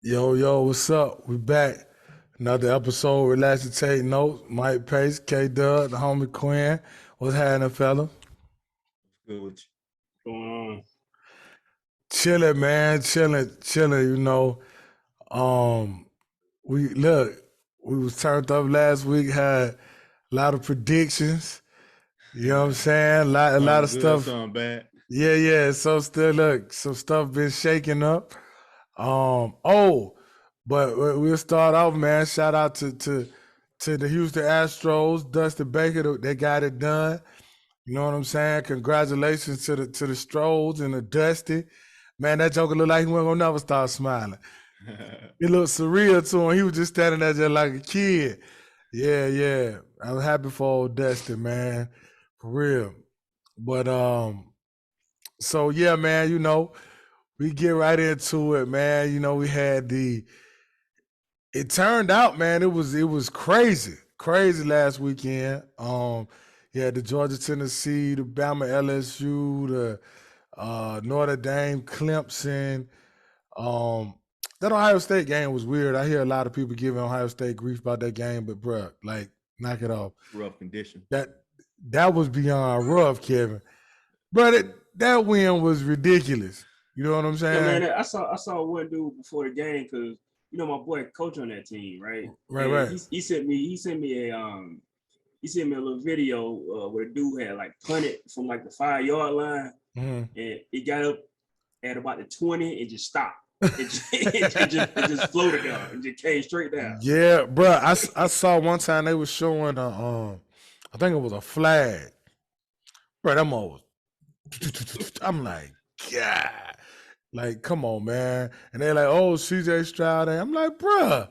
Yo, what's up? We back. Another episode, Relax and Take Notes. Mike Pace, K Dub, the homie Quinn. What's happening, fella? Good with you. Going on. Chilling, man. Chilling, Um, we was turned up last week, had a lot of predictions. You know what I'm saying? A lot Some of good, stuff. some bad. Yeah. So still look, some stuff been shaking up. But we'll start off, man. Shout out to the Houston Astros, Dustin Baker. They got it done. You know what I'm saying? Congratulations to the Stros and the Dusty. Man, that joker looked like he wasn't gonna never start smiling. It looked surreal to him. He was just standing there just like a kid. Yeah. I was happy for old Dusty, man. For real. But so yeah, man, we get right into it, man. We had it turned out, man, it was crazy last weekend. Yeah, the Georgia Tennessee, the Bama LSU, the Notre Dame Clemson. That Ohio State game was weird. I hear a lot of people giving Ohio State grief about that game, but bruh, like, knock it off. Rough condition. That was beyond rough, Kevin. But that win was ridiculous. You know what I'm Yeah, saying? man. I saw one dude before the game because my boy coach on that team, right? Right, And right. he sent me a little video where the dude had like punted from like the 5-yard line, Mhm. and it got up at about the 20 and just stopped. It just floated down and just came straight down. Yeah, bruh. I saw one time they was showing I think it was a flag. Bro, them all I'm like, God. Like, come on, man. And they're like, oh, CJ Stroud. I'm like, bruh,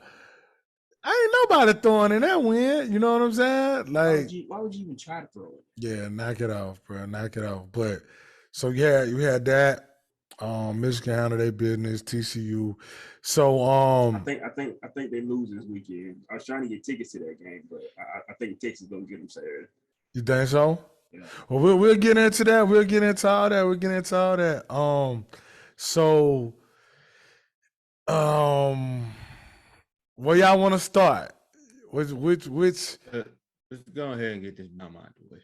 I ain't nobody throwing in that win. You know what I'm saying? Like, Why would you even try to throw it? yeah, knock it off, bro. Knock it off. But so yeah, you had that. Michigan handled their business, TCU. So I think they lose this weekend. I was trying to get tickets to that game, but I think Texas gonna get them Saturday. you think so? Yeah. Well, we'll get into that. We'll get into all that. So where y'all want to start? Which Let's go ahead and get this Bama out the way.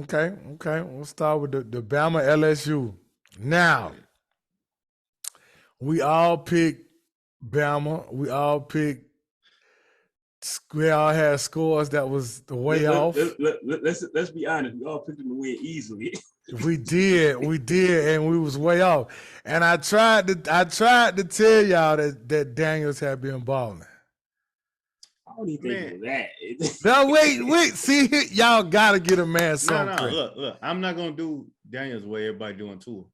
Okay. We'll start with the Bama LSU. Now, we all picked Bama. We all had scores that was the way off. Let's be honest. We all picked them to win easily. We did, and we was way off. And I tried to tell y'all that Daniels had been balling. I don't even think of that. No, wait. See, y'all gotta get a man something. No. Look. I'm not gonna do Daniel's way everybody doing Tua.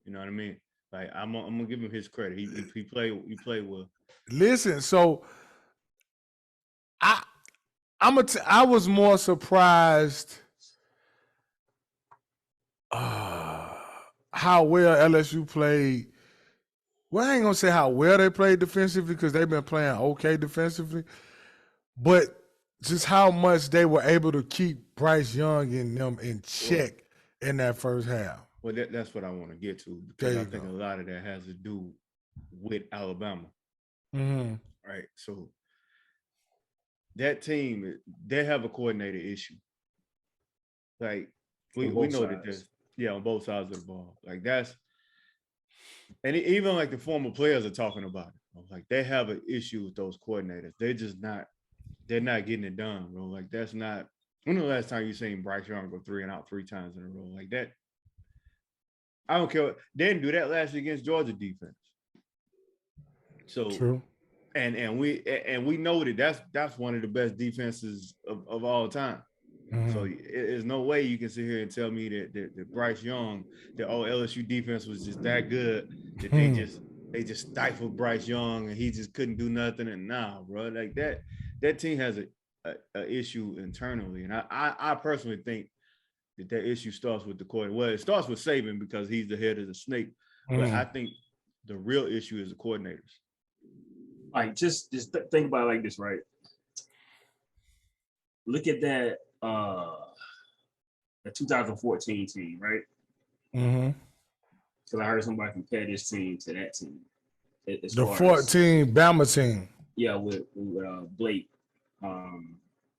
You know what I mean? Like I'm gonna give him his credit. He played well. Listen, so I was more surprised how well LSU played. Well, I ain't gonna say how well they played defensively because they've been playing okay defensively, but just how much they were able to keep Bryce Young and them in check in that first half. Well, that's what I want to get to because I think a lot of that has to do with Alabama. Mm-hmm. Right. So that team, they have a coordinator issue. Like we know that there's on both sides of the ball. Like that's, and even like the former players are talking about it. Like they have an issue with those coordinators. They're not getting it done, bro. Like that's not. When the last time you seen Bryce Young go 3 and out 3 times in a row like that? I don't care. They didn't do that last year against Georgia defense. So true. And we know that that's one of the best defenses of all time. Mm-hmm. So there's no way you can sit here and tell me that Bryce Young, the LSU defense was just that good that they just stifled Bryce Young and he just couldn't do nothing. And nah, bro, like that team has a issue internally, and I personally think that issue starts with the coordinator. Well, it starts with Saban because he's the head of the snake, but I think the real issue is the coordinators. Like just think about it like this, right? Look at that the 2014 team, right? Mm-hmm. Because I heard somebody compare this team to that team. as The far 14 Bama team. Yeah, with Blake.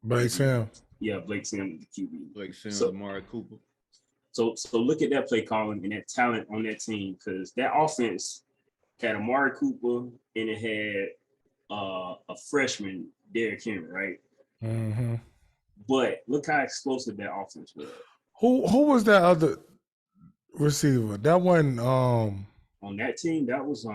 Blake Sam. Yeah, Blake Sims, the QB. Blake Sims, So, Amari Cooper. so look at that play calling and that talent on that team, because that offense had Amari Cooper and it had a freshman, Derrick Henry, right? Mm-hmm. But look how explosive that offense was. Who was that other receiver? That wasn't On that team, that was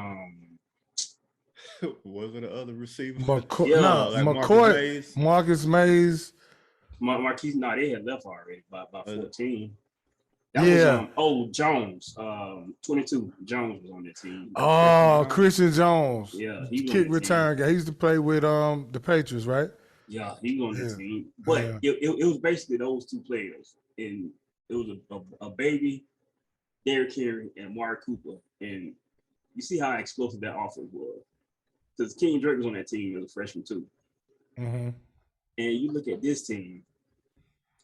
Was it the other receiver? Yeah. Like McCoy, Marcus Mays. Marquise. No, they had left already by 14. That Yeah. was Jones, 22. Jones was on that team. Oh, Christian Jones. Yeah, he was kick on that return team. guy. He used to play with the Patriots, right? Yeah, he was on Yeah. that team. But Yeah. it was basically those two players, and it was a baby, Derrick Henry and Amari Cooper, and you see how explosive that offense was. Because King Drake was on that team as a freshman too. Mm-hmm. And you look at this team,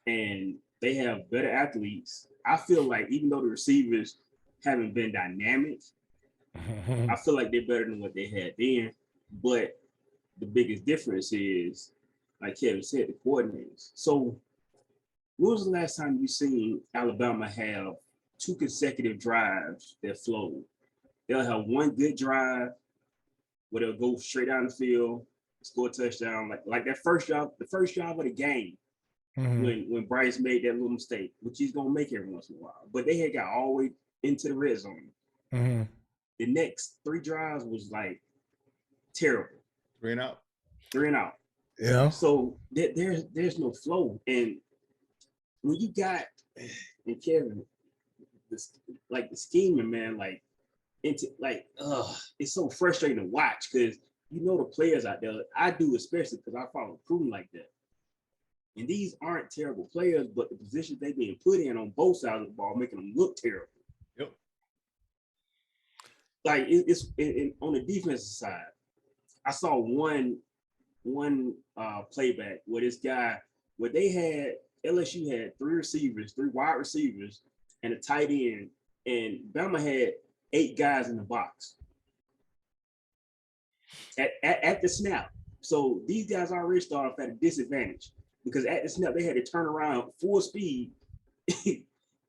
and they have better athletes. I feel like even though the receivers haven't been dynamic, Mm-hmm. I feel like they're better than what they had then. But the biggest difference is, like Kevin said, the coordinators. So when was the last time you seen Alabama have 2 consecutive drives that flowed? They'll have one good drive where they'll go straight down the field, score a touchdown, like that first drive, the first drive of the game. Mm-hmm. When Bryce made that little mistake, which he's gonna make every once in a while. But they had got all the way into the red zone. Mm-hmm. The next 3 drives was like terrible. 3 and out. 3 and out. Yeah. So there's no flow. And when you got, and Kevin, the scheming, man, it's so frustrating to watch because you know the players out there. I do, especially because I follow recruiting like that. And these aren't terrible players, but the positions they're being put in on both sides of the ball making them look terrible. Yep. Like it's on the defensive side. I saw one playback where they had LSU had 3 wide receivers, and a tight end, and Bama had 8 guys in the box at the snap. So these guys already start off at a disadvantage because at the snap they had to turn around full speed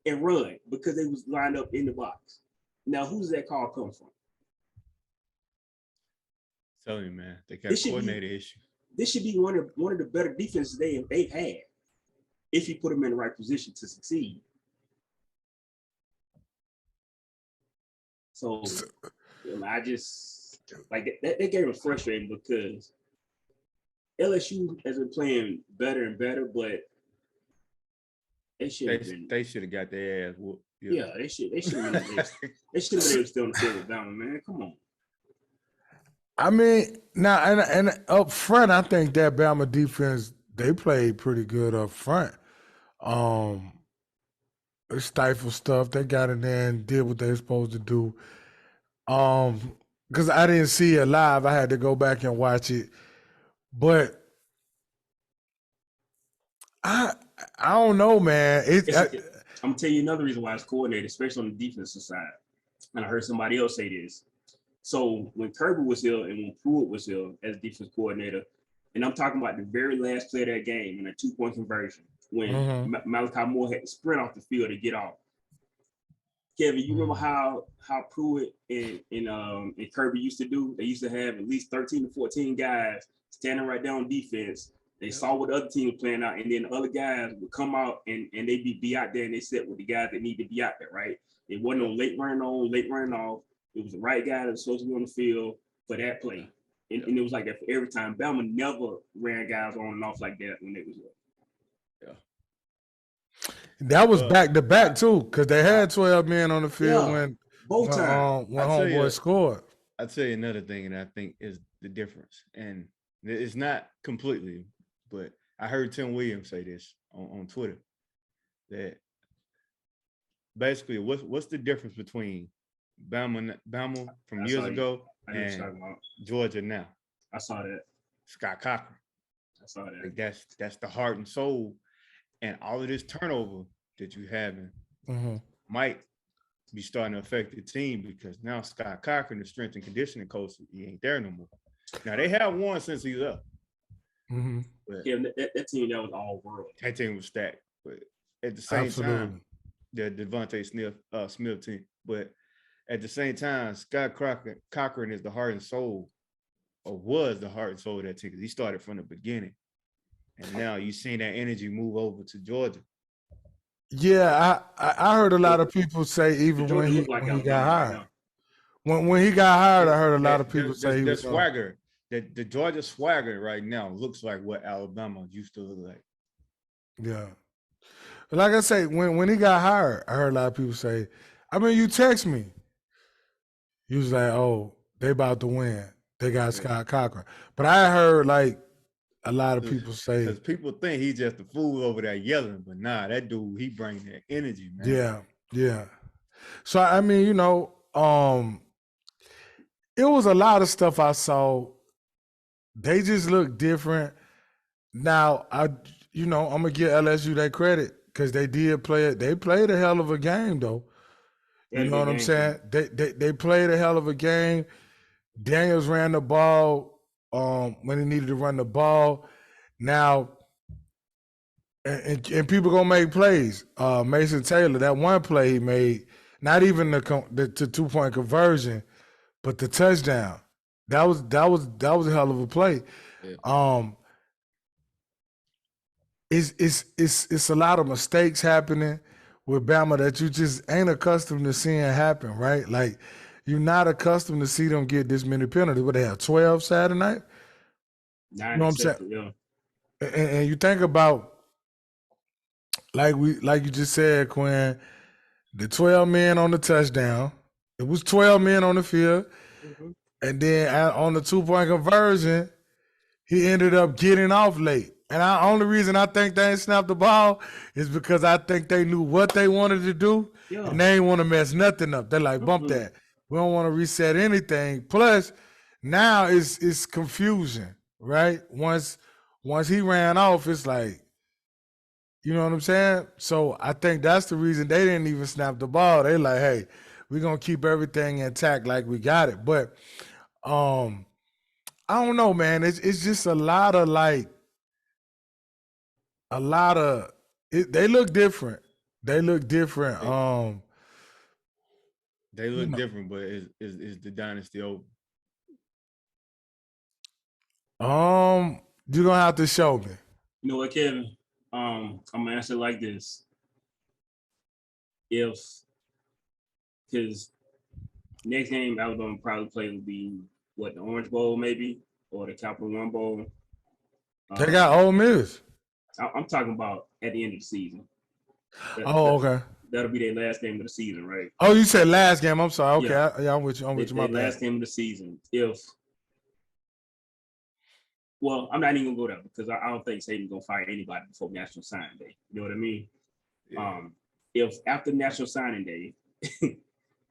and run because they was lined up in the box. Now, who's that call come from? Tell you, man, they got a coordinator issue. This should be one of the better defenses they've had if you put them in the right position to succeed. So I just like that game was frustrating because LSU has been playing better and better, but they should have got their ass whooped. Yeah, they should have been still on the field with Bama, man. Come on. I mean, now and up front, I think that Bama defense, they played pretty good up front. They stifled stuff. They got in there and did what they were supposed to do. Because I didn't see it live. I had to go back and watch it. But I don't know, man. I'm gonna tell you another reason why it's coordinated, especially on the defensive side. And I heard somebody else say this. So when Kirby was here and when Pruitt was here as defense coordinator, and I'm talking about the very last play of that game in a 2-point conversion, when Malachi Moore had to sprint off the field to get off. Kevin, you remember how Pruitt and Kirby used to do? They used to have at least 13 to 14 guys standing right there on defense. They saw what the other team was playing out, and then the other guys would come out and they'd be out there and they sit with the guys that need to be out there, right? It wasn't no late running on, late running off. It was the right guy that was supposed to be on the field for that play. And it was like that for every time. Bama never ran guys on and off like that when they was there. Yeah. That was back to back too, because they had 12 men on the field when homeboy scored. I'll tell you another thing, and I think is the difference. And it's not completely, but I heard Tim Williams say this on Twitter, that basically what's the difference between Bama from years ago and Georgia now? I saw that. Scott Cochran. I saw that. Like that's the heart and soul, and all of this turnover that you having might be starting to affect the team because now Scott Cochran, the strength and conditioning coach, he ain't there no more. Now they have won since he left. Mm-hmm. Yeah, that team that was all world. That team was stacked, but at the same time, the Devontae Smith team. But at the same time, Scott Cochran is the heart and soul, or was the heart and soul of that team because he started from the beginning, and now you seen that energy move over to Georgia. Yeah, I heard a lot of people say even when he got hired. When he got hired, I heard a lot of people say he was swagger. The Georgia swagger right now looks like what Alabama used to look like. Yeah. Like I say, when he got hired, I heard a lot of people say, I mean, you text me. You was like, oh, they about to win. They got Scott Cochran. But I heard like a lot of people say. Because people think he's just a fool over there yelling, but nah, that dude, he brings that energy, man. Yeah, yeah. So, I mean, you know, it was a lot of stuff I saw. They just look different. Now, I'm going to give LSU that credit because they did play it. They played a hell of a game, though. You know what I'm saying? They played a hell of a game. Daniels ran the ball when he needed to run the ball. Now, and people gonna make plays. Mason Taylor, that one play he made, not even the 2-point conversion, but the touchdown. That was a hell of a play. Yeah. It's a lot of mistakes happening with Bama that you just ain't accustomed to seeing happen, right? Like you're not accustomed to see them get this many penalties. What they have 12 Saturday night? 9, you know what I'm saying? Yeah. And you think about like you just said, Quinn, the 12 men on the touchdown. It was 12 men on the field. Mm-hmm. And then on the 2-point conversion, he ended up getting off late. And the only reason I think they ain't snapped the ball is because I think they knew what they wanted to do, and they ain't want to mess nothing up. They're like, bump that. We don't want to reset anything. Plus, now it's confusion, right? Once he ran off, it's like, you know what I'm saying? So I think that's the reason they didn't even snap the ball. They like, hey, we're going to keep everything intact like we got it. But I don't know, man. It's just a lot of they look different. They look different. They look different, but is the dynasty over? You're gonna have to show me. You know what, Kevin? I'm gonna answer it like this. Because next game Alabama probably play will be what, the Orange Bowl maybe, or the Capital One Bowl. They got Ole Miss. I'm talking about at the end of the season. Okay. That'll be their last game of the season, right? Oh, you said last game. I'm sorry. Okay, yeah, I'm with you. My bad. Last game of the season. Well, I'm not even gonna go there because I don't think Saban's gonna fire anybody before National Signing Day. You know what I mean? Yeah. If after National Signing Day,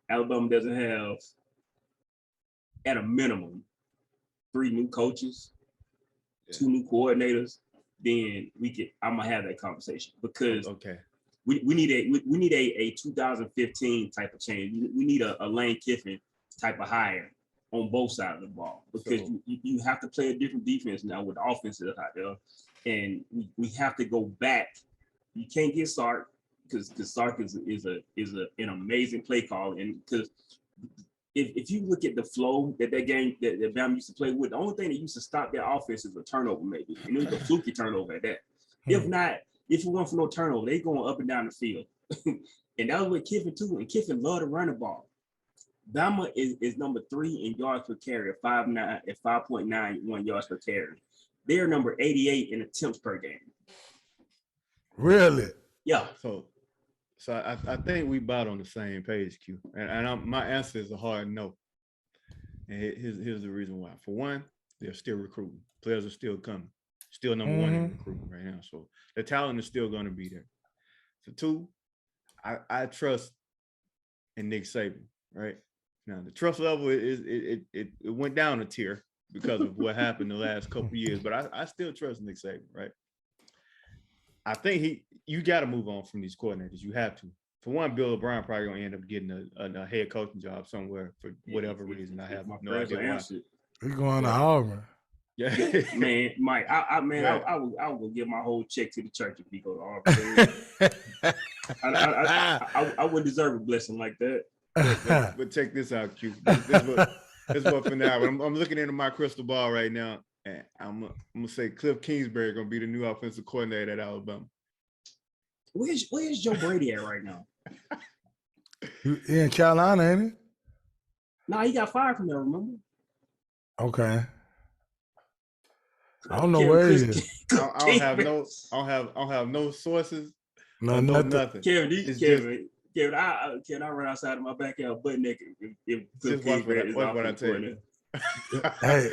Alabama doesn't have, at a minimum, 3 new coaches, 2 new coordinators, then I'm gonna have that conversation because we need a 2015 type of change. We need a Lane Kiffin type of hire on both sides of the ball because you have to play a different defense now with the offenses out there, and we have to go back. You can't get Sark because Sark is an amazing play call, and because if you look at the flow that game that Bama used to play with, the only thing that used to stop their offense is a turnover maybe, and it was a fluky turnover at that. If not, if it weren't for no turnover, they going up and down the field, and that was with Kiffin too. And Kiffin loved to run the ball. Bama is number 3 in yards per carry at 5.91 yards per carry. They're number 88 in attempts per game. Really? Yeah. So I think we about on the same page, Q. And my answer is a hard no. And here's the reason why. For one, they're still recruiting. Players are still coming. Still number 1 in recruiting right now. So the talent is still going to be there. For 2, I trust in Nick Saban, right? Now the trust level it went down a tier because of what happened the last couple of years, but I still trust Nick Saban, right? I think you got to move on from these coordinators. You have to for one, Bill O'Brien probably gonna end up getting a head coaching job somewhere for whatever reason. I have no idea why. He's going to Auburn. Yeah, Man, Mike, I would give my whole check to the church if he go to Auburn. I wouldn't deserve a blessing like that. but check this out, Q. This what for now. I'm looking into my crystal ball right now, and I'm gonna say Cliff Kingsbury gonna be the new offensive coordinator at Alabama. Where's Joe Brady at right now? He in Carolina, ain't he? No, he got fired from there. Remember? Okay. I don't know where he is. I don't have no sources. No, nothing. Kevin, I run outside of my backyard butt naked if just watch what I tell you. Hey,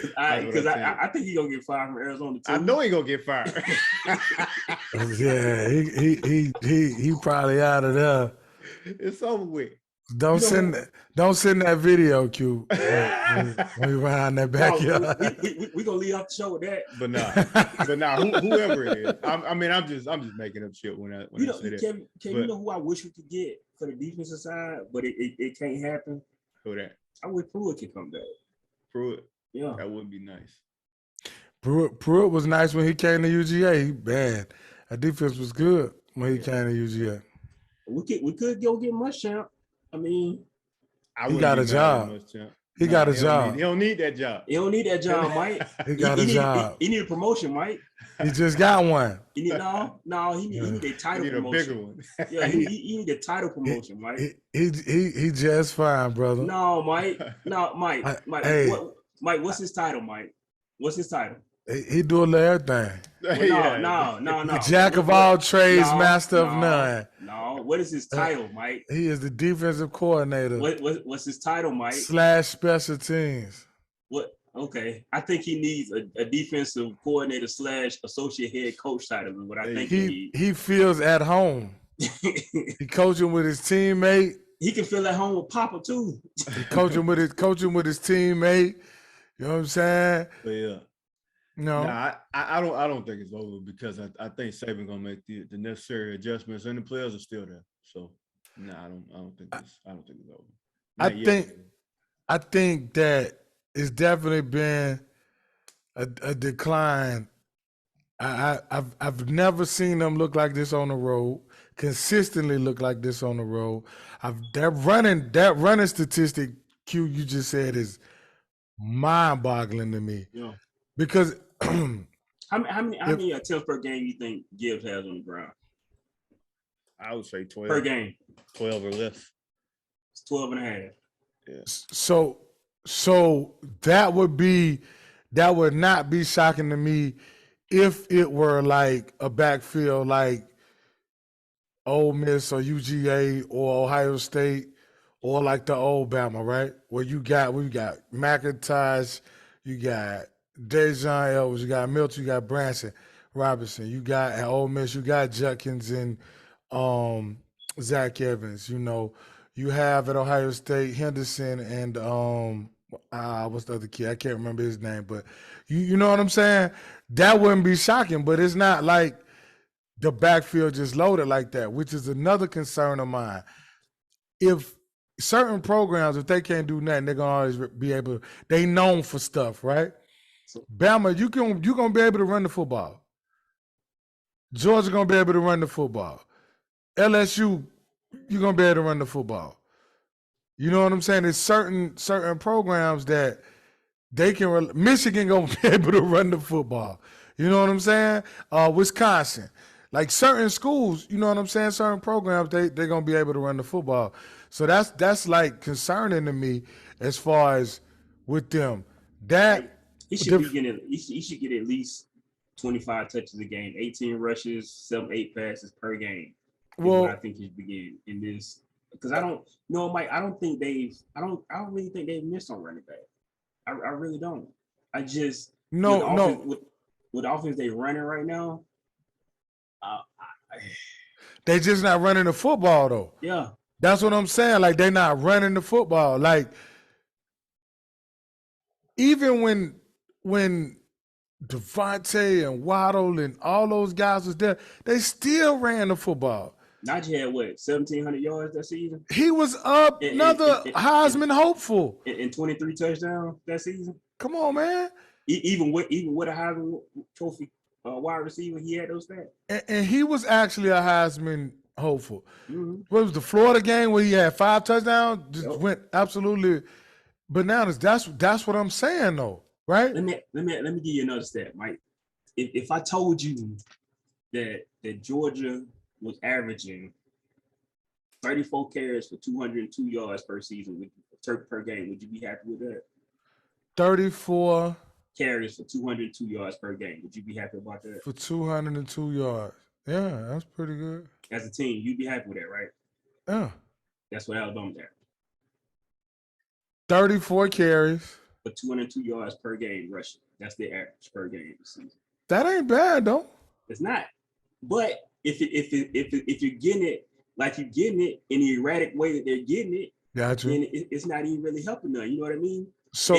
because I think he gonna get fired from Arizona too. I know he gonna get fired. Yeah, he probably out of there. It's over with. Don't send that video, Q. when we run that backyard. No, we gonna leave off the show with that. But nah, whoever it is. I'm just making up shit when I say that. Kevin, you know who I wish we could get for the defensive side, but it can't happen. Who that? I wish Pruitt could come back. Pruitt. Yeah, that would be nice. Pruitt was nice when he came to UGA. He bad. That defense was good when he came to UGA. We could go get Muschamp. I mean, he got a job. He got a job. He don't need that job. He don't need that job, Mike. He got a job. He need a promotion, Mike. He just got one. He need He need a title promotion. A bigger one. Yeah, he need a title promotion, Mike. He just fine, brother. No, Mike. No, Mike. Hey. Mike, what's his title, Mike? What's his title? He do a little everything. Well, no. Jack of all trades, master of none. No, what is his title, Mike? He is the defensive coordinator. What's his title, Mike? / special teams. What? Okay, I think he needs a defensive coordinator / associate head coach title. Is what I think he needs. He feels at home. He coaching with his teammate. He can feel at home with Papa too. He coaching with his teammate. You know what I'm saying? But yeah. No, I don't think it's over because I think Saban gonna make the necessary adjustments and the players are still there. So no, I don't think it's over. I think that it's definitely been a decline. I've never seen them look like this on the road. Consistently look like this on the road. That running statistic Q you just said is mind-boggling to me. Yeah. Because how many attempts per game you think Gibbs has on the ground? I would say 12 per game. 12 or less. It's 12 and a half. Yeah. So that would not be shocking to me if it were like a backfield like Ole Miss or UGA or Ohio State or like the old Bama, right? Where we got McIntosh, you got Dejan Elvis, you got Milton, you got Branson Robinson, you got at Ole Miss, you got Judkins and Zach Evans. You know, you have at Ohio State Henderson and what's the other kid? I can't remember his name, but you know what I'm saying? That wouldn't be shocking, but it's not like the backfield just loaded like that, which is another concern of mine. If certain programs, if they can't do nothing, they're gonna always be able. They known for stuff, right? Bama, you're gonna be able to run the football. Georgia gonna be able to run the football. LSU, you're gonna be able to run the football. You know what I'm saying? There's certain programs that they can. Michigan gonna be able to run the football. You know what I'm saying? Wisconsin, like certain schools, you know what I'm saying? Certain programs, they're gonna be able to run the football. So that's like concerning to me as far as with them. That he should get at least 25 touches a game, 18 rushes, 7-8 passes per game. Well, I think he should begin in this because I don't really think they've missed on running back. I really don't. I just with the offense they running right now. They just not running the football though. Yeah. That's what I'm saying. Like, they're not running the football. Like, even when Devontae and Waddle and all those guys was there, they still ran the football. Najee had what, 1,700 yards that season? He was up another Heisman hopeful. And 23 touchdowns that season. Come on, man. Even with a Heisman Trophy wide receiver, he had those stats. And he was actually a Heisman hopeful. Mm-hmm. What was the Florida game where he had 5 touchdowns? Just went absolutely bananas. That's what I'm saying, though, right? Let me give you another stat, Mike. If I told you that Georgia was averaging 34 carries for 202 yards per season per game, would you be happy with that? 34 carries for 202 yards per game. Would you be happy about that? For 202 yards. Yeah, that's pretty good. As a team, you'd be happy with that, right? Yeah. That's what Alabama's at. 34 carries. For 202 yards per game rushing. That's their average per game this season. That ain't bad, though. It's not. But if you're getting it like you're getting it in the erratic way that they're getting it, gotcha. Then it's not even really helping them. You know what I mean? So,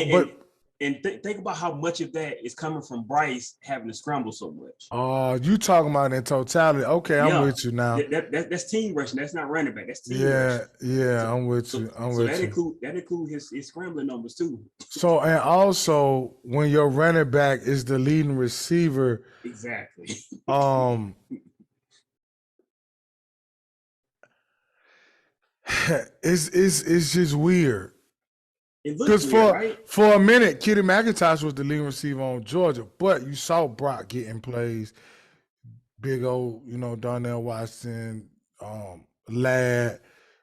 think about how much of that is coming from Bryce having to scramble so much. Oh, you talking about in totality? Okay, I'm with you now. That's team rushing. That's not running back. That's team rushing. Yeah, so, I'm with you. I'm with you. That includes his scrambling numbers too. So, and also when your running back is the leading receiver, exactly. It's just weird. Because for a minute, Kitty McIntosh was the leading receiver on Georgia, but you saw Brock getting plays, big old, Darnell Washington, Ladd,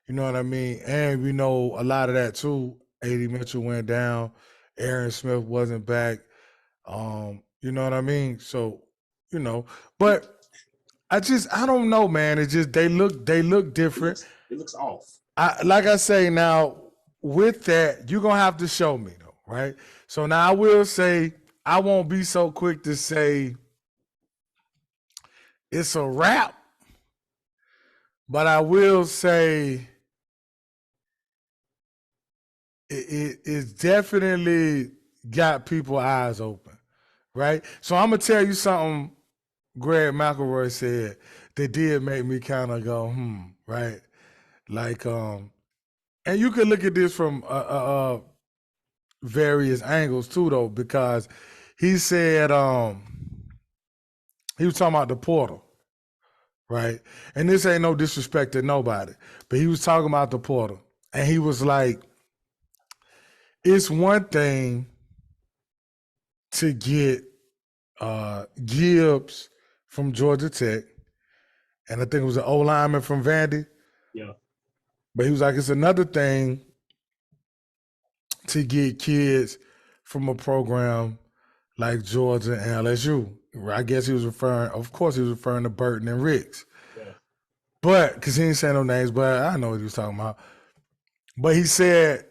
you know what I mean? And we know a lot of that too. A.D. Mitchell went down, Aaron Smith wasn't back. You know what I mean? So, but I don't know, man. It's just they look different. It looks off. Like I say now, with that, you're going to have to show me, though, right? So now I will say, I won't be so quick to say it's a wrap, but I will say it's definitely got people's eyes open, right? So I'm going to tell you something Greg McElroy said that did make me kind of go, right? Like, and you can look at this from various angles too, though, because he said he was talking about the portal, right? And this ain't no disrespect to nobody, but he was talking about the portal, and he was like, "It's one thing to get Gibbs from Georgia Tech, and I think it was an O lineman from Vandy." Yeah. But he was like, it's another thing to get kids from a program like Georgia and LSU. I guess he was referring to Burton and Ricks. Yeah. But, because he didn't say no names, but I know what he was talking about. But he said,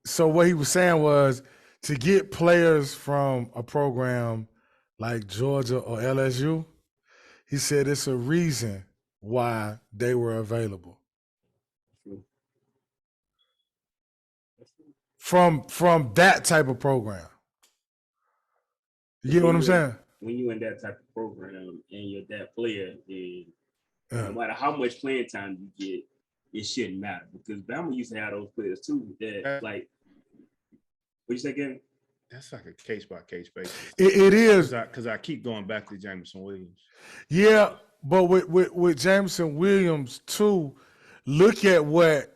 so what he was saying was to get players from a program like Georgia or LSU, he said it's a reason why they were available. From that type of program. You know what I'm saying? When you're in that type of program and you're that player, then no matter how much playing time you get, it shouldn't matter. Because Bama used to have those players too that like, what you say, Kevin? That's like a case-by-case basis. It is. Because I keep going back to Jameson Williams. Yeah, but with Jameson Williams too, look at what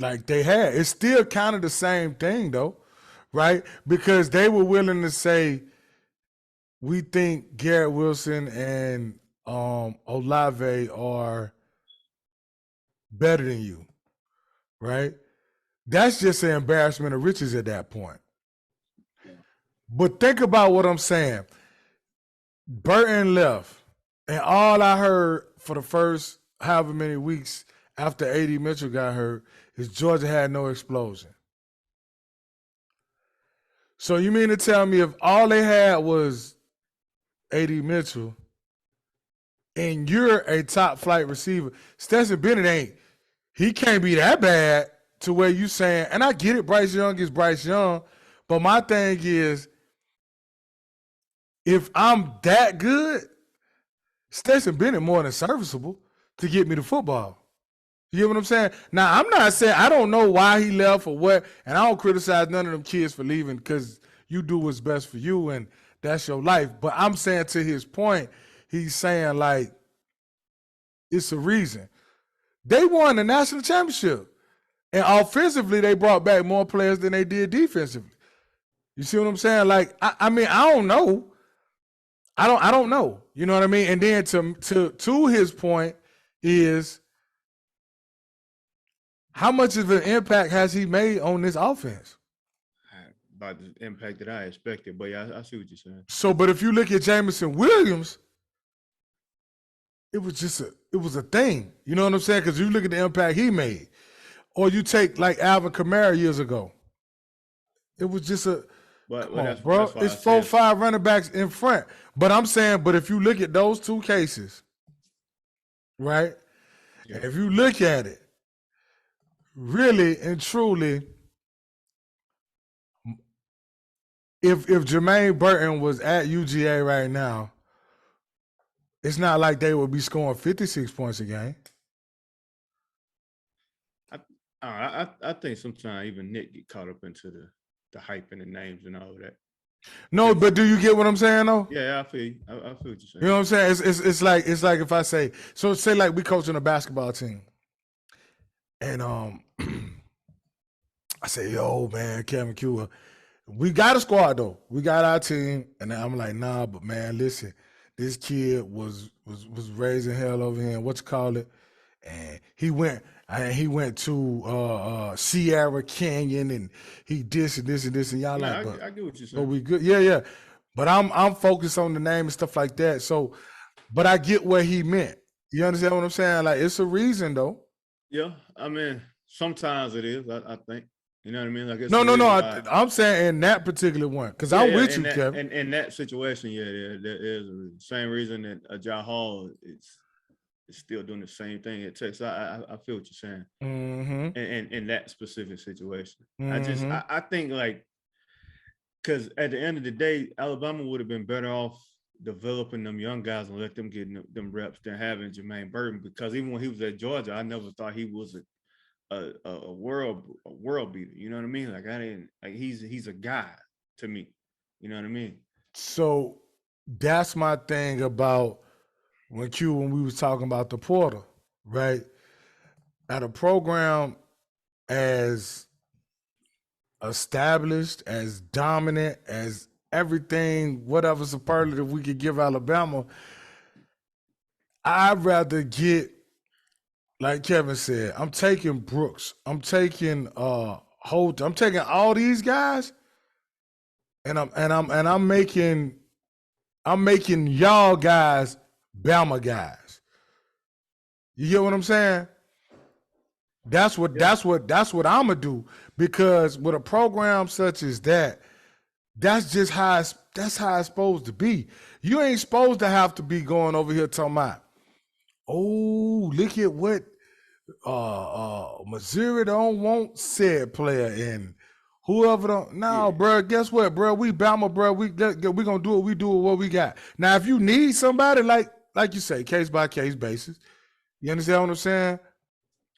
like they had. It's still kind of the same thing though, right? Because they were willing to say, we think Garrett Wilson and Olave are better than you, right? That's just an embarrassment of riches at that point. Yeah. But think about what I'm saying. Burton left, and all I heard for the first however many weeks after A.D. Mitchell got hurt is Georgia had no explosion. So you mean to tell me if all they had was A.D. Mitchell and you're a top flight receiver, Stetson Bennett he can't be that bad to where you saying, and I get it, Bryce Young is Bryce Young, but my thing is, if I'm that good, Stetson Bennett more than serviceable to get me the football. You get what I'm saying? Now, I'm not saying I don't know why he left or what, and I don't criticize none of them kids for leaving because you do what's best for you and that's your life. But I'm saying to his point, he's saying like it's a reason. They won the national championship. And offensively, they brought back more players than they did defensively. You see what I'm saying? Like, I mean, I don't know. I don't know. You know what I mean? And then to his point is how much of an impact has he made on this offense? About the impact that I expected, but yeah, I see what you're saying. So, but if you look at Jameson Williams, it was a thing. You know what I'm saying? Because you look at the impact he made. Or you take like Alvin Kamara years ago. It was just a come on, bro. It's 4-5 running backs in front. But I'm saying, but if you look at those two cases, right? Yeah. If you look at it, really and truly, if Jermaine Burton was at UGA right now, it's not like they would be scoring 56 points a game. I think sometimes even Nick get caught up into the hype and the names and all of that. No, but do you get what I'm saying though? Yeah, I feel you. I feel what you're saying. You know what I'm saying? It's like if I say like we coaching a basketball team, and I say, yo man, Kevin Q, we got a squad though. We got our team, and I'm like, nah, but man, listen, this kid was raising hell over here. What you call it? And he went to Sierra Canyon, and he this and this and this, and y'all I get what you're saying. But we good, yeah. But I'm focused on the name and stuff like that. So, but I get what he meant. You understand what I'm saying? Like it's a reason though. Yeah, I mean, sometimes it is. I think. You know what I mean? Like it's no. I'm saying in that particular one, because I'm with you, Kevin. In that situation, there is a reason. Same reason that Ja Hall is still doing the same thing it takes. I feel what you're saying. Mm-hmm. In that specific situation. Mm-hmm. I think like, because at the end of the day, Alabama would have been better off developing them young guys and let them get them reps than having Jermaine Burton, because even when he was at Georgia, I never thought he was a world beater. You know what I mean? Like I didn't like he's a guy to me. You know what I mean? So that's my thing about when we was talking about the portal, right? At a program as established, as dominant, as everything, whatever superlative we could give Alabama, I'd rather get, like Kevin said, I'm taking Brooks, I'm taking Holt, I'm taking all these guys, and I'm making y'all guys Bama guys. You get what I'm saying? That's what I'm gonna do, because with a program such as that, that's just how it's supposed to be. You ain't supposed to have to be going over here talking about, oh, look at what Missouri don't want said player and whoever don't. No, bro, guess what, bro? We Bama, bro. We gonna do what we do with what we got. Now, if you need somebody, like you say, case by case basis, you understand what I'm saying?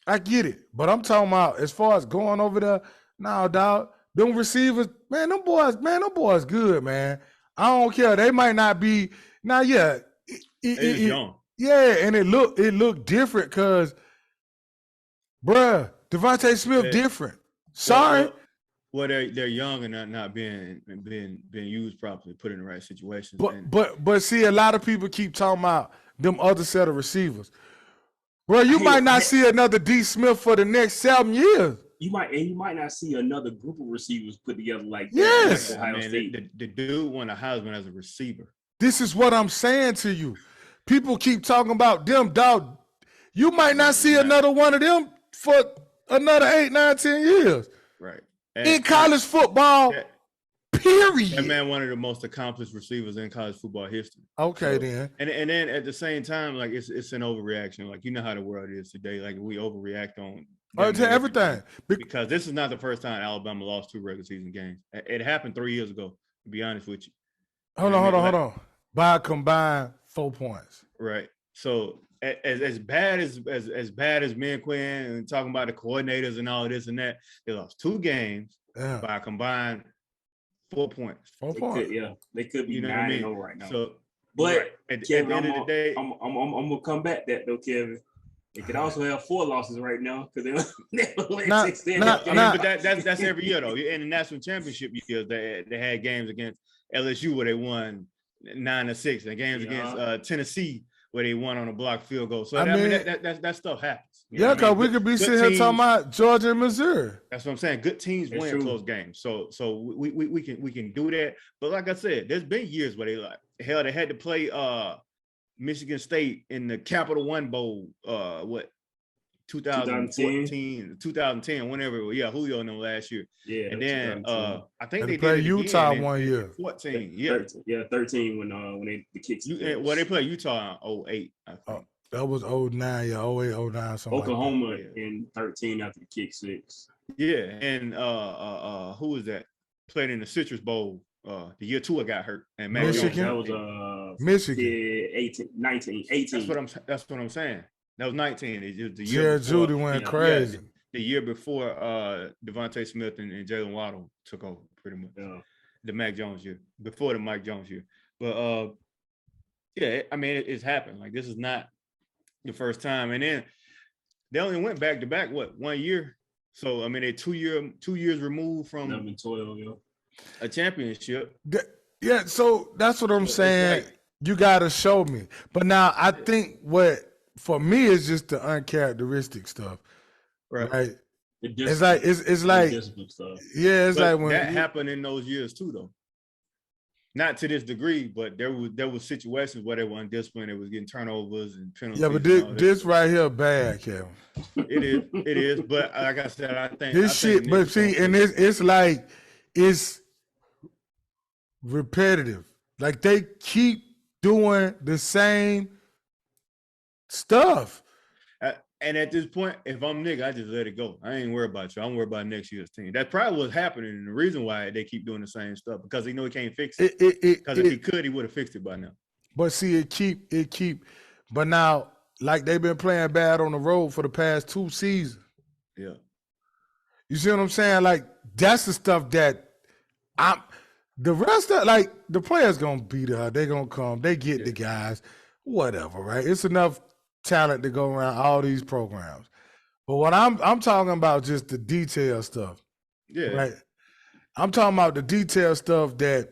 I get it, but I'm talking about as far as going over there. Nah, dog, them receivers, man, them boys good, man. I don't care. They might not be now. Yeah, it's young. Yeah, and it looked different because, bruh, Devontae Smith different. Sorry. Well, they're young and not being used properly, put in the right situations. But see, a lot of people keep talking about them other set of receivers. Bro, you might not see another D. Smith for the next 7 years. You might not see another group of receivers put together like that. Yes. Like Ohio State. The dude won a Heisman as a receiver. This is what I'm saying to you. People keep talking about them, dog. You might not see another one of them for another 8, 9, 10 years. Right. In college football, period. That man, one of the most accomplished receivers in college football history. Okay, then. And then at the same time, like it's an overreaction. Like you know how the world is today. Like we overreact on to everything. Because this is not the first time Alabama lost 2 regular season games. It happened 3 years ago, to be honest with you. Hold on. by a combined 4 points. Right. So as bad as me and Quinn and talking about the coordinators and all this and that, they lost 2 games by a combined 4 points. 4 points. They could be You know 9-0 right now. So but at Kevin, the end of the day, I'm gonna come back that though, Kevin. They could also have 4 losses right now because they but that's every year though. In the national championship years, they had games against LSU where they won 9-6, and games against Tennessee where they won on a blocked field goal. So I mean that stuff happens. Yeah, because we could be sitting here talking about Georgia and Missouri. That's what I'm saying. Good teams win close games. So we can do that. But like I said, there's been years where they had to play Michigan State in the Capital One Bowl, 2010, whenever it was. Yeah, Julio and them last year. Yeah. And then I think they played did Utah one year. 14. 13 when they kicked. They played Utah in 08, I think. That was 09, 08, 09, something Oklahoma like in 13 after the kick 6. Yeah, and who was that? Played in the Citrus Bowl. The year Tua got hurt, and Michigan. That was Michigan. Yeah, 18. That's what I'm saying. That was 19. It was the year Jared Judy went crazy. The year before Devontae Smith and Jalen Waddle took over, pretty much. The Mac Jones year, before the Mike Jones year. But I mean, it's happened. Like, this is not the first time. And then they only went back to back 1 year. So I mean, they're 2 years removed from 11-12, a championship. Yeah, so that's what I'm saying. You gotta show me. But now I think what for me is just the uncharacteristic stuff. Right. It's like yeah, it's like when that happened in those years too, though. Not to this degree, but there was situations where they were undisciplined, they was getting turnovers and penalties. Yeah, but this right here bad, Kevin. It is. But like I said, I think this shit. But see, and it's like it's repetitive. Like they keep doing the same stuff. And at this point, if I'm nigga, I just let it go. I ain't worried about you. I'm worried about next year's team. That's probably what's happening. And the reason why they keep doing the same stuff, because they know he can't fix it. Because if he could, he would have fixed it by now. But see, it keep. But now, like they've been playing bad on the road for the past 2 seasons. Yeah. You see what I'm saying? Like, that's the stuff that the rest of, like, the players gonna beat her. They gonna come. They get the guys. Whatever, right? It's enough talent to go around all these programs. But what I'm talking about just the detail stuff. Yeah. Right. I'm talking about the detail stuff that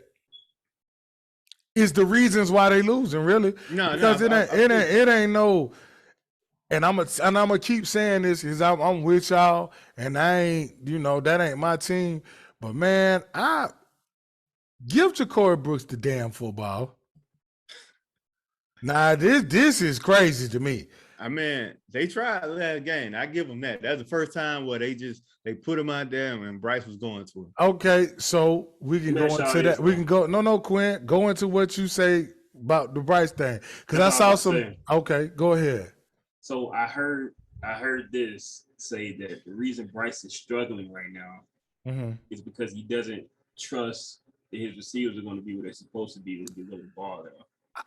is the reasons why they losing, really. Because it ain't no. And I'm gonna keep saying this because I'm with y'all, and I ain't, that ain't my team. But man, I give Ja'Cory Brooks the damn football. Nah, this is crazy to me. I mean, they tried last game. I give them that. That's the first time where they put him out there and Bryce was going to him. Okay, so we can go into that. We can go. No, Quinn. Go into what you say about the Bryce thing because I saw some. Okay, go ahead. So I heard this say that the reason Bryce is struggling right now is because he doesn't trust that his receivers are going to be where they're supposed to be to deliver the ball there.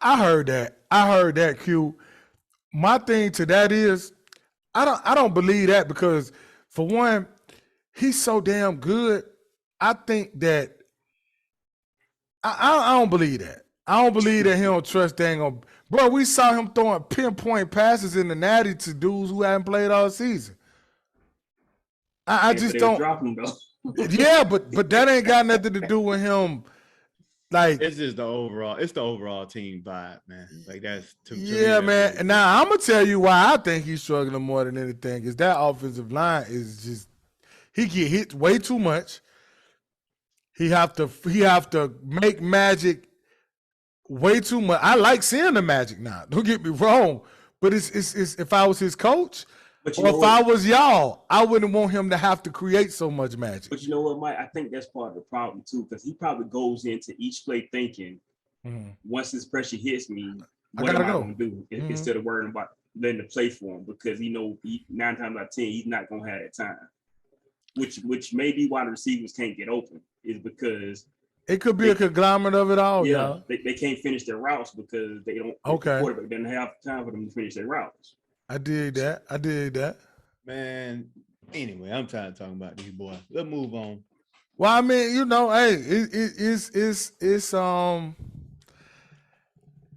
I heard that, Q. My thing to that is I don't believe that because for one, he's so damn good. I think that I don't believe that. I don't believe that he don't trust dang on. Bro, we saw him throwing pinpoint passes in the natty to dudes who haven't played all season. I just don't. Dropping, though. Yeah, but that ain't got nothing to do with him. Like, it's just the overall team vibe, man. Like that's yeah, man. And now I'm gonna tell you why I think he's struggling more than anything is that offensive line is just he get hit way too much. He have to make magic way too much. I like seeing the magic now. Don't get me wrong, but it's if I was his coach or if I was y'all, I wouldn't want him to have to create so much magic. But you know what, Mike? I think that's part of the problem too, because he probably goes into each play thinking, once this pressure hits me, what am I going to do? Instead of worrying about letting the play for him, because 9 times out of 10 he's not going to have that time. Which may be why the receivers can't get open, is because It could be a conglomerate of it all, Yeah, y'all. they can't finish their routes because they don't. Okay. The quarterback doesn't have time for them to finish their routes. I did that. Man, anyway, I'm tired of talking about these boys. Let's move on. Well, I mean, you know, hey, it's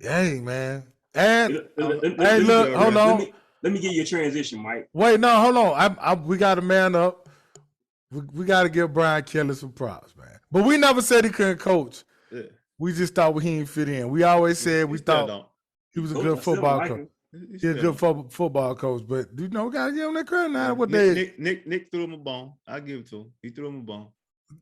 hey man. And hey, look, hold on. Let me give you a transition, Mike. Wait, no, hold on. We got to man up. We got to give Brian Kelly some props, man. But we never said he couldn't coach. Yeah. We just thought he didn't fit in. We always said we thought he was a good football coach. He's a good football coach, but you know, we gotta give him that credit now. What Nick threw him a bone. I give it to him. He threw him a bone.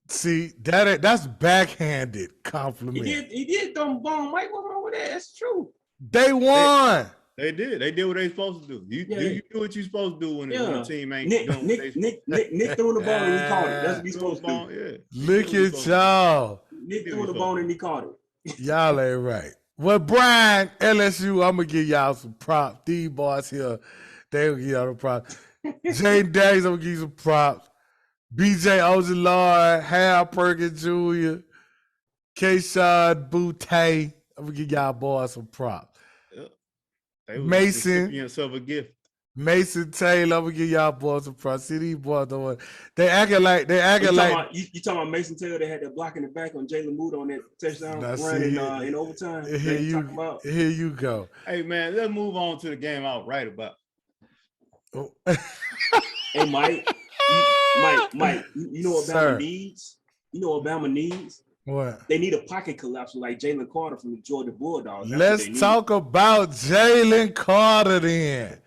See, that's backhanded compliment. He did throw him a bone, Mike. What's wrong with that? That's true. They won. They did. They did what they supposed to do. You do what you're supposed to do when the team ain't doing what they Nick threw the bone and he caught it. That's what he's supposed to do. Yeah. Look at y'all. Nick threw the bone and he caught it. Y'all ain't right. Well, Brian, LSU, I'm gonna give y'all some props. These boys here, they will give y'all the props. Jaden Daniels, I'm gonna give you some props. BJ Ojolari, Hal Perkins Jr., Keishon Butte. I'm gonna give y'all boys some props. Mason, yourself a gift. Mason Taylor, I'm gonna give y'all boys some props. See, these boys don't want. They acting like you talking about Mason Taylor? They had that block in the back on Jalen Mood on that touchdown run in overtime. Here you go. Hey man, let's move on to the game I was right about. Oh. Hey Mike, you know what Alabama needs? You know what Alabama needs? What? They need a pocket collapser like Jalen Carter from the Georgia Bulldogs. Let's talk about Jalen Carter then.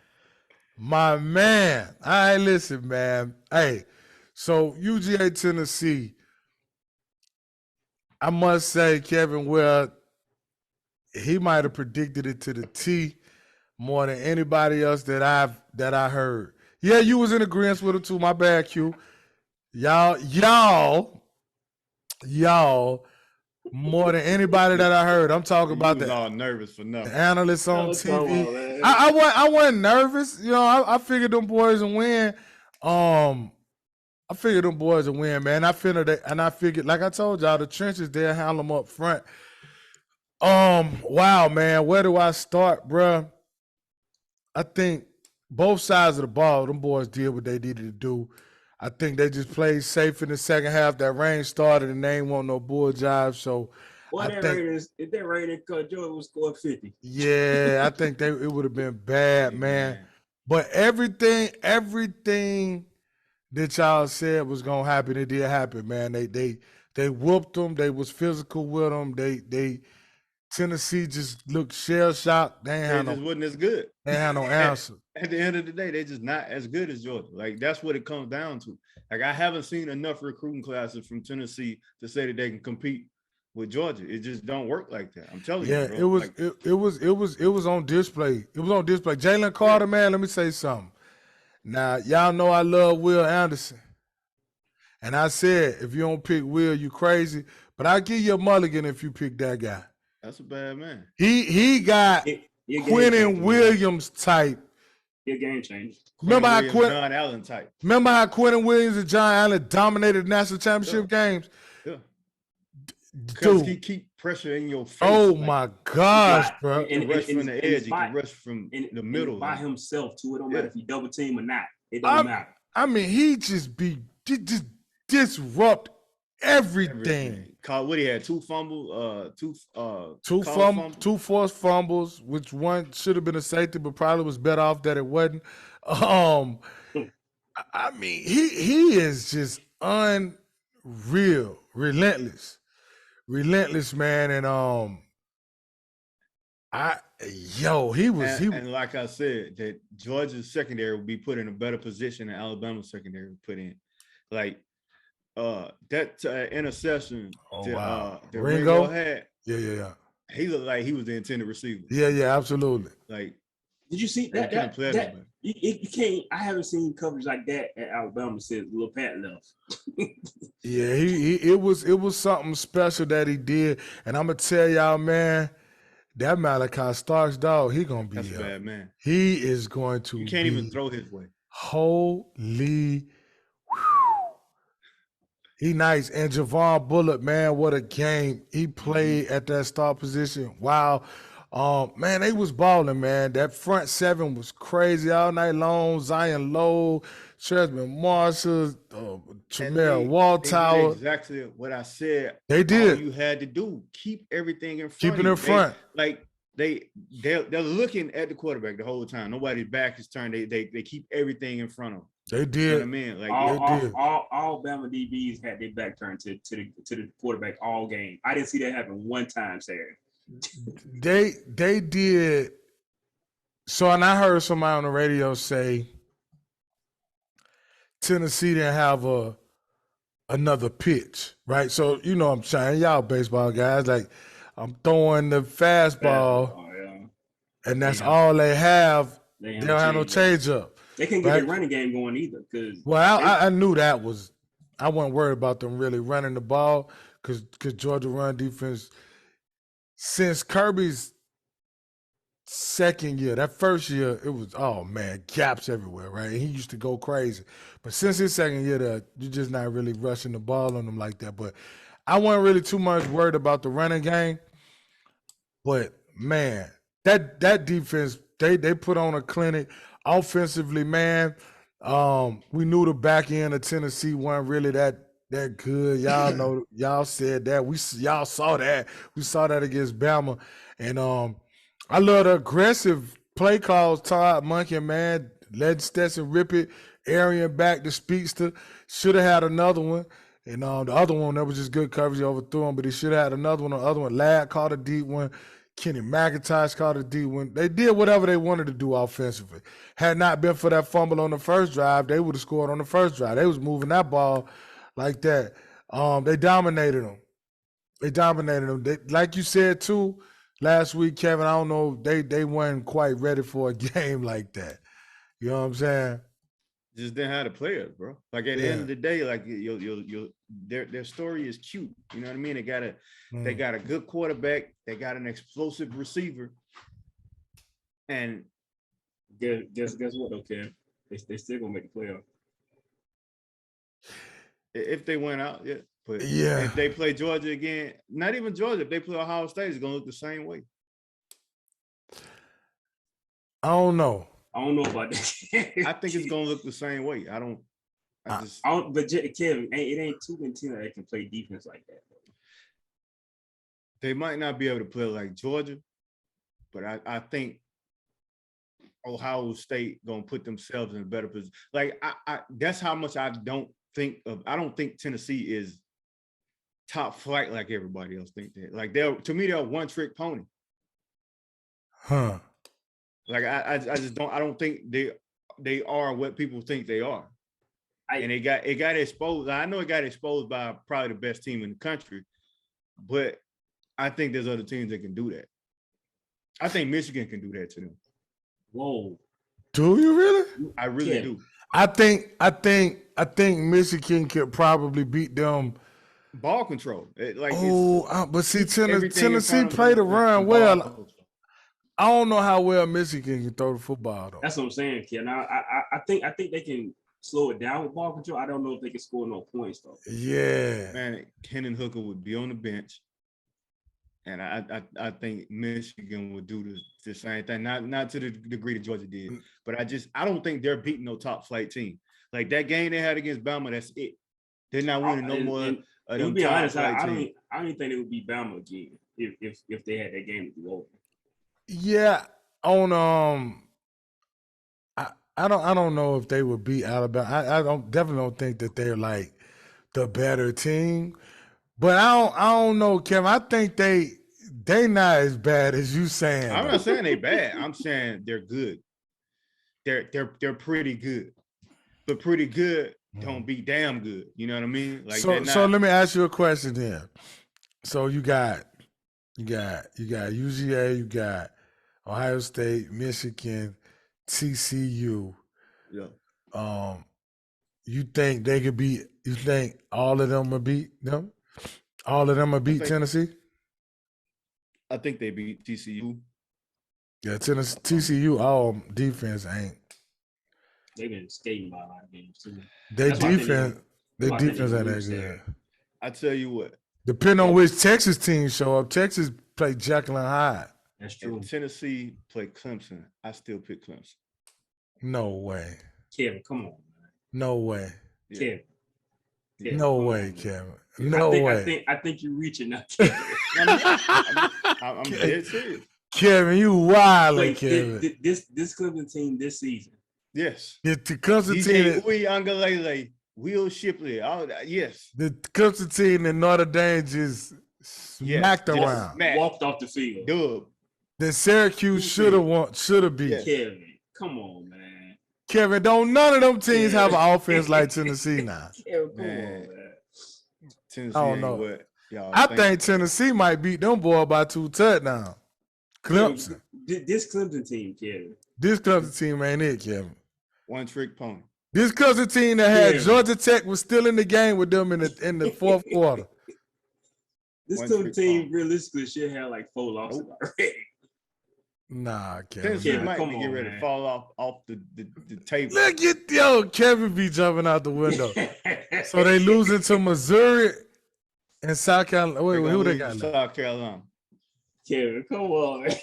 My man. All right, listen, man. Hey, so UGA, Tennessee, I must say, Kevin, well, he might have predicted it to the T more than anybody else that I heard. Yeah, you was in agreement with him too. My bad, Q. Y'all, more than anybody that I heard. I'm talking about the all nervous for nothing. Analysts on TV. I wasn't nervous. You know, I figured them boys would win. I figured them boys would win, man. I figured, like I told y'all, the trenches there handle them up front. Wow, man. Where do I start, bruh? I think both sides of the ball, them boys did what they needed to do. I think they just played safe in the second half. That rain started and they ain't want no bull jive. So if that rain cut, Jordan would score 50. Yeah, I think it would have been bad, man. But everything that y'all said was gonna happen, it did happen, man. They whooped them. They was physical with them. They Tennessee just looked shell shocked. They just wasn't as good. They had no answer. At the end of the day, they just not as good as Georgia. Like that's what it comes down to. Like I haven't seen enough recruiting classes from Tennessee to say that they can compete with Georgia. It just don't work like that. I'm telling you. Yeah, it was on display. It was on display. Jalen Carter, man. Let me say something. Now y'all know I love Will Anderson, and I said if you don't pick Will, you crazy. But I give you a mulligan if you pick that guy. That's a bad man. He got Quentin Williams type. Your game changer. Remember how John Allen type. Remember how Quentin Williams and John Allen dominated national championship games? Yeah. Because he keep pressure in your face. Oh my gosh, bro. And rush from the edge. He can rush from the middle. By himself too. It don't matter if he double team or not. It don't matter. I mean, he just disrupt everything. What he had, two fumbles, two forced fumbles, which one should have been a safety, but probably was better off that it wasn't. I mean, he is just unreal, relentless, man. And and like I said, that Georgia's secondary will be put in a better position than Alabama's secondary was put in. Like that interception that Ringo had. Yeah. He looked like he was the intended receiver. Yeah, absolutely. Like, did you see that? You can't. I haven't seen coverage like that at Alabama since Lil Pat left. Yeah, it was something special that he did, and I'm gonna tell y'all, man, that Malachi Starks dog, he gonna be. That's a bad man. He is going to. You can't even throw his way. Holy. He nice. And Javon Bullock, man, what a game. He played at that star position. Wow. Man, they was balling, man. That front seven was crazy all night long. Zion Lowe, Tresman Marshall, And Tremere they did Walltower. exactly what I said. They All did. you had to do, keep everything in front Keep it of you. in front. They're looking at the quarterback the whole time. Nobody's back is turned. They keep everything in front of them. They You did. know what I mean? Like all Bama DBs had their back turned to the quarterback all game. I didn't see that happen one time, Saturday. They did. So, and I heard somebody on the radio say Tennessee didn't have another pitch, right? So, you know what I'm saying? Y'all baseball guys, like I'm throwing the fastball, and that's all they have. They don't have no change up. They can't get their running game going either. I knew that was – I wasn't worried about them really running the ball because Georgia run defense – since Kirby's second year, that first year, it was, oh, man, gaps everywhere, right? He used to go crazy. But since his second year, you're just not really rushing the ball on him like that. But I wasn't really too much worried about the running game. But, man, that defense, they put on a clinic. Offensively, man, we knew the back end of Tennessee wasn't really that good. Y'all know, y'all said that. Y'all saw that. We saw that against Bama. And I love the aggressive play calls, Todd Monken, man. Let Stetson rip it. Arian back the speedster. Should have had another one. And the other one, that was just good coverage. He overthrew him, but he should have had another one. The other one, Ladd caught a deep one. Kenny McIntosh caught a deep one. They did whatever they wanted to do offensively. Had not been for that fumble on the first drive, they would have scored on the first drive. They was moving that ball like that. They dominated them. Like you said, too, last week, Kevin, I don't know, they weren't quite ready for a game like that. You know what I'm saying? Just didn't have the players, bro. Like at the end of the day, like their story is cute. You know what I mean? They got a good quarterback. They got an explosive receiver. And guess what? Okay, they still gonna make the playoff. If they went out, yeah. But if they play Georgia again, not even Georgia, if they play Ohio State, it's gonna look the same way. I don't know about that. I think it's gonna look the same way. But Kevin, it ain't too many teams that can play defense like that. They might not be able to play like Georgia, but I think Ohio State gonna put themselves in a better position. Like I that's how much I don't think Tennessee is top flight like everybody else think that. Like they're a one trick pony. Huh. Like I don't think they are what people think they are. And it got exposed. I know it got exposed by probably the best team in the country, but I think there's other teams that can do that. I think Michigan can do that to them. Whoa. Do you really? I really do. I think Michigan could probably beat them. Ball control. But see, Tennessee played the run well. I don't know how well Michigan can throw the football though. That's what I'm saying, kid. Now I think they can slow it down with ball control. I don't know if they can score no points though. Yeah. Man, Hendon Hooker would be on the bench. And I think Michigan would do the same thing. Not to the degree that Georgia did. But I don't think they're beating no top flight team. Like that game they had against Bama, that's it. They're not winning no more. To be honest, I don't even think it would be Bama again if they had that game to go over. Yeah, I don't know if they would beat Alabama. I definitely don't think that they're like the better team. But I don't know, Kevin. I think they not as bad as you saying. I'm not saying they bad. I'm saying they're good. They're pretty good. But pretty good don't be damn good. You know what I mean? Like so let me ask you a question then. So you got UGA, you got Ohio State, Michigan, TCU. Yeah. You think they could beat? You think all of them will beat them? All of them will beat Tennessee? I think they beat TCU. Yeah, TCU, all defense ain't. They've been skating by a lot of games too. Their defense, Their No, I think defense they ain't that lose good. there. I tell you what, Depending on which Texas team show up, Texas play Jekyll and Hyde. That's true. if Tennessee play Clemson, I still pick Clemson. No way. Kevin, come on, man. No way. Yeah. Kevin. Kevin, No come way, on, man. Kevin. No way. I think you're reaching now, Kevin. I'm dead serious. Kevin, you wildin', Wait, Kevin. this Clemson team this season. Yes. The Clemson DJ team, Uwe Angalele, Will Shipley. All that. Yes. the Clemson team that Notre Dame just smacked just around. smacked. Walked off the field. Dub. That Syracuse should have beat. Yeah. Kevin, come on, man. Kevin, don't none of them teams Yeah. have an offense like Tennessee now. Kevin, come Man. on, man. Tennessee I don't ain't know. what y'all I think Tennessee might beat them boy by 2 touchdowns. Clemson. This Clemson team, Kevin. This Clemson team ain't it, Kevin. one trick pony. This Clemson team that had Yeah. Georgia Tech was still in the game with them in the fourth quarter. This One Clemson trick team pony. realistically should have like 4 losses already. Nah, Kevin. Tennessee Kevin, might come be on, getting ready man. to fall off the table. Look at Kevin be jumping out the window. So they losing to Missouri and South Carolina. Wait, They're who gonna they lose got to left? South Carolina. Kevin, come on, man.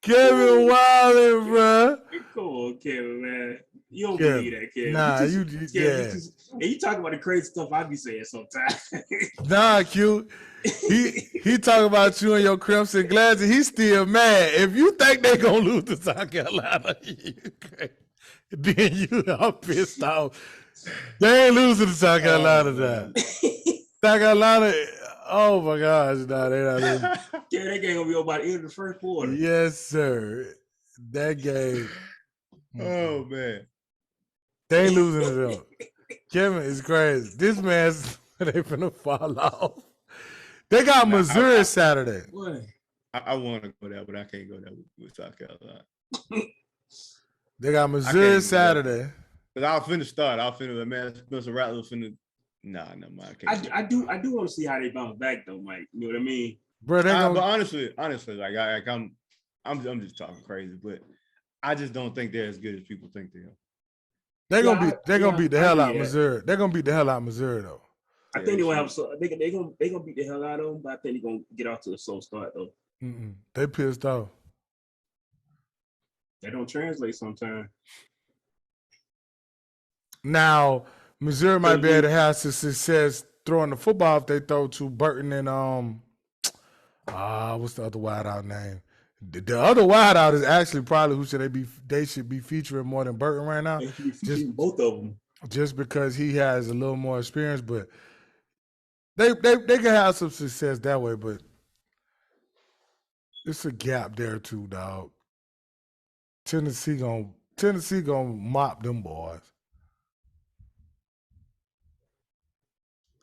Kevin Wilder, bro. Come on, Kevin, man. You don't Kevin, believe that, Kevin. nah, Kevin, yeah. and you talk about the crazy stuff I be saying sometimes. Nah, Q. He talk about you and your Crimson Glass, and he's still mad. If you think they gonna lose to South Carolina, then you are pissed off. They ain't losing to South Carolina now. South Carolina, oh my gosh, nah, they not losing. Kevin, that game gonna be over by the end of the first quarter. Yes, sir. That game, Oh man. they ain't losing to them. Kevin is crazy. This man's they finna fall off. They got Missouri Saturday. What? I want to go there, but I can't go there with South Carolina. They got I Missouri can't Saturday. Cause I'll finna start. I'll finna man. Spencer Rattler finna. Nah, no, man. I can't. I do want to see how they bounce back though, Mike. You know what I mean? Bro, they But gonna, honestly, like I'm just talking crazy, but I just don't think they're as good as people think they are. they gonna Yeah, beat the I hell out agree, yeah. Missouri. They're gonna beat the hell out Missouri though. I think they gonna have they gonna beat the hell out of them, but I think they're gonna get off to a slow start though. They pissed off. That don't translate sometimes. Now Missouri might be able to have some success throwing the football if they throw to Burton and what's the other wideout name? The other wideout is actually probably who they should be featuring more than Burton right now. They should be featuring both of them. Just because he has a little more experience, but they can have some success that way, but it's a gap there too, dog. Tennessee gonna mop them boys.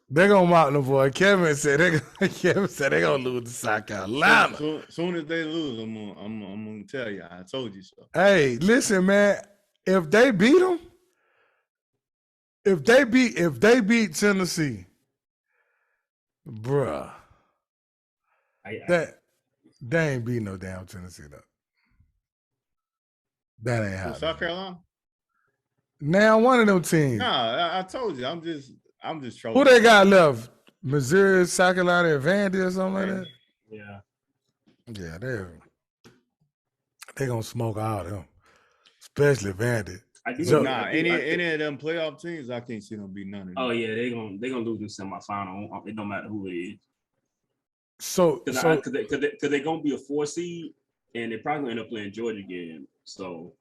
They're gonna mop them boys. Kevin said they gonna lose to South Carolina. Soon as they lose, I'm gonna tell you. I told you so. Hey, listen, man. If they beat them, if they beat Tennessee, bruh, they ain't beat no damn Tennessee though. That ain't happening. South Carolina? Now one of them teams. Nah, I told you. I'm just trolling. Who they got left? Missouri, South Carolina, and Vandy or something like that? Yeah. Yeah, they gonna smoke all of them, especially Vandy. Any of them playoff teams, I can't see them beat none of them. Oh yeah, they gonna lose in semifinal. It don't matter who it is. So Because they're gonna be a 4 seed, and they're probably gonna end up playing Georgia again. So,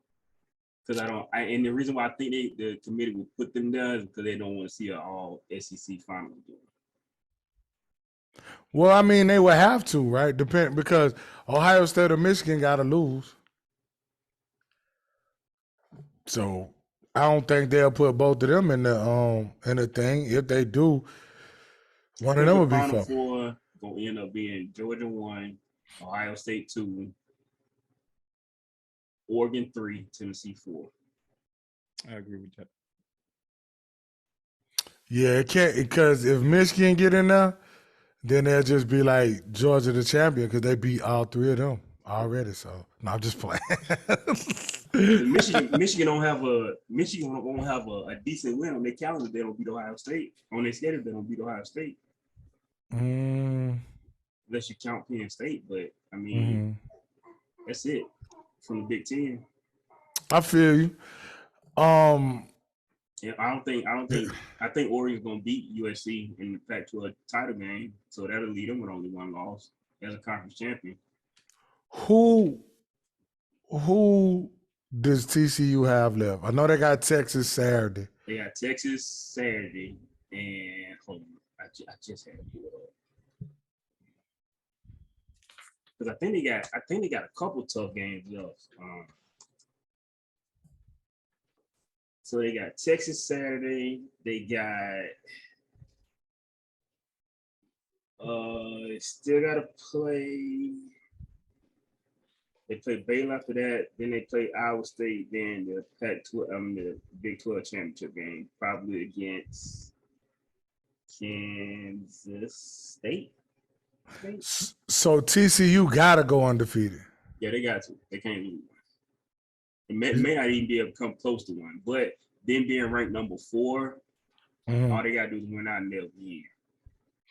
because and the reason why I think the committee will put them down is because they don't want to see an all SEC final again. well, I mean, they would have to, right? Because Ohio State or Michigan got to lose. So I don't think they'll put both of them in the thing. If they do, one of them will be Final fun. four gonna end up being Georgia 1, Ohio State 2, Oregon 3, Tennessee 4. I agree with that. Yeah, it can't, because if Michigan get in there, then they'll just be like Georgia the champion because they beat all 3 of them already. So no, I'm just playing. Michigan won't have a decent win on their calendar. They don't beat Ohio State. On their schedule, they don't beat Ohio State. Unless you count Penn State, but I mean, that's it from the Big Ten. I feel you. Yeah, I think Oregon's gonna beat USC in the Pac-12 title game, so that'll lead them with only one loss as a conference champion. Who does TCU have left? I know they got Texas Saturday. They got Texas Saturday, and hold on, I just had to pull it up because I think they got a couple tough games left. So they got Texas Saturday. They got still got to play. They play Baylor after that. Then they play Iowa State. Then the Pac-12, the Big 12 championship game, probably against Kansas State. So TCU gotta go undefeated. Yeah, they got to. They can't lose. It may not even be able to come close to one, but them being ranked number 4, all they gotta do is win out and they'll win.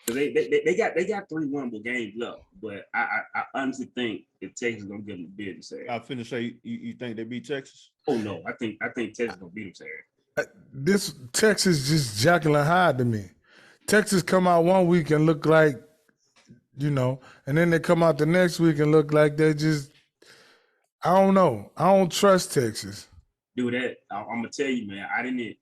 Because they got 3 winnable games left, but I honestly think if Texas is gonna give them a bid to say. I finna say you think they beat Texas? Oh no, I think Texas gonna beat them Saturday. This Texas just Jekyll and Hyde to me. Texas come out one week and look like, and then they come out the next week and look like they just. I don't know. I don't trust Texas. Dude, I'm gonna tell you, man. I didn't.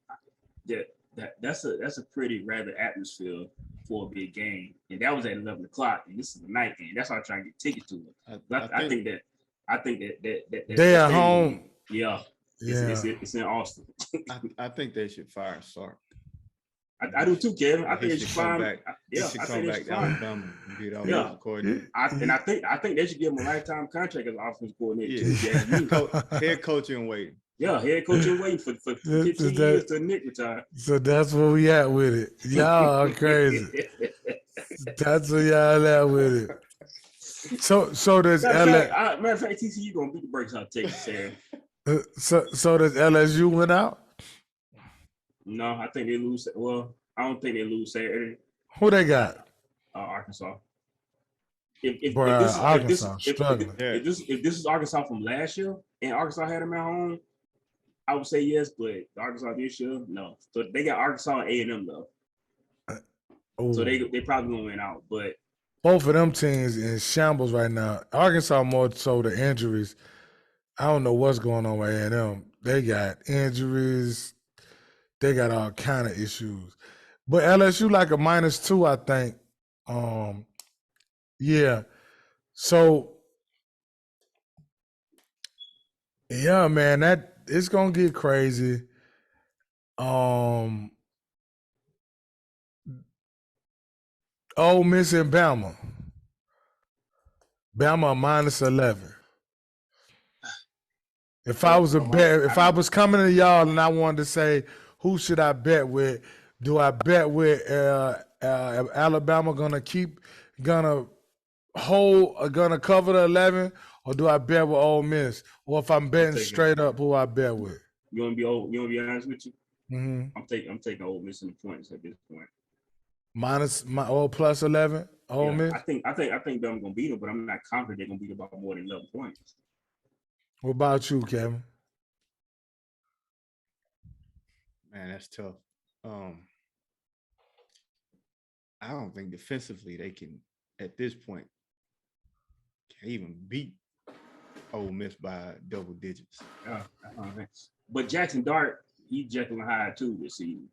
That's a pretty rapid atmosphere for a big game, and that was at 11 o'clock, and this is a night game. That's why I'm trying to get tickets to it. I think that they at home. Yeah. It's in Austin. I think they should fire Sark. I do too, Kevin. I think they should come fire. back. Yeah, I think they should come back to Alabama and be the offensive coordinator. I think they should give him a lifetime contract as offensive coordinator too. Head coach in waiting. Yeah, head coach in waiting for 15 years till Nick retire. So that's where we at with it. Y'all are crazy. That's where y'all at with it. So does matter of fact, TCU gonna beat the brakes out of Texas, Sarah. So does LSU win out? No, I think they lose. Well, I don't think they lose Saturday. Who they got? Arkansas. If this is Arkansas from last year and Arkansas had them at home, I would say yes, but Arkansas this year, no. So they got Arkansas and A&M though. So they probably gonna win out, but both of them teams in shambles right now. Arkansas more so the injuries. I don't know what's going on with A&M. They got injuries. They got all kind of issues. But LSU like a -2, I think. Yeah. So, yeah, man, that it's gonna get crazy. Ole Miss and Bama. Bama -11. If I was if I was coming to y'all and I wanted to say who should I bet with, do I bet with Alabama gonna cover the 11, or do I bet with Ole Miss? Or if I'm betting straight up, who I bet with? You wanna be honest with you? Mm-hmm. I'm taking Ole Miss in the points at this point. Plus 11. Ole Miss. I think Bama gonna beat them, but I'm not confident they're gonna beat them by more than 11 points. What about you, Kevin? Man, that's tough. I don't think defensively they can, at this point, can even beat Ole Miss by double digits. But Jackson Dart, he's Jekyll and Hyde too this season,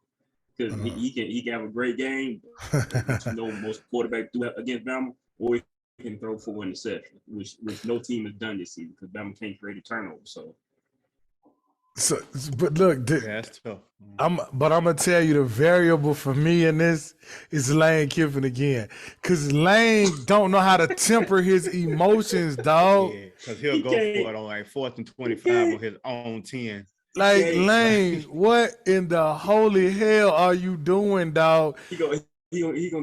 because he can have a great game. Most quarterbacks do against Bama, or he can throw 4 interceptions, which no team has done this season because Bama can't create a turnover. So, but look, that's tough. I'm gonna tell you the variable for me in this is Lane Kiffin again, because Lane don't know how to temper his emotions, dog. Yeah, because he'll go for it on like 4th and 25 on his own 10. Like, Lane, what in the holy hell are you doing, dog? He gonna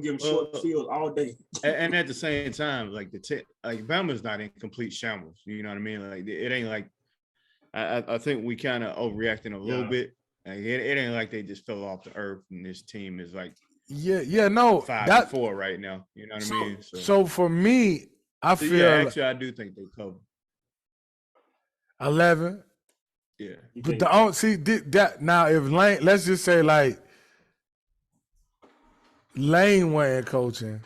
give him short fields all day. And at the same time, like Bama's not in complete shambles. You know what I mean? Like it ain't like I think we kind of overreacting a little bit. Like it ain't like they just fell off the earth and this team is like no 5-4 right now. You know what I mean? So for me, I feel actually I do think they cover 11. Yeah, but that now if Lane, let's just say like Lane went coaching,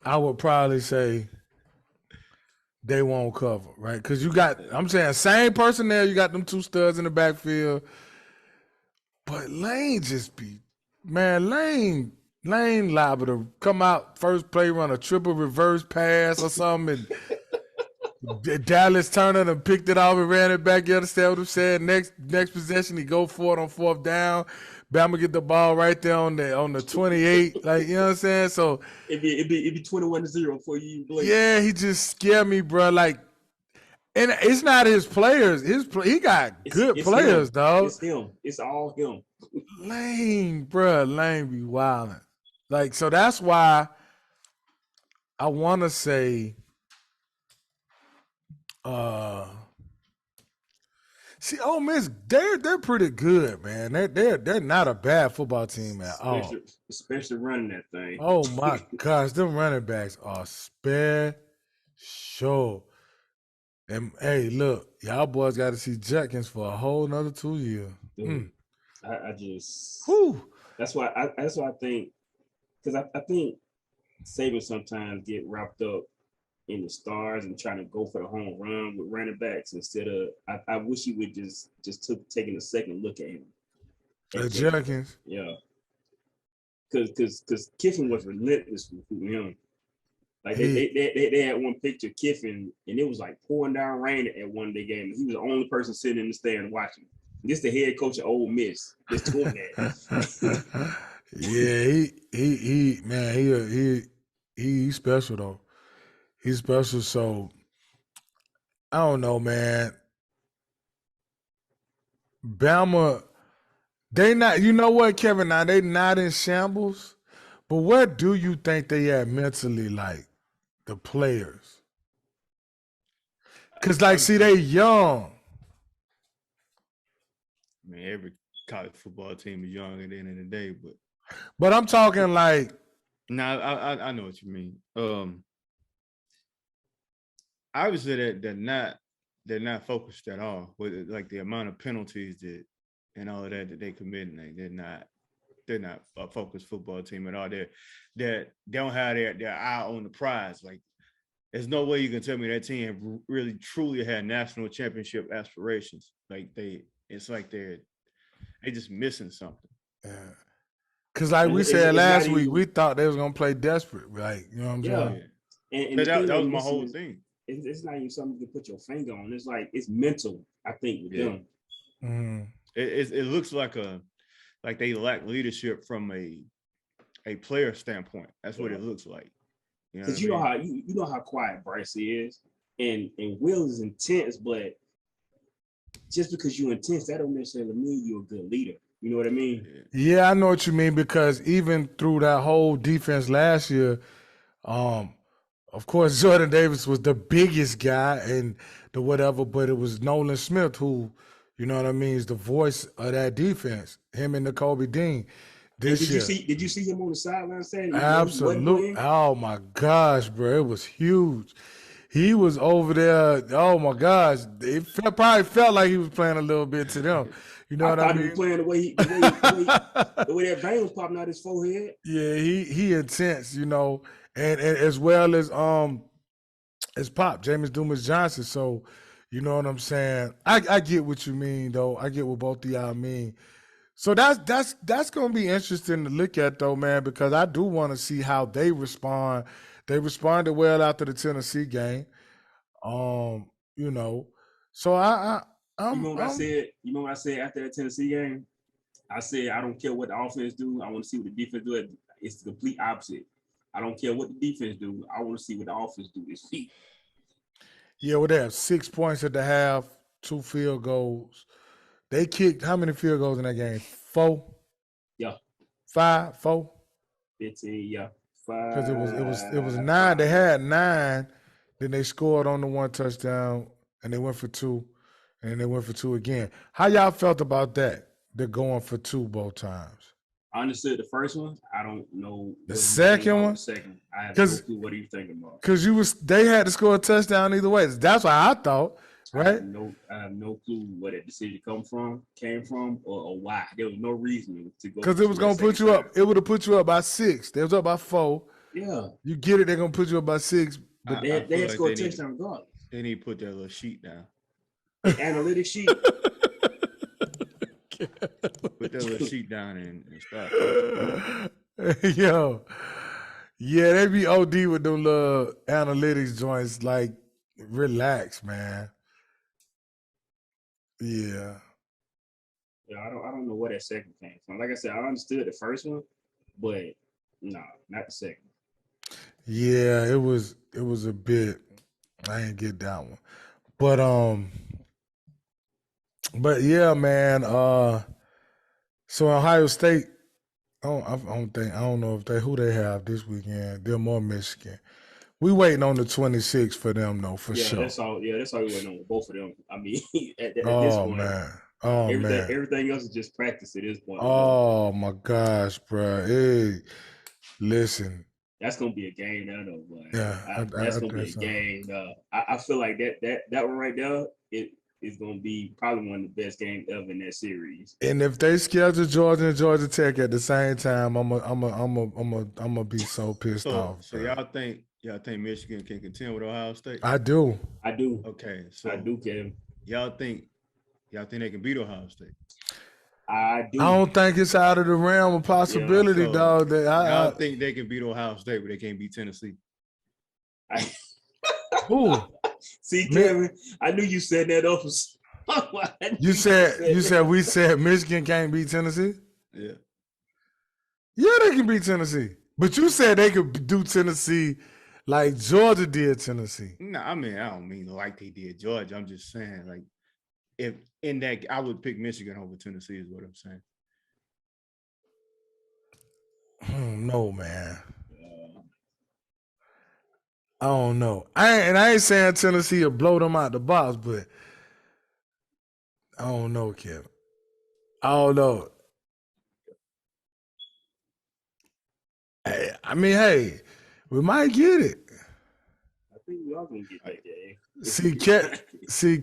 I would probably say they won't cover, right? Because you got, I'm saying, same personnel, you got them two studs in the backfield, but Lane just be, man, Lane liable to come out first play, run a triple reverse pass or something, and Dallas Turner done picked it off and ran it back. You understand what I'm saying? Next possession, he go for it on 4th down. Bama get the ball right there on the 28. Like, you know what I'm saying? So it'd be 21-0 for you. Blake. Yeah, he just scared me, bro. Like, and it's not his players. He got good players, dog. It's him. It's all him. Lane, bro. Lane be wilding. Like, so that's why I want to say, see, Ole Miss, they're pretty good, man. They're not a bad football team at all. Especially running that thing. Oh my gosh, them running backs are special. And hey, look, y'all boys got to see Jenkins for a whole nother 2 years. I just. Whew. That's why I think, because I think Saban sometimes get wrapped up in the stars and trying to go for the home run with running backs instead of. I wish he would just taking a second look at him. At Jenkins. Yeah. Because Kiffin was relentless with him. Like they had one picture of Kiffin, and it was like pouring down rain at one of their games. He was the only person sitting in the stand watching. This the head coach of Ole Miss. Just doing that. Yeah, he's special though. He's special. So I don't know, man. Bama, they not. You know what, Kevin? Now they not in shambles. But where do you think they at mentally, like the players? Because, like, see, they young. I mean, every college football team is young at the end of the day, but I'm talking like. Nah, I know what you mean. Obviously, they're not focused at all with like the amount of penalties and all of that they commit. Like, they're not a focused football team at all. They don't have their eye on the prize. Like, there's no way you can tell me that team really truly had national championship aspirations. Like it's like they just missing something. Yeah. Because like we said last week, we thought they was gonna play desperate. Like, you know what I'm saying? And that was my whole thing. It's not even something you can put your finger on. It's like it's mental, I think, with them. Mm-hmm. It looks like they lack leadership from a player standpoint. That's what it looks like. Because you know how quiet Bryce is, and Will is intense, but just because you're intense, that don't necessarily mean you're a good leader. You know what I mean? Yeah, I know what you mean, because even through that whole defense last year, of course, Jordan Davis was the biggest guy and the whatever, but it was Nolan Smith who, you know what I mean, is the voice of that defense. Him and Nakobe Dean. Did you see him on the sideline saying? Absolutely. Oh my gosh, bro, it was huge. He was over there. Oh my gosh, it probably felt like he was playing a little bit to them. You know what I mean? He was playing the way that vein was popping out his forehead. Yeah, he intense, you know, and as well as Pop, James Dumas Johnson. So, you know what I'm saying? I get what you mean, though. I get what both of y'all mean. So that's gonna be interesting to look at, though, man, because I do want to see how they respond. They responded well after the Tennessee game. You know. So you know what I said after that Tennessee game? I said I don't care what the offense do. I want to see what the defense do. It's the complete opposite. I don't care what the defense do. I want to see what the offense do. It's feet. Yeah, well, they have 6 points at the half, 2 field goals. They kicked how many field goals in that game? 4? Yeah. 5? 4? 15, yeah. 5. Because it was 9. They had 9. Then they scored on the 1 touchdown, and they went for 2. and they went for 2 again. How y'all felt about that? They're going for 2 both times. I understood the first one. I don't know The what he was second thinking about one? the second one. I have no clue what he was thinking about. Because they had to score a touchdown either way. That's what I thought, right? I have no clue where that decision came from, or why. There was no reason to go. Because it was gonna put you up. It would have put you up by 6. They was up by 4. Yeah. You get it, they're gonna put you up by 6. But they had scored a touchdown regardless. They need to put that little sheet down. The analytics sheet. Put that little sheet down and start. Yo. Yeah, they be OD with them little analytics joints. Like, relax, man. Yeah. Yeah, I don't know where that second came from. Like I said, I understood the first one, but no, not the second. Yeah, it was a bit. I didn't get that one. But yeah, man. So Ohio State, I don't know if who they have this weekend. They're more Michigan. We waiting on the 26th for them though, for sure. That's all. Yeah, that's all we waiting on with both of them. I mean, at this point, man. Everything else is just practice at this point. Oh my gosh, bro. Hey, listen. That's gonna be a game now, though, boy. Yeah, that's gonna be a game. I feel like that one right there, it is gonna be probably one of the best games ever in that series. And if they schedule Georgia and Georgia Tech at the same time, I'm gonna be so pissed off. So y'all think Michigan can contend with Ohio State? I do. Okay, so I do, Kevin. Y'all think they can beat Ohio State? I do. I don't think it's out of the realm of possibility, dog. I think they can beat Ohio State, but they can't beat Tennessee. Who? See, Kevin, I knew you said that up. You said we said Michigan can't beat Tennessee? Yeah. Yeah, they can beat Tennessee. But you said they could do Tennessee like Georgia did Tennessee. No, I mean, I don't mean like they did Georgia. I'm just saying, like, if in that, I would pick Michigan over Tennessee is what I'm saying. No, man. I don't know. I ain't saying Tennessee will blow them out the box, but I don't know, Kevin. I don't know. I mean, hey, we might get it. I think we are gonna get that game. See,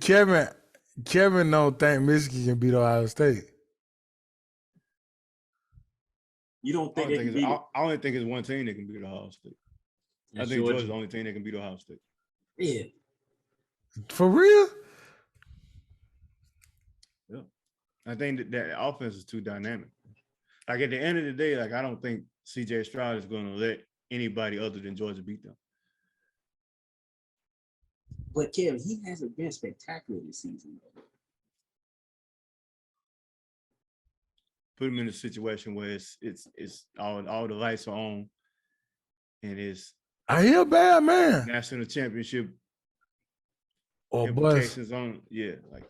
Kevin don't think Michigan can beat Ohio State. You don't think they can beat it? I only think it's one team that can beat Ohio State. I think Georgia's the only team that can beat Ohio State. Yeah. For real? Yeah. I think that offense is too dynamic. Like, at the end of the day, like, I don't think CJ Stroud is going to let anybody other than Georgia beat them. But Kevin, he hasn't been spectacular this season, though. Put him in a situation where it's all the lights are on, and it's he a bad man. national championship implications on, like,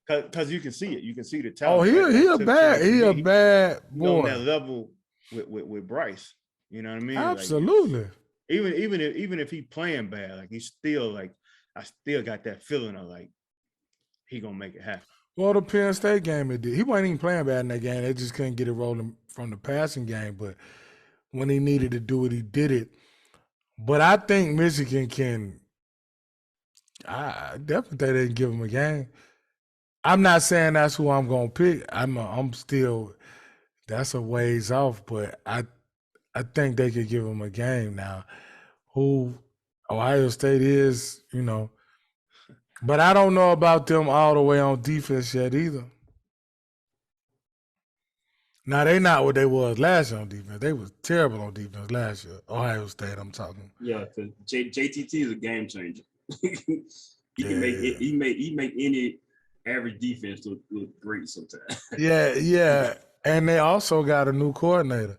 because you can see it, you can see the talent. He a bad boy. On that level with Bryce, you know what I mean? Absolutely. Like, even if he playing bad, like, he's still like, I still got that feeling of like he gonna make it happen. Well, the Penn State game, it did. He wasn't even playing bad in that game. They just couldn't get it rolling from the passing game. But when he needed to do it, he did it. But I think Michigan can. I definitely think they can give him a game. I'm not saying that's who I'm gonna pick. I'm still. That's a ways off, but I think they could give him a game now. Who Ohio State is, but I don't know about them all the way on defense yet either. Now, they not what they was last year on defense. They was terrible on defense last year. Ohio State, I'm talking. Yeah, because JTT is a game changer. He make any average defense look great sometimes. Yeah. And they also got a new coordinator.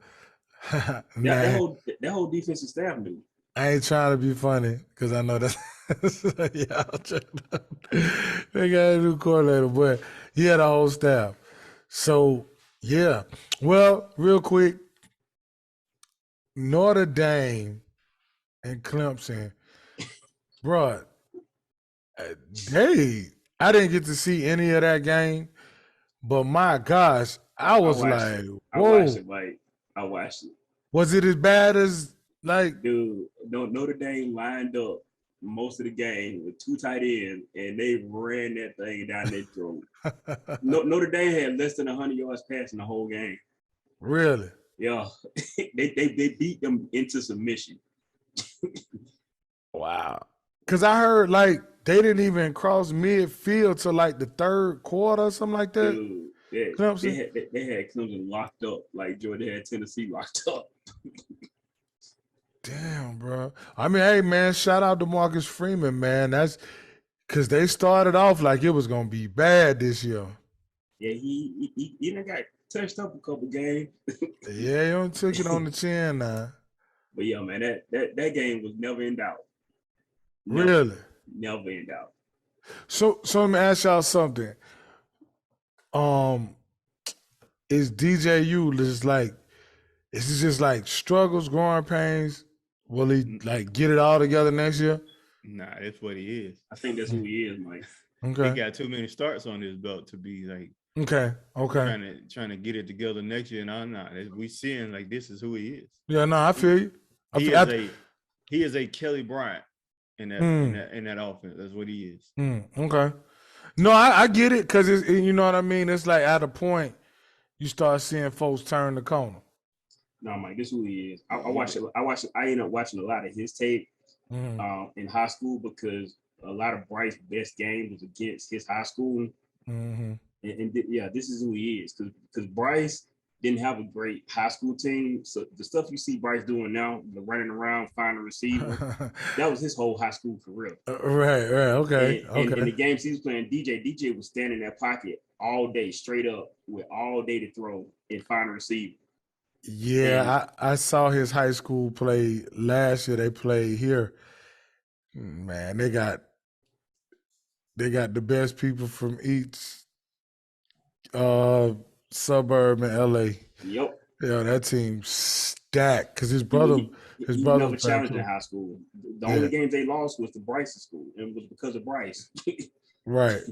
That whole defensive staff new. I ain't trying to be funny because I know that. They got a new coordinator, but he had a whole staff. So, yeah. Well, real quick, Notre Dame and Clemson, bro, I didn't get to see any of that game, but my gosh, I I was watched like, it. I watched whoa. it. Like I watched it. Was it as bad as like? Dude, Notre Dame lined up most of the game with 2 tight ends, and they ran that thing down their throat. Notre Dame had less than 100 yards passing the whole game. Really? Yeah, they beat them into submission. Wow. Because I heard like they didn't even cross midfield till like the third quarter or something like that. Dude, Clemson. they had Clemson locked up like Georgia had Tennessee locked up. Damn, bro. I mean, hey, man, shout out to Marcus Freeman, man. That's because they started off like it was going to be bad this year. Yeah, he done got touched up a couple games. Yeah, he don't took it on the chin now. But yeah, man, that game was never in doubt. Really? Never in doubt. So let me ask y'all something. Is DJU just like, is it just like struggles, growing pains? Will he like get it all together next year? Nah, that's what he is. I think that's who he is, Mike. Okay. He got too many starts on his belt to be like Okay. trying to get it together next year. No, we seeing like this is who he is. Yeah, no, I feel you. He is a Kelly Bryant in that offense. That's what he is. Okay. No, I get it because you know what I mean. It's like at a point you start seeing folks turn the corner. No, Mike, this is who he is. I ended up watching a lot of his tape in high school because a lot of Bryce's best games was against his high school. Mm-hmm. And this is who he is because Bryce didn't have a great high school team. So the stuff you see Bryce doing now, the running around, finding a receiver, that was his whole high school career. Right, okay. And the games he was playing, DJ was standing in that pocket all day, straight up, with all day to throw and find a receiver. Yeah, I saw his high school play last year. They played here. Man, they got the best people from each suburb in LA. Yep. Yeah, that team stacked because his brother never challenged in high school. The only games they lost was to Bryce's school, and it was because of Bryce. Right.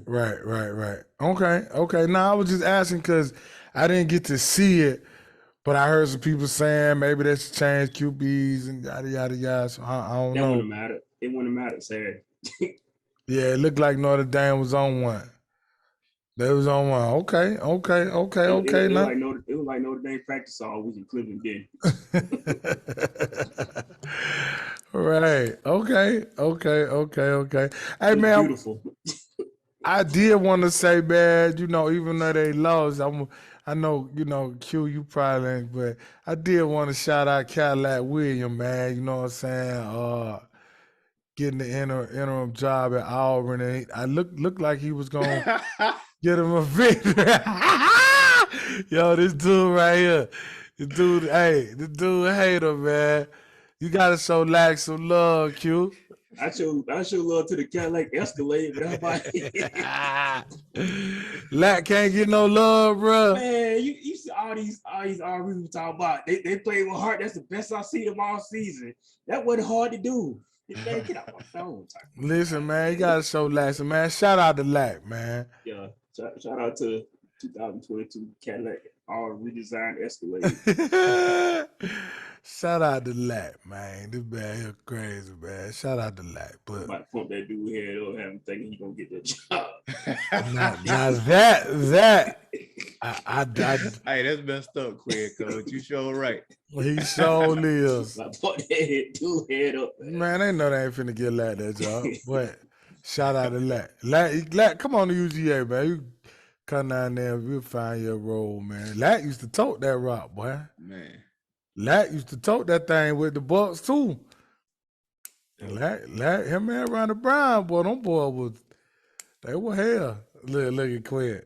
Okay. Now I was just asking because I didn't get to see it, but I heard some people saying maybe they should change QBs and yada yada yada. So I don't know. It wouldn't matter, sad. Yeah, it looked like Notre Dame was on one. They was on one. Okay. It was like Notre Dame practice all week in Cleveland did. Right. Okay. Hey, man. Beautiful. I did want to say, man, even though they lost, I know, Q, you probably ain't, but I did want to shout out Cadillac William, man. You know what I'm saying? Getting the interim job at Auburn, and I looked like he was gonna get him a victory. Yo, this dude right here, this dude hater, man. You gotta show Lack some love, Q. I show love to the Cadillac Escalade, but how about Lack can't get no love, bro. Man, you see all these RVs we talk about. They play with heart. That's the best I see them all season. That wasn't hard to do. Man, get out my phone. Listen, man, you gotta show Lack, man. Shout out to Lack, man. Yeah, shout out to 2022 Cadillac all redesigned Escalade. Shout out to Lack, man. This man here crazy, man. Shout out to Lack. But about to pump that dude head up, have him thinking he gonna get that job. now that I hey, that's messed up, quick, coach. You sure right. He sure is. I put that dude head up. Man, they know they ain't finna get Lack that job. But shout out to Lack. Lack, come on to UGA, man. You come down there, we'll find your role, man. Lack used to tote that rock, boy. Man. Lack used to tote that thing with the Bucks too. And Lack, him and Ronnie Brown, boy, them boys they were hell. Look at Quinn.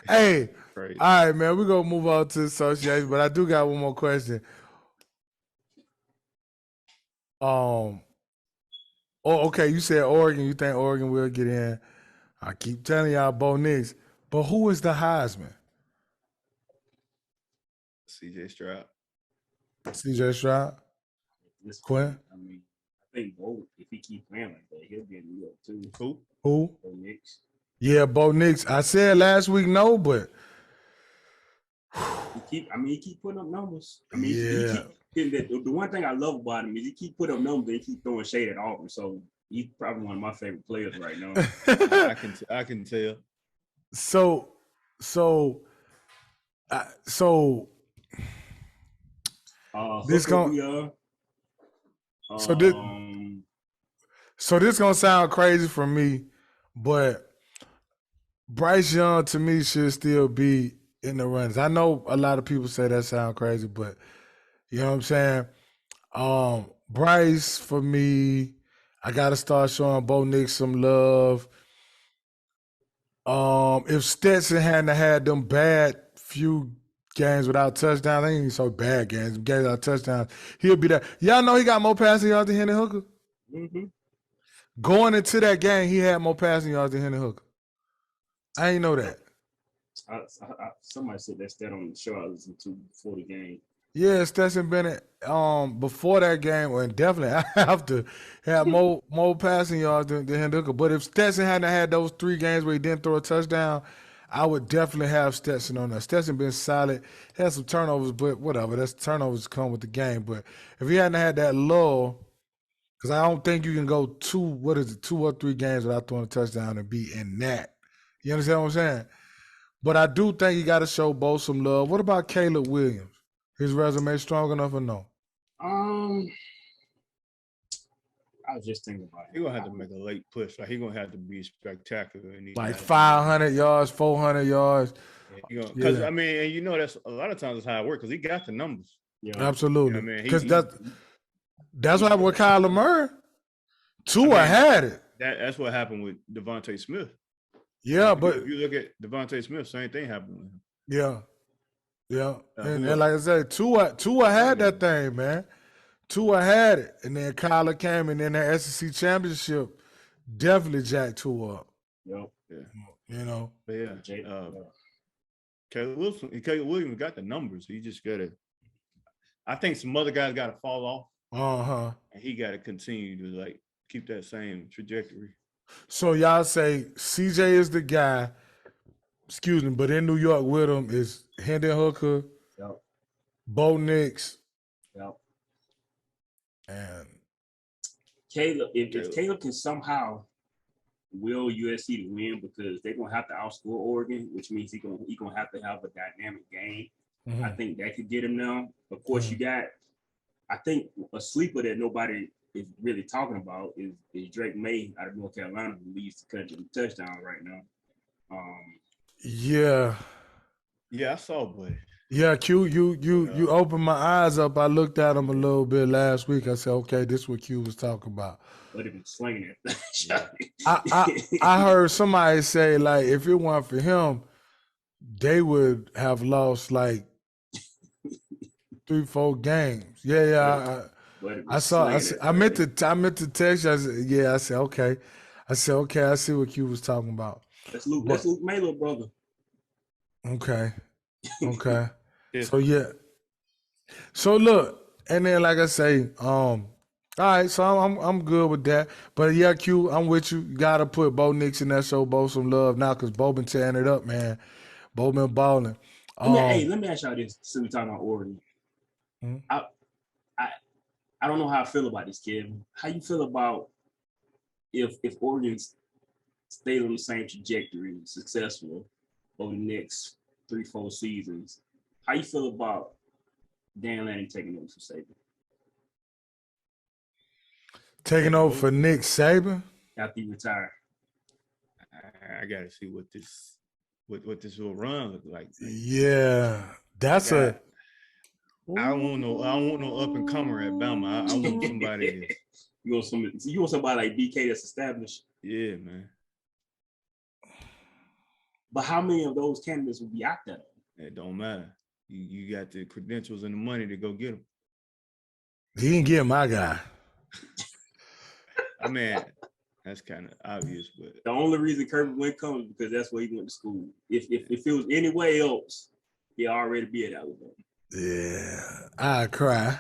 Hey, Great. All right, man, we're gonna move on to the association, but I do got one more question. Okay, you said Oregon. You think Oregon will get in? I keep telling y'all Bo Nix, but who is the Heisman? CJ Stroud. CJ Stroud. This Quinn? I mean, I think Bo, if he keep playing like that, he'll be in New York too. Who? Bo Nix. Yeah, Bo Nix. I said last week no, but He keep putting up numbers. I mean, he yeah. keep the one thing I love about him is he keep putting up numbers and he keep throwing shade at Auburn. So he's probably one of my favorite players right now. I can tell. So this Hooker, going we are. so this Um, so this gonna sound crazy for me, but Bryce Young to me should still be in the runs. I know a lot of people say that sound crazy, but you know what I'm saying? Bryce for me, I gotta start showing Bo Nix some love. If Stetson hadn't had them bad few games without touchdowns, they ain't even so bad games without touchdowns, he'll be there. Y'all know he got more passing yards than Henry Hooker? mm-hmm. Going into that game, he had more passing yards than Henry Hooker. I ain't know that. Somebody said that stat on the show I listened to before the game. Yeah, Stetson Bennett, before that game, and definitely after, had more passing yards than Henry Hooker. But if Stetson hadn't had those 3 games where he didn't throw a touchdown, I would definitely have Stetson on there. Stetson been solid, had some turnovers, but whatever. That's turnovers come with the game. But if he hadn't had that lull, because I don't think you can go 2 or 3 games without throwing a touchdown and be in that. You understand what I'm saying? But I do think you got to show Bo some love. What about Caleb Williams? His resume strong enough or no? I was just thinking about it. He's gonna have to make a late push. Like he's gonna have to be spectacular. Like 500 yards, 400 yards. Because I mean, and you know that's a lot of times that's how it works. Because he got the numbers. Yeah, absolutely. You know because that's what happened with Kyler Murray. Tua had it. That's what happened with Devontae Smith. Yeah, but if you look at Devontae Smith, same thing happened with him. Yeah. And like I said, Tua had that thing, man. Tua had it. And then Kyler came and then the SEC championship definitely jacked Tua up. Yep. Yeah. You know? But yeah. Caleb Williams got the numbers. He just gotta I think some other guys gotta fall off. Uh-huh. And he gotta continue to like keep that same trajectory. So y'all say CJ is the guy, but in New York with him is Hendon Hooker, Bo Nix, and Caleb. If Caleb can somehow will USC to win because they're gonna have to outscore Oregon, which means he's gonna have to have a dynamic game. Mm-hmm. I think that could get him now. Of course, you got. I think a sleeper that nobody is really talking about is Drake May out of North Carolina, who leads the country in touchdowns right now. Yeah, I saw, boy. Yeah, Q, you opened my eyes up. I looked at him a little bit last week. I said, okay, this is what Q was talking about. But he been slinging it. I heard somebody say, like, if it weren't for him, they would have lost like 3-4 games. Yeah. I meant to text you. I said, okay. I see what Q was talking about. That's Luke May, little brother. Okay. So look, and then like I say, all right, so I'm good with that. But yeah, Q, I'm with you. You gotta put Bo Nix in that show, Bo some love now, because Bo been tearing it up, man. Bo been balling. Let me ask y'all this. Since we talking about Oregon, I don't know how I feel about this, Kevin. How you feel about if Oregon stayed on the same trajectory, successful over the next 3-4 seasons? How you feel about Dan Lanning taking over for Saban? Taking over for Nick Saban? After he retired. I gotta see what this will run look like. Yeah, that's I don't want no up and comer at Bama. I want somebody. You want somebody like BK that's established. Yeah, man. But how many of those candidates will be out there? It don't matter. You got the credentials and the money to go get them. He didn't get my guy. I mean, that's kind of obvious, but the only reason Kirby went comes because that's where he went to school. If it was anywhere else, he'd already be at Alabama. Yeah, I'd cry.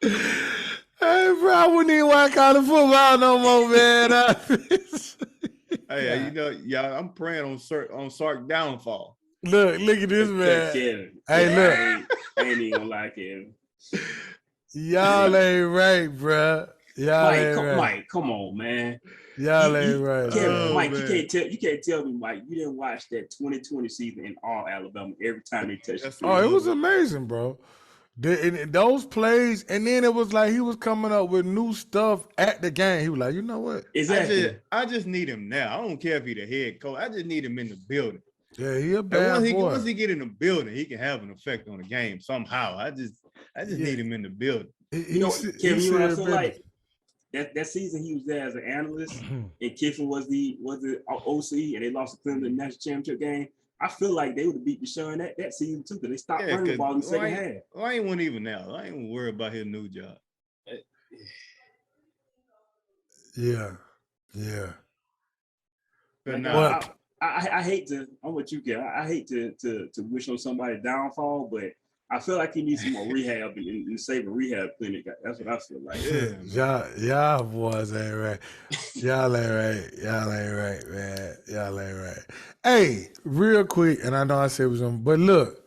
Hey, bro, I wouldn't even watch college football no more, man. Hey, you know, yeah, I'm praying on Sark downfall. Look at this, man. Kevin, Hey, look. I ain't even gonna lie, Kevin. Y'all ain't right, bro. Y'all ain't right. Mike, come on, man. Y'all ain't right, Kevin, man. Mike, you can't tell me, Mike, you didn't watch that 2020 season in all Alabama every time they touched the Oh, field. it was amazing, bro. Those plays, and then it was like he was coming up with new stuff at the game. He was like, you know what? Exactly. I just need him now. I don't care if he's the head coach. I just need him in the building. Yeah, he a bad boy. Once he get in the building, he can have an effect on the game somehow. I just need him in the building. Kevin, you know, I feel like that season he was there as an analyst, and Kiffin was the OC, and they lost the Clemson national championship game. I feel like they would have beat Deshaun that season too, because they stopped running the ball in the second half. Well, I ain't one even now. I ain't even worried about his new job. Yeah. But now, I hate to. I'm with you, Kevin. I hate to wish on somebody's downfall, but I feel like he needs some more rehab and save a rehab clinic. That's what I feel like. Yeah, y'all boys ain't right. Y'all ain't right, man. Y'all ain't right. Hey, real quick, and I know I said it was on, but look,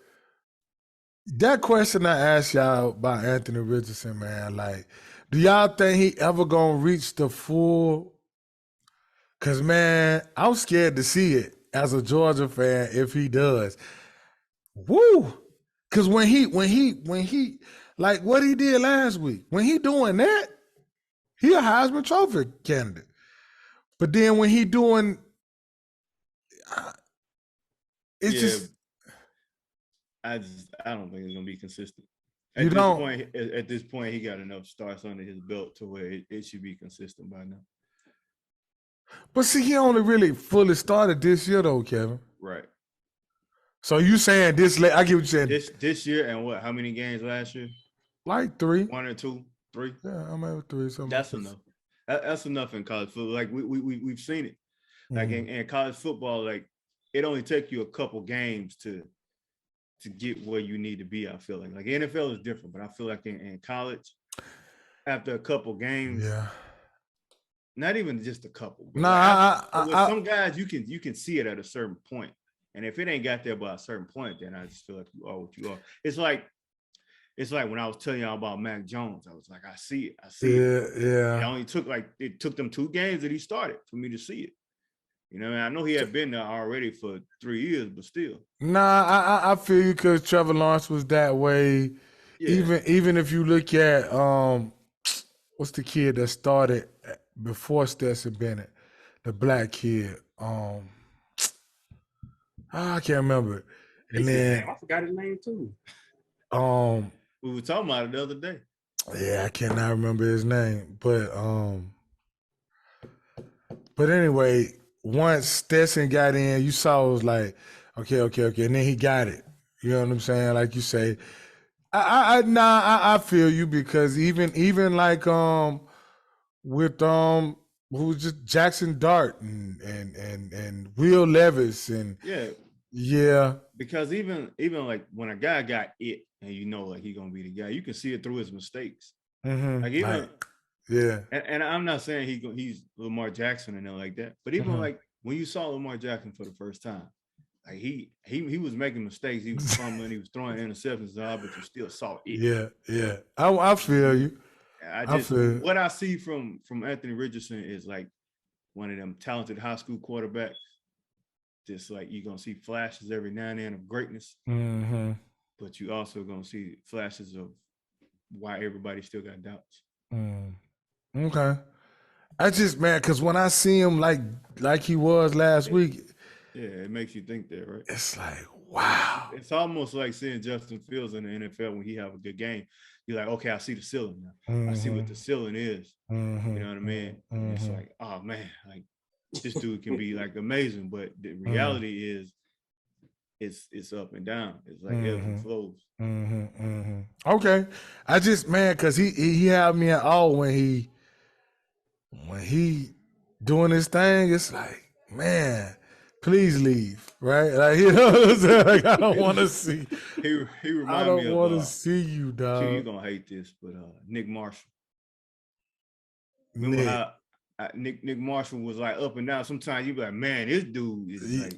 that question I asked y'all about Anthony Richardson, man, like, do y'all think he ever gonna reach the full? Cause man, I'm scared to see it as a Georgia fan if he does. Woo! Cause when he like what he did last week, when he doing that, he a Heisman Trophy candidate. But then when he doing, it's I don't think it's gonna be consistent. At this point, he got enough starts under his belt to where it should be consistent by now. But see, he only really fully started this year though, Kevin. Right. So you saying this late? I get what you're saying. This year and what? How many games last year? Like 3. 1 or 2, 3. Yeah, I'm at 3. Something. That's enough. That's enough in college football. Like we've seen it. Like in college football, like it only takes you a couple games to get where you need to be. I feel like NFL is different, but I feel like in college, after a couple games, not even just a couple. With some guys, you can see it at a certain point. And if it ain't got there by a certain point, then I just feel like you are what you are. It's like when I was telling y'all about Mac Jones. I was like, I see it. Yeah. It only took them 2 games that he started for me to see it. You know, I know he had been there already for 3 years, but still. Nah, I feel you because Trevor Lawrence was that way. Yeah. Even if you look at what's the kid that started before Stetson Bennett, the black kid. I can't remember. And then I forgot his name too. We were talking about it the other day. Yeah, I cannot remember his name, but anyway, once Stetson got in, you saw it was like, okay, and then he got it. You know what I'm saying? Like you say, I feel you because even like with who's just Jackson Dart and Will Levis and yeah. Because even like when a guy got it and you know like he's gonna be the guy, you can see it through his mistakes. Like even and I'm not saying he's Lamar Jackson and nothing like that, but even like when you saw Lamar Jackson for the first time, like he was making mistakes, he was fumbling, he was throwing interceptions, but you still saw it. Yeah. I feel you. What I see from Anthony Richardson is like one of them talented high school quarterbacks. Just like you're gonna see flashes every now and then of greatness, but you also gonna see flashes of why everybody still got doubts. Okay, I just because when I see him like he was last week, it makes you think that, right? It's like wow. It's almost like seeing Justin Fields in the NFL when he have a good game. You're like, okay, I see the ceiling now. I see what the ceiling is. You know what I mean? And it's like, oh man, like. This dude can be like amazing, but the reality is it's up and down. It's like ebbs and flows. Okay. I just because he had me in awe when he doing his thing. It's like, man, please leave, right? Like, you know what I'm saying? Like, I don't want to see. He I reminded me don't of want to see you, Q, dog. you're gonna hate this, but Nick Marshall. Remember Nick. how Nick Marshall was like up and down? Sometimes you be like, man, this dude is like,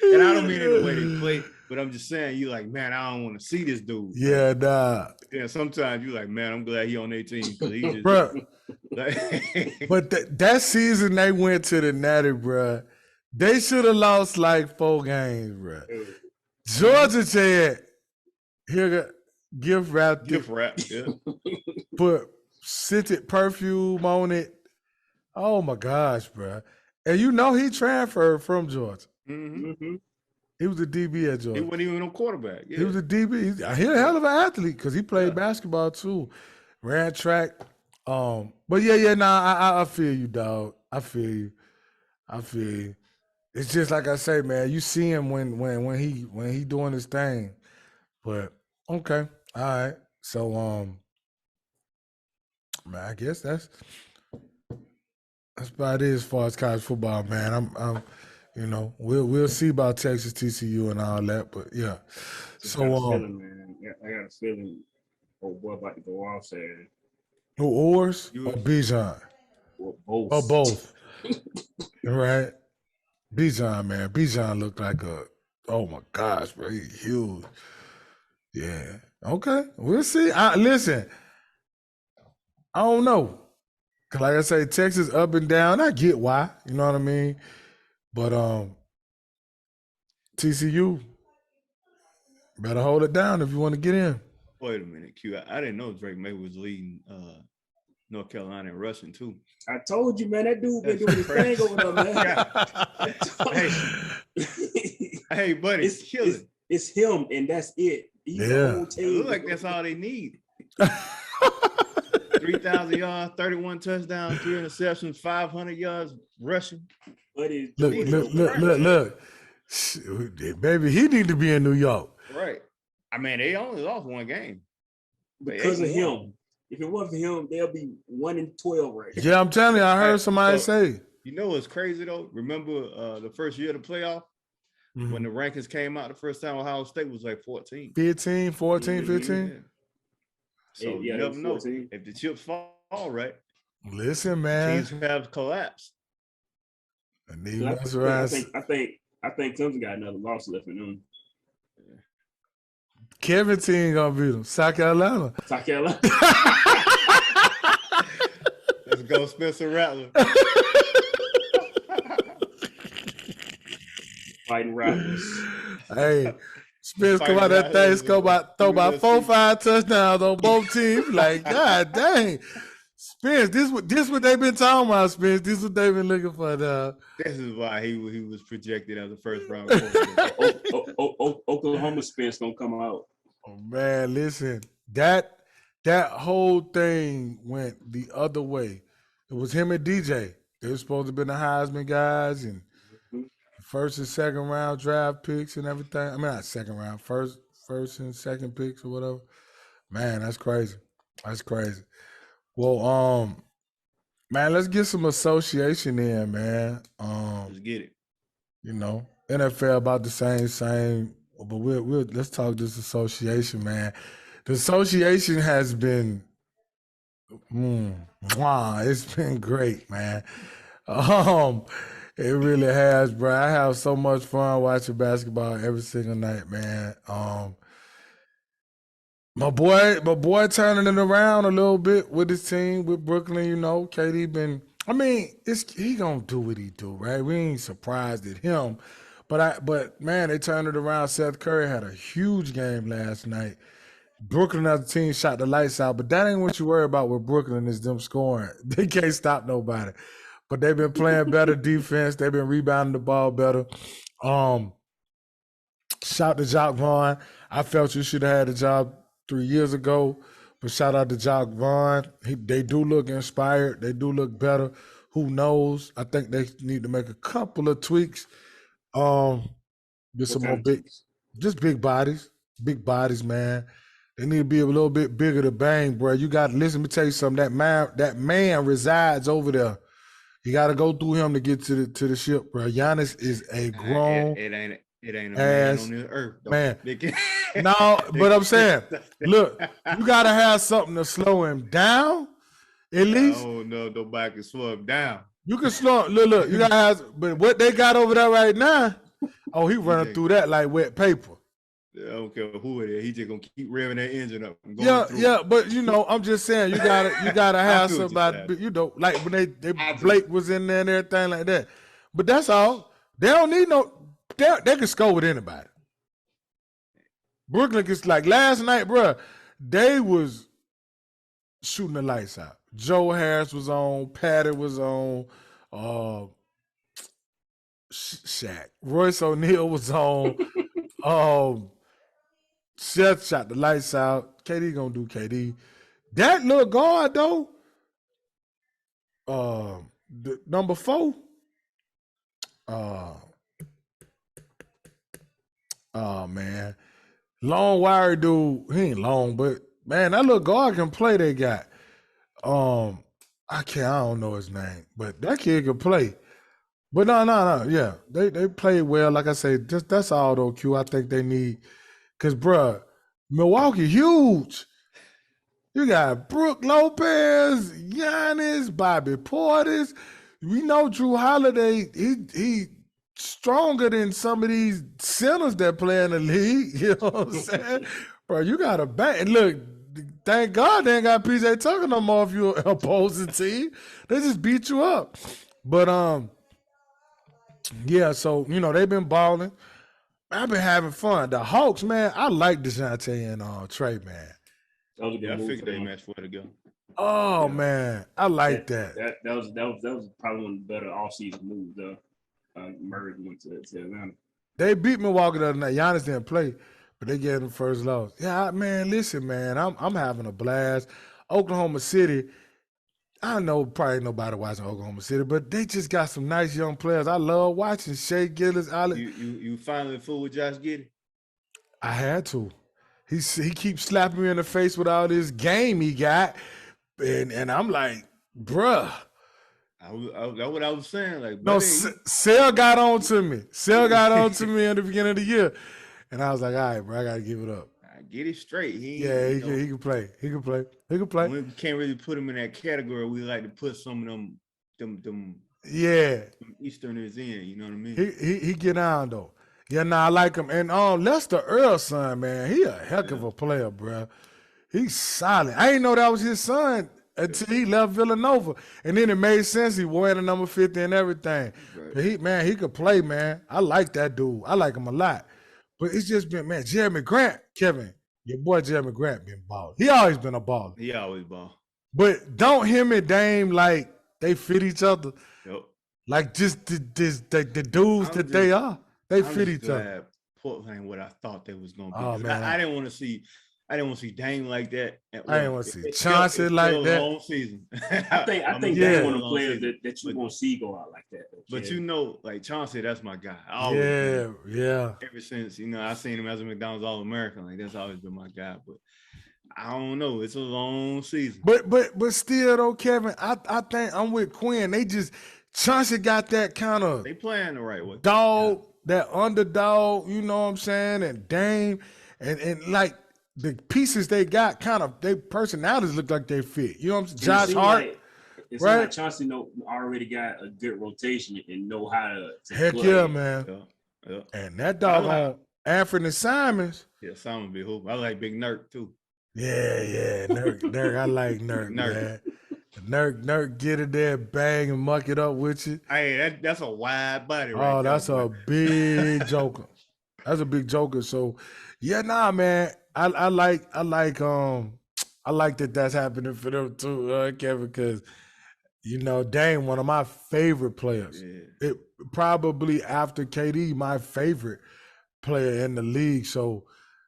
and I don't mean in the way they play, but I'm just saying, you like, man, I don't want to see this dude. Yeah, nah. Yeah, sometimes you like, man, I'm glad he on their team because he just. Bruh. Like, But that season they went to the Natty, bruh. They should have lost like 4 games, bruh. Georgia said, here, gift wrapped gift it, wrap, yeah. put scented perfume on it. Oh my gosh, bruh. And you know he transferred from Georgia. Mm-hmm. He was a DB at Georgia. He wasn't even a quarterback. Yeah. He was a DB. He's a hell of an athlete because he played basketball too. Ran track. But I feel you, dog. I feel you. It's just like I say, man. You see him when he doing his thing. But okay, all right. So man, I guess that's about it as far as college football, man. I'm you know, we'll see about Texas, TCU, and all that. But yeah. So I got a feeling, man. I got a feeling. Oh boy, about to go off Saturday. Who, Oars or Bijan? Or both. Or both. Right? Bijan, man. Bijan looked like oh my gosh, bro. He's huge. Yeah. Okay. We'll see. Listen, I don't know. Cause like I say, Texas up and down. I get why. You know what I mean? But TCU better hold it down if you want to get in. Wait a minute, Q. I didn't know Drake May was leading North Carolina in rushing too. I told you, man, that dude been doing his thing over there, man. Hey, buddy, it's him, and that's it. He's the whole team. It look like that's all they need. 3,000 yards, 31 touchdowns, 3 interceptions, 500 yards rushing. Look. Baby, he need to be in New York. Right. I mean, they only lost 1 game. Because of him. If it wasn't for him, they'll be 1-12 right now. Yeah, I'm telling you, I heard somebody say. You know what's crazy though? Remember the first year of the playoff? Mm-hmm. When the rankings came out the first time, Ohio State was like 14. 15, 14, 15? Yeah. So you never know. If the chips fall right. Listen, man. Teams have collapsed. I think Clemson got another loss left in them. Kevin team gonna beat them. South Carolina. Let's go, Spencer Rattler. Fighting Rattlers. Hey, Spence come out that thing, throw about 4-5 touchdowns on both teams. Like, God dang. Spence, this what they've been talking about, Spence. This is what they've been looking for. This is why he was projected as a first round. Oklahoma Spence gonna come out. Oh man, listen. That whole thing went the other way. It was him and DJ. They were supposed to be the Heisman guys and first and second round draft picks and everything. I mean, not second round, first and second picks or whatever. Man, that's crazy. That's crazy. Well, man, let's get some association in, man. Let's get it. You know, NFL about the same, but we'll let's talk this association, man. The association has been, it's been great, man. It really has, bro. I have so much fun watching basketball every single night, man. My boy turning it around a little bit with his team, with Brooklyn, you know. KD he gonna do what he do, right? We ain't surprised at him. But man, they turned it around. Seth Curry had a huge game last night. Brooklyn as a team shot the lights out, but that ain't what you worry about with Brooklyn is them scoring. They can't stop nobody. But they've been playing better defense. They've been rebounding the ball better. Shout to Jock Vaughn. I felt you should have had a job 3 years ago, but shout out to Jock Vaughn. They do look inspired. They do look better. Who knows? I think they need to make a couple of tweaks. Get some more big bodies, man. They need to be a little bit bigger to bang, bro. You got to listen. Let me tell you something. That man resides over there. You got to go through him to get to the ship, bro. Giannis is a grown It ain't a man ass on this earth, though. man. No, but I'm saying, look, you got to have something to slow him down. At least. Oh no, nobody can slow him down. You can slow. Look. You gotta have. But what they got over there right now? Oh, he running through that like wet paper. I don't care who it is. He just gonna keep revving that engine up. Yeah. But I'm just saying you gotta have somebody. Like when they Blake was in there and everything like that. But that's all. They don't need no. They can score with anybody. Brooklyn is like last night, bro. They was shooting the lights out. Joe Harris was on. Patty was on. Shaq. Royce O'Neal was on. Seth shot the lights out. KD gonna do KD. That little guard though. The number 4. Man. Long wire dude. He ain't long, but man, that little guard can play. They got. I don't know his name, but that kid can play. But no. Yeah, they play well. Like I say, that's all though. Q. I think they need, cause bruh, Milwaukee huge. You got Brook Lopez, Giannis, Bobby Portis. We know Drew Holiday. He stronger than some of these centers that play in the league. You know what I'm saying, bro? You got a bang. Look. Thank God they ain't got PJ Tucker no more if you're an opposing team. They just beat you up. But yeah, so they've been balling. I've been having fun. The Hawks, man, I like DeJounte and Trey, man. That was a good move. I figured they matched for it to go. Oh man, I like that. That was probably one of the better offseason moves. Murray went to Atlanta. They beat Milwaukee the other night. Giannis didn't play, but they gave them first loss. Yeah, man, listen, man, I'm having a blast. Oklahoma City, I know probably nobody watching Oklahoma City, but they just got some nice young players. I love watching Shea Gillis. You finally fooled with Josh Giddey? I had to. He keeps slapping me in the face with all this game he got, and I'm like, bruh. That's what I was saying. Like, no, Sale got on to me. Sale got on to me in the beginning of the year, and I was like, all right, bro, I gotta give it up. Get it straight. He can play. He can play. We can't really put him in that category. We like to put some of them Easterners in. You know what I mean? He get on though. Yeah, I like him. And Lester Earl's son, man, he a heck of a player, bro. He's solid. I didn't know that was his son until he left Villanova, and then it made sense. He wore the number 50 and everything. Right. But he could play, man. I like that dude. I like him a lot. But it's just been, man, Jeremy Grant, Kevin. Your boy Jeremy Grant been balling. He always been a baller. He always ball. But don't him and Dame like they fit each other. Yep. Like just the dudes they are. They fit each other. Portland ain't what I thought they was gonna be. Oh, man. I didn't want to see Dame like that. I didn't want to see Chauncey like that. Long season. I think that's one of the players that you want to see go out like that. But like Chauncey, that's my guy. Yeah. Ever since I seen him as a McDonald's All-American, like that's always been my guy. But I don't know. It's a long season. But still though, Kevin, I think I'm with Quinn. They just Chauncey got that kind of they playing the right way. Dog, that underdog, you know what I'm saying? And Dame and like the pieces they got their personalities look like they fit. You know what I'm saying? Josh Hart. It's like Chauncey already got a good rotation and know how to heck play. Yeah, man. Yeah. And that dog on Anthony Simons. Yeah, Simons be hoop. I like Big Nurk too. Yeah. Nurk. I like Nurk, man. Nurk get it there, bang and muck it up with you. Hey, that's a wide body right there. That's a big joker. That's a big joker. So man. I like that that's happening for them too, Kevin, because Dame, one of my favorite players. Yeah. It probably after KD, my favorite player in the league. So,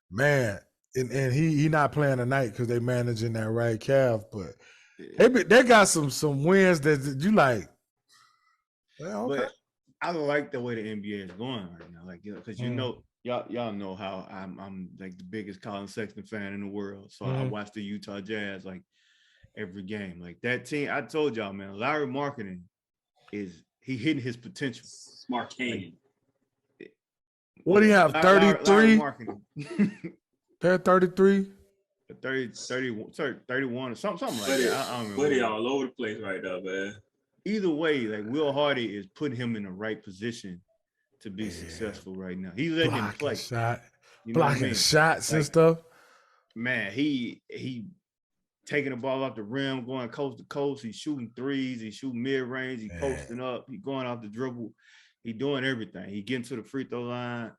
man, and he not playing tonight because they managing that right calf, but they got some wins that you like. Well, okay. But I like the way the NBA is going right now, like because y'all know how I'm like the biggest Colin Sexton fan in the world. So I watch the Utah Jazz like every game. Like that team, I told y'all, man, Larry Marketing is he hitting his potential. Smart Canyon. What do you have? Loud 33? marketing. They're 33? 31 or something like Buddy, that. I don't remember. Buddy all over the place right now, man. Either way, like Will Hardy is putting him in the right position to be successful right now. He's letting him play. Blocking shots and stuff. Man, he taking the ball off the rim, going coast to coast. He's shooting threes. He's shooting mid-range. He's posting up. He's going off the dribble. He's doing everything. He getting to the free throw line.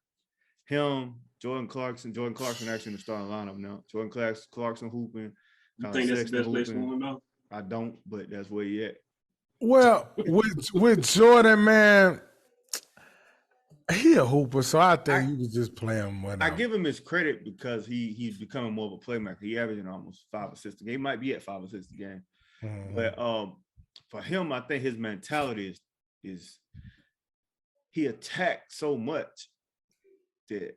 Him, Jordan Clarkson actually in the starting lineup now. Jordan Clarkson hooping. You think that's the best place for him though? I don't, but that's where he at. Well, with Jordan, man, he a hooper, so I think you could just play him whenever. I give him his credit because he's becoming more of a playmaker. He averaging almost 5 assists a game. He might be at 5 assists a game. Mm-hmm. But for him, I think his mentality is he attacked so much that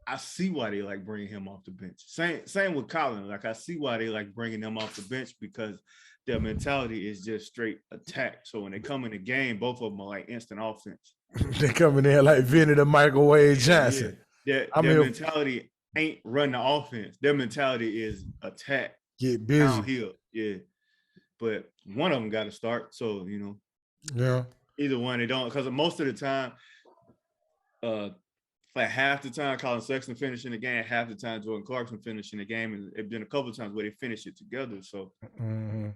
I see why they like bringing him off the bench. Same with Colin. Like I see why they like bringing him off the bench because their mentality is just straight attack. So when they come in the game, both of them are like instant offense. They come in there like Vinny the Microwave Johnson. Yeah. Their mentality ain't run the offense. Their mentality is attack. Get busy. Downhill. Yeah. But one of them got to start. So, Yeah. Either one, they don't. Because most of the time, like half the time, Colin Sexton finishing the game, half the time Jordan Clarkson finishing the game, and it's been a couple of times where they finish it together. So I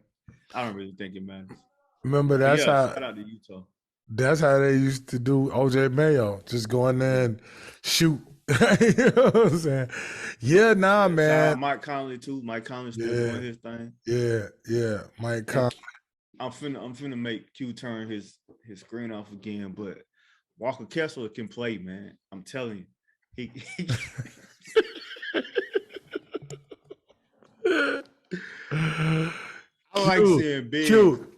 don't really think it matters. Remember, that's how. Shout out to Utah. That's how they used to do OJ Mayo, just go in there and shoot. You know what I'm saying? Yeah, man. Mike Conley too. Mike Conley still doing his thing. Yeah. Mike Conley. I'm finna make Q turn his screen off again, but Walker Kessler can play, man. I'm telling you. He I like seeing Biggs.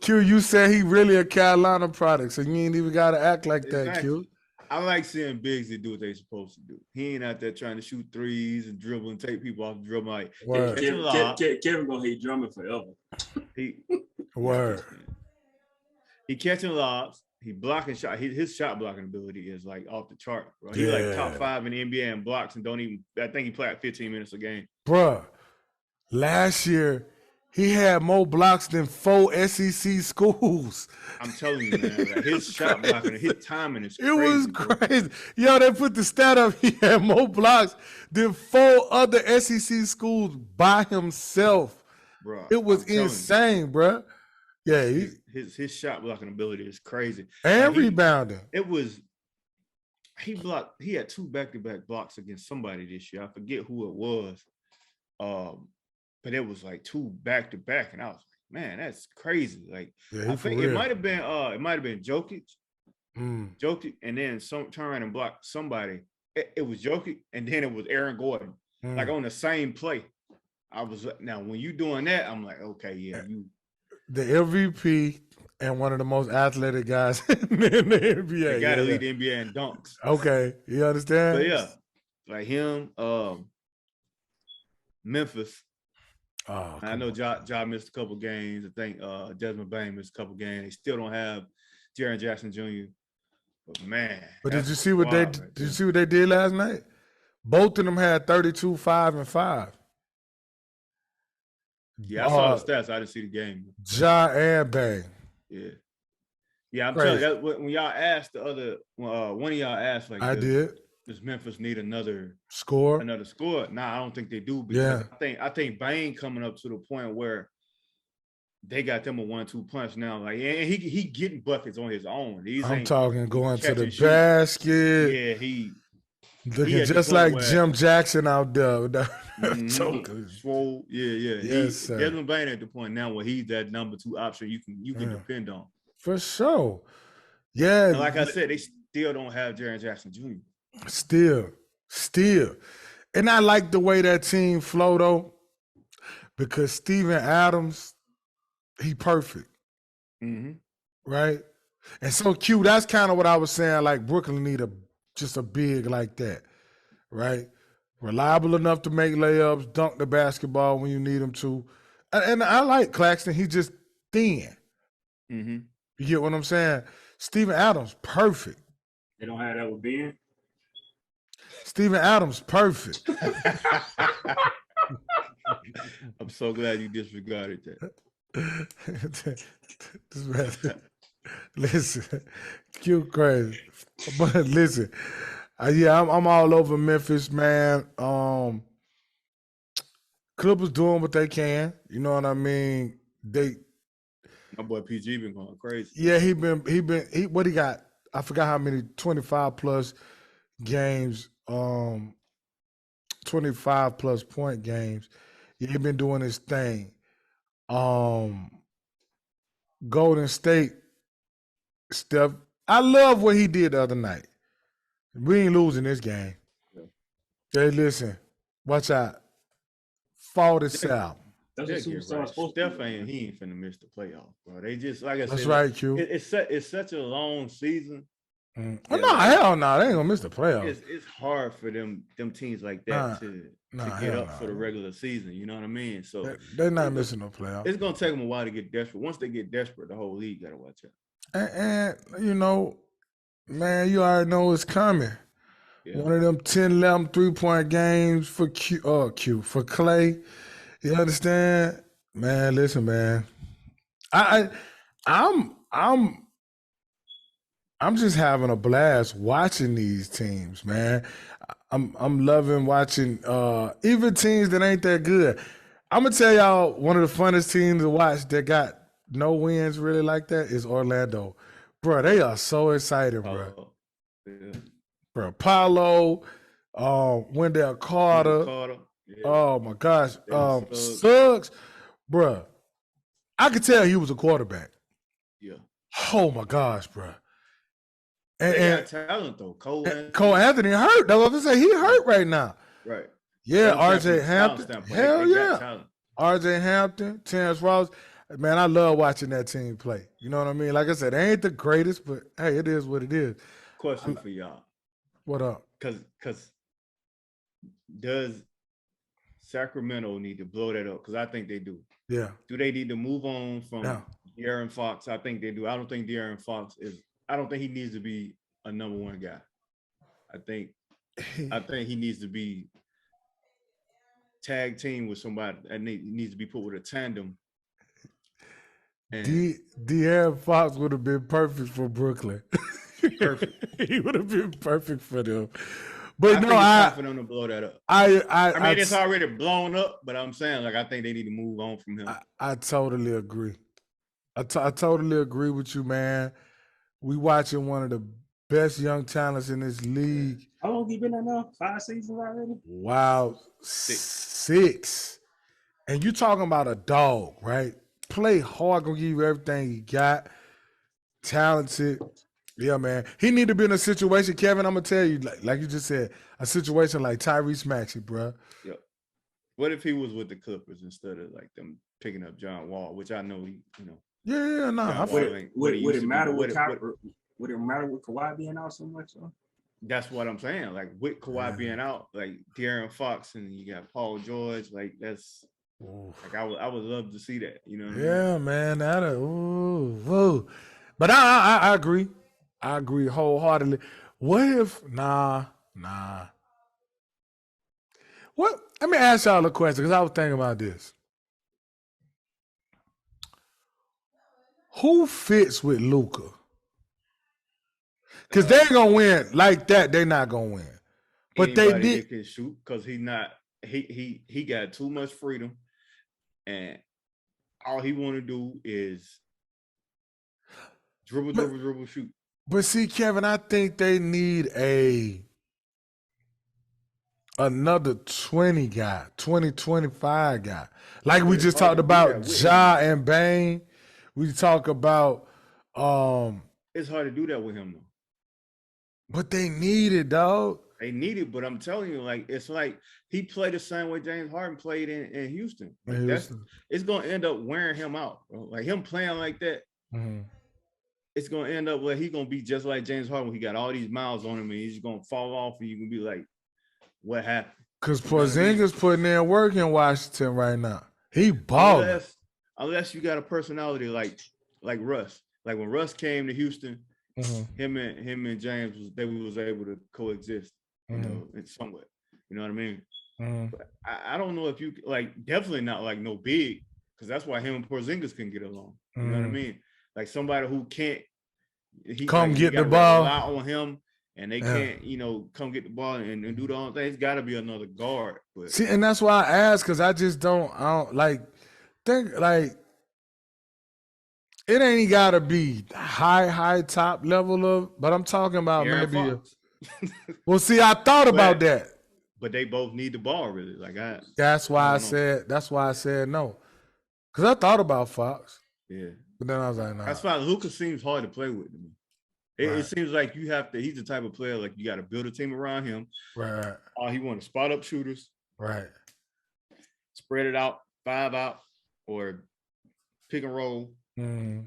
Q, you said he really a Carolina product, so you ain't even got to act like that, Q. I like seeing Biggs do what they supposed to do. He ain't out there trying to shoot threes and dribble and take people off the dribble. Like, Kevin gonna hate drumming forever. He catching lobs. He blocking shot. His shot blocking ability is like off the chart, bro. He like top 5 in the NBA in blocks and don't even. I think he played like 15 minutes a game. Bruh, last year he had more blocks than 4 SEC schools. I'm telling you, man. Like his shot blocking, his timing is crazy. It was crazy. Yo, they put the stat up. He had more blocks than 4 other SEC schools by himself. Bro, it was insane, bro. Yeah, his shot blocking ability is crazy. And rebounding. He had 2 back-to-back blocks against somebody this year. I forget who it was. But it was like 2 back-to-back. And I was like, man, that's crazy. Like I think it might have been Jokic. Jokic, and then turn around and block somebody. It was Jokic, and then it was Aaron Gordon. Like on the same play. I was now when you doing that, I'm like, okay, you the MVP and one of the most athletic guys in the NBA. They got to lead the NBA in dunks. Okay, you understand? But yeah, like him, Memphis. Oh, I know Ja missed a couple games. I think Desmond Bain missed a couple games. They still don't have Jaren Jackson Jr. But man, did you see what they did last night? Both of them had 32, 5, and 5. Yeah, I saw the stats. I didn't see the game. Ja and Bang. Yeah. I'm telling you, when y'all asked one of y'all asked like, does Memphis need another score? Nah, I don't think they do because I think Bang coming up to the point where they got them a 1-2 punch now. Like, and he getting buckets on his own. I'm talking going to the basket. Yeah, he looking just like Jim Jackson out there. Swole. Yeah. Yes, Desmond Bain at the point now where he's that number 2 option you can depend on. For sure. Yeah. And like I said, they still don't have Jaren Jackson Jr. Still. And I like the way that team flow though, because Steven Adams, he perfect. Right? And so Q, that's kind of what I was saying, like Brooklyn need just a big like that, right? Reliable enough to make layups, dunk the basketball when you need him to. And I like Claxton. He just thin. You get what I'm saying? Steven Adams, perfect. They don't have that with Ben. Steven Adams, perfect. I'm so glad you disregarded that. This man, listen, you crazy, but listen, yeah, I'm all over Memphis, man. Clippers doing what they can. You know what I mean? My boy PG been going crazy. Yeah, he what he got? I forgot how many 25 plus games, 25 plus point games. Yeah, he been doing his thing. Golden State, Steph. I love what he did the other night. We ain't losing this game. Yeah. Hey, listen, watch out. Fall this out. That's what superstars supposed Steph to do. ain't he ain't finna miss the playoff, bro. They just like I That's said. right, Q. It's such a long season. Oh, no, hell no, they ain't gonna miss the playoffs. It's hard for them teams like that to get up for the regular season. You know what I mean? So they're not missing no playoffs. It's gonna take them a while to get desperate. Once they get desperate, the whole league gotta watch out. And you know, man, you already know it's coming. Yeah. One of them 10, 11 3-point games for for Clay. You understand? Man, listen, man. I'm just having a blast watching these teams, man. I'm loving watching even teams that ain't that good. I'm gonna tell y'all one of the funnest teams to watch that got no wins really like that is Orlando. Bro, they are so excited, bro. Yeah. Bro, Paolo, Wendell Carter. Yeah. Oh my gosh. Suggs, bro. I could tell he was a quarterback. Yeah. Oh my gosh, bro. And talent though. Cole Anthony hurt. That's what I say. He hurt right now. Right. Yeah, RJ Hampton. Hell yeah. RJ Hampton, Terrence Ross. Man, I love watching that team play. You know what I mean? Like I said, they ain't the greatest, but hey, it is what it is. Question for y'all. What up? Because does Sacramento need to blow that up? Because I think they do. Yeah. Do they need to move on from De'Aaron Fox? I think they do. I don't think De'Aaron Fox I don't think he needs to be a number one guy. I think he needs to be tag team with somebody, and he needs to be put with a tandem. De'Aaron Fox would have been perfect for Brooklyn. Perfect. He would have been perfect for them. But I think it's time for them to blow that up. I mean, it's already blown up, but I'm saying, like, I think they need to move on from him. I totally agree. I totally agree with you, man. We watching one of the best young talents in this league. How long have you been there now? 5 seasons already? Wow. 6. And you talking about a dog, right? Play hard, gonna give you everything he got. Talented. Yeah, man. He need to be in a situation, Kevin, I'm gonna tell you, like you just said, a situation like Tyrese Maxey, bro. Yep. What if he was with the Clippers instead of like them picking up John Wall, which I know he, you know. Yeah, no. Would it matter with Kawhi being out so much? Though? That's what I'm saying. Like with Kawhi being out, like De'Aaron Fox and you got Paul George, like that's like I would love to see that. You know what I mean? Man, that But I agree. I agree wholeheartedly. What if What? Let me ask y'all a question because I was thinking about this. Who fits with Luka? Because they ain't gonna win like that. They're not gonna win. But anybody they did can shoot because he got too much freedom, and all he want to do is dribble, shoot. But see, Kevin, I think they need another 20 guy, 25 guy. Like we just talked about Ja and Bane. We talk about it's hard to do that with him though. But they need it, dog. They need it, but I'm telling you, like it's like he played the same way James Harden played in Houston. Like it's gonna end up wearing him out, bro. Like him playing like that. Mm-hmm. It's gonna end up where he's gonna be just like James Harden. He got all these miles on him, and he's gonna fall off, and you can be like, "What happened?" Because Porzingis putting in work in Washington right now. He balling. Unless you got a personality like Russ. like when Russ came to Houston, Mm-hmm. him and James was able to coexist, you Mm-hmm. know, in somewhat. You know what I mean? Mm-hmm. But I don't know if you like definitely not like no big, because that's why him and Porzingis can get along. You know what I Mm-hmm. mean? Like somebody who can't Come they get the gotta ball. rely on him and they Yeah. can't, you know, come get the ball and do the own thing. It's gotta be another guard. But See, and that's why I asked, because I don't like think like it ain't gotta be high top level of, but I'm talking about Aaron maybe Fox. well, see, I thought about that. But they both need the ball really. Like That's I why I don't know. said no. Cause I thought about Fox. Yeah. But then I was like, nah. That's why Luka seems hard to play with to me. It seems like you have to, he's the type of player like you got to build a team around him. Right. He wants to spot up shooters. Right. Spread it out, 5 out, or pick and roll. Mm-hmm.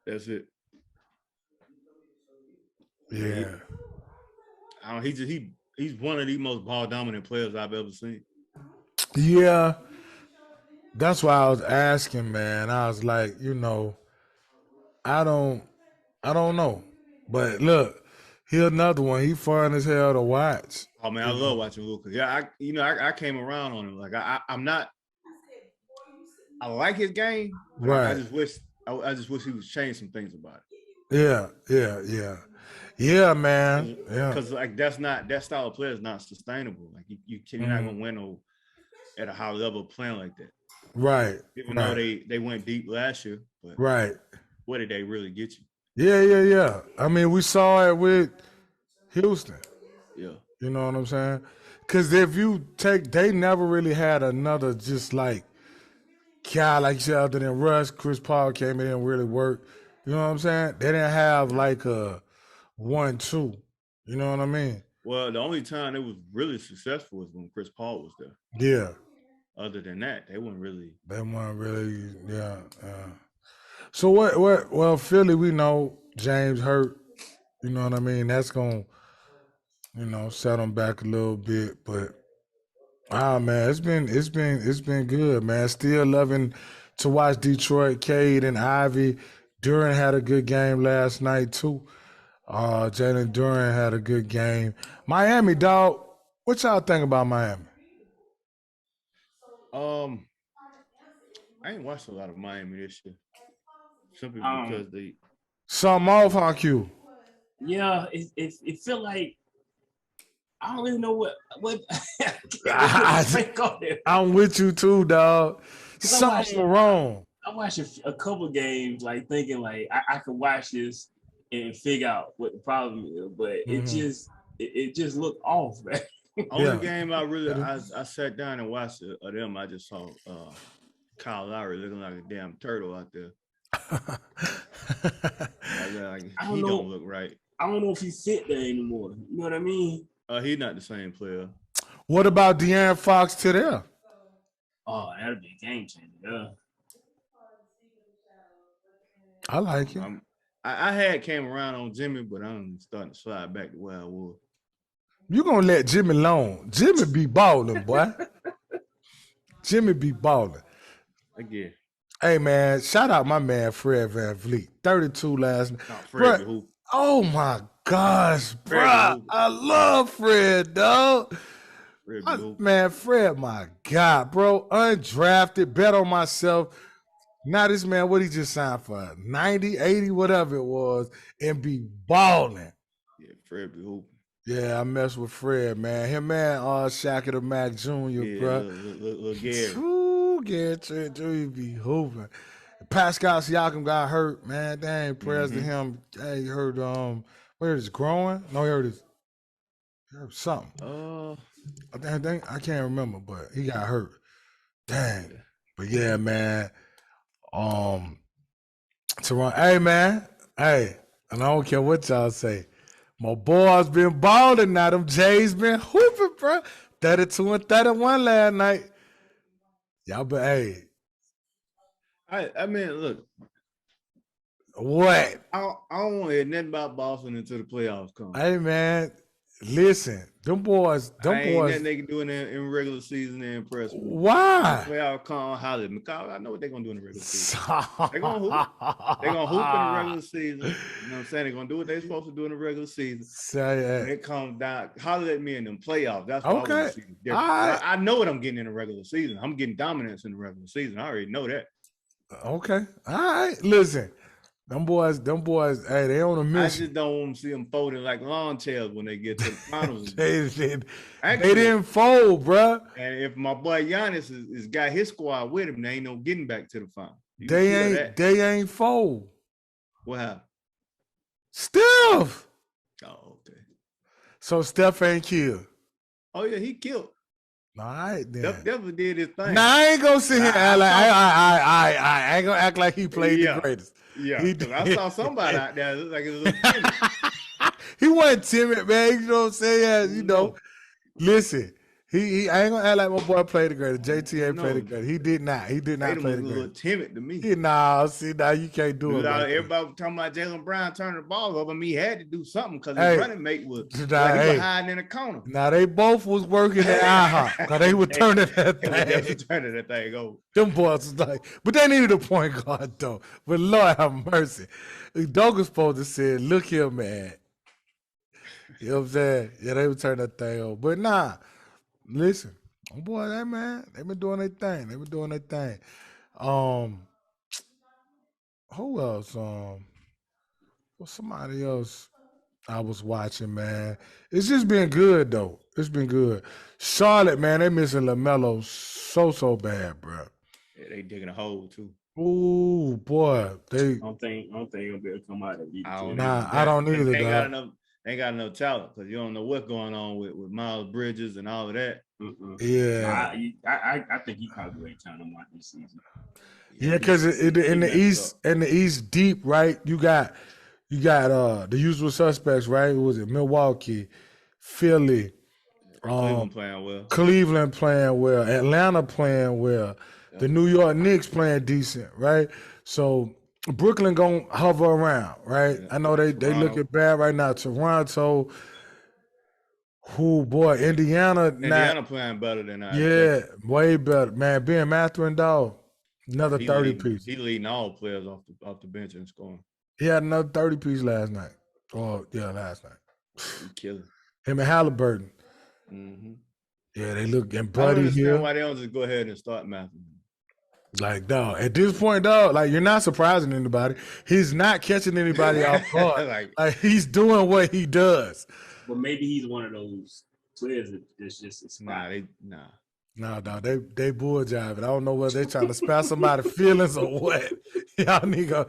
That's it. Yeah. He's one of the most ball dominant players I've ever seen. Yeah. That's why I was asking, man. I was like, you know, I don't know. But look, he another one. He fun as hell to watch. Oh man, I love watching Luka. Yeah, I came around on him. Like I'm not. I like his game, but Right. I just wish he was changing some things about it. Yeah, man. Yeah. Because like that style of player is not sustainable. Like you're not gonna win at a high level playing like that. Right. Even though they went deep last year, but right. What did they really get you? Yeah. I mean, we saw it with Houston. Yeah. You know what I'm saying? Because if you they never really had another just like guy like you said, other than Russ. Chris Paul came in and really worked. You know what I'm saying? They didn't have like a 1-2. You know what I mean? Well, the only time it was really successful was when Chris Paul was there. Yeah. Other than that, they weren't really. Yeah. So what? Well, Philly, we know James hurt. You know what I mean? That's gonna, set them back a little bit. But man, it's been good, man. Still loving to watch Detroit. Cade and Ivy. Duran had a good game last night too. Jalen Duran had a good game. Miami, dog. What y'all think about Miami? I ain't watched a lot of Miami this year, simply because they. Something off on Q. Yeah, it feel like I don't really know what I'm with you too, dog. Something wrong. I watched a couple games, like thinking like I could watch this and figure out what the problem is, but it just looked off, man. Only game I sat down and watched of them, I just saw Kyle Lowry looking like a damn turtle out there. He don't look right. I don't know if he's fit there anymore. You know what I mean? He's not the same player. What about De'Aaron Fox to them? Oh, that'd be a game changer. Yeah. I like it. I had came around on Jimmy, but I'm starting to slide back to where I was. You gonna let Jimmy alone? Jimmy be balling, boy. Jimmy be balling. Again. Hey man, shout out my man Fred VanVleet. 32 last night. Oh my gosh, bro. I love Fred, dog. Fred, my God, bro. Undrafted, bet on myself. Now this man, what he just signed for? 90, 80, whatever it was, and be balling. Yeah, Fred be hooping. Yeah, I mess with Fred, man. Him, man, Shaq the Mac Jr., bro. Little Gary. Ooh, Gary Trent Jr. be hooping. Pascal Siakam got hurt, man. Dang, prayers to him. Hey, he heard where is growing? No, he heard something. I can't remember, but he got hurt. Dang. But yeah, man. Toronto. Hey, man. Hey, and I don't care what y'all say. My boys been balling now. Them Jays been hooping, bro. 32 and 31 last night. Y'all, but hey. I mean, look. What? I don't want to hear nothing about Boston until the playoffs come. Hey, man. listen, them boys. Ain't nothing they can do in regular season to impress me. Why? Well, come holler at me. I know what they're gonna do in the regular season. They're gonna hoop. They're gonna hoop in the regular season. You know what I'm saying? They're gonna do what they're supposed to do in the regular season. When it comes down, holler at me in them playoffs. That's what I want to see. I know what I'm getting in the regular season. I'm getting dominance in the regular season. I already know that. Okay. All right. Listen. Them boys, hey, they on a mission. I just don't want to see them folding like lawn chairs when they get to the finals. they didn't fold, bro. And if my boy Giannis is got his squad with him, they ain't no getting back to the final. They ain't fold. What happened? Steph. Oh, okay. So Steph ain't killed. Oh yeah, he killed. All right, then. Definitely did his thing. Nah, I ain't gonna sit here and act like I ain't gonna act like he played the greatest. Yeah, I saw somebody out there look like it was a little timid. He wasn't timid, man. You know what I'm saying? You know, listen. He I ain't gonna act like my boy played the greatest. JT ain't played the greatest. He did not. He did not play the greatest. A little timid to me. See, now you can't do it. Everybody was talking about Jaylen Brown turning the ball over. He had to do something because his running mate was he was hiding in the corner. Now they both was working at IHOP because they were turning that thing. Turning that thing over. Them boys was like, but they needed a point guard though. But Lord have mercy. Doug was supposed to say, look here, man. You know what I'm saying? Yeah, they would turn that thing over. But nah. Listen, boy, that man, they been doing their thing. Who else? Somebody else I was watching, man. It's just been good though. It's been good. Charlotte, man, they missing LaMelo so bad, bro. Yeah, they digging a hole too. Ooh, boy, I don't think he'll be able to come out of it. I don't either. They ain't got enough talent because you don't know what's going on with Miles Bridges and all of that. Yeah, I think he probably ain't trying to watch this season. Yeah, because in the East deep, right? You got the usual suspects, right? Who was it? Milwaukee, Philly, Cleveland playing well, Atlanta playing well, the New York Knicks playing decent, right? So Brooklyn gonna hover around, right? I know they looking bad right now. Toronto, Indiana playing better than I. Yeah, way better, man. Ben Mathurin, dog, another 30 piece. He leading all players off the bench and scoring. He had another 30 piece last night. Last night. He killing him and Halliburton. Mm-hmm. Yeah, they look and Buddy Buddy here. Why they don't just go ahead and start Mathurin? Like, dog, at this point, dog, like, you're not surprising anybody. He's not catching anybody off guard. like, he's doing what he does. But maybe he's one of those players that's just inspired. No, dog, they bull jiving. I don't know whether they're trying to spare somebody's feelings or what. Y'all nigga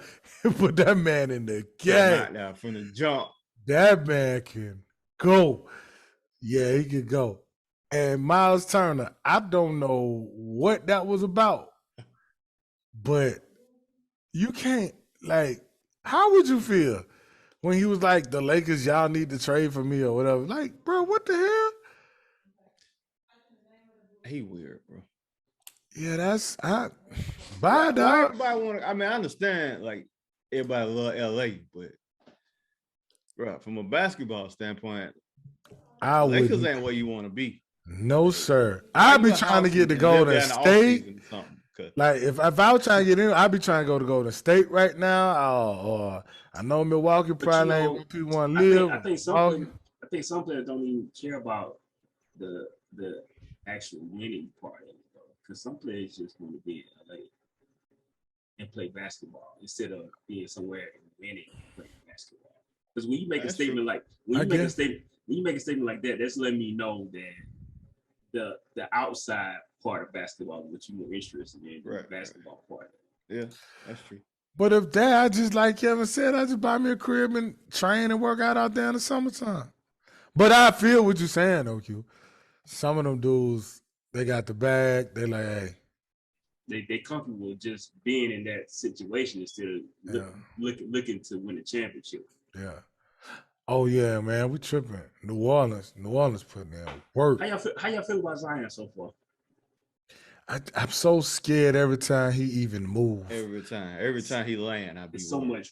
put that man in the game. Now from the jump. That man can go. Yeah, he can go. And Miles Turner, I don't know what that was about. But you can't, like, how would you feel when he was like, the Lakers, y'all need to trade for me or whatever? Like, bro, what the hell? He weird, bro. Yeah, bye, dog. I understand, like, everybody love LA, but, bro, from a basketball standpoint, Lakers ain't where you want to be. No, sir. I'd be trying to get to Golden State. Like, if I was trying to get in, I'd be trying to go to Golden State right now. Or I know Milwaukee probably ain't where people want to live. I think some players don't even care about the actual winning part of it, though. Because some players just want to be in LA and play basketball instead of being somewhere and winning and playing basketball. Because when you make a statement like when you make a statement like that, that's letting me know that the outside part of basketball, which you're more interested in, the basketball part. Yeah, that's true. But if that, I just, like Kevin said, I just buy me a crib and train and work out there in the summertime. But I feel what you're saying, though, Q. Some of them dudes, they got the bag. They like, hey. They comfortable just being in that situation instead of looking to win the championship. Yeah. Oh yeah, man, we tripping. New Orleans putting in work. How y'all feel about Zion so far? I'm so scared every time he even moves. Every time he land, It's so much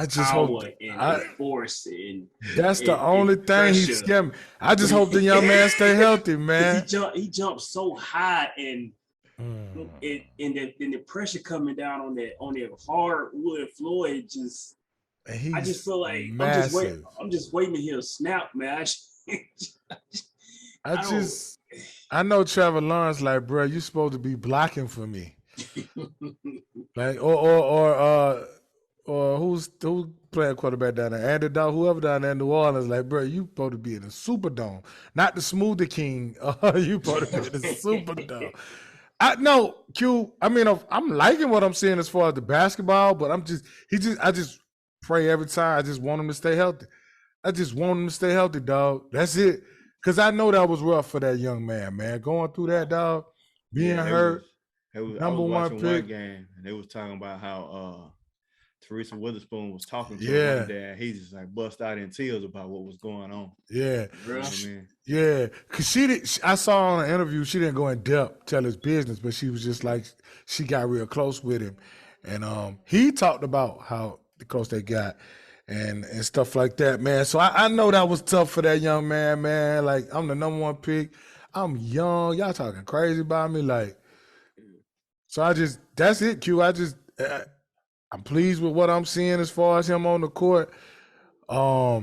just hope power and force and that's the and only thing he pressure. scared me. I just hope the young man stay healthy, man. He jumped so high and the pressure coming down on that hardwood floor, I just feel like massive. I'm just waiting to hear a snap, man. I know Trevor Lawrence, like, bro, you supposed to be blocking for me. Like, or who's playing quarterback down there? Andy Dalton, whoever down there in New Orleans, like, bro, you supposed to be in the Superdome, not the Smoothie King. You supposed to be in the Superdome. I know, Q. I mean, I'm liking what I'm seeing as far as the basketball, but I just pray every time. I just want him to stay healthy. I just want him to stay healthy, dog. That's it. Because I know that was rough for that young man, going through that, dog, being hurt. I was number one watching pick. one game, and they was talking about how Teresa Witherspoon was talking to him one day, and he just like bust out in tears about what was going on. Yeah. You know what I mean? Yeah. Because I saw on an interview, she didn't go in depth, tell his business, but she was just like, she got real close with him. And he talked about how close they got and stuff like that, man. So I know that was tough for that young man, man. Like, I'm the number one pick. I'm young. Y'all talking crazy about me. Like, so that's it, Q. I'm pleased with what I'm seeing as far as him on the court. I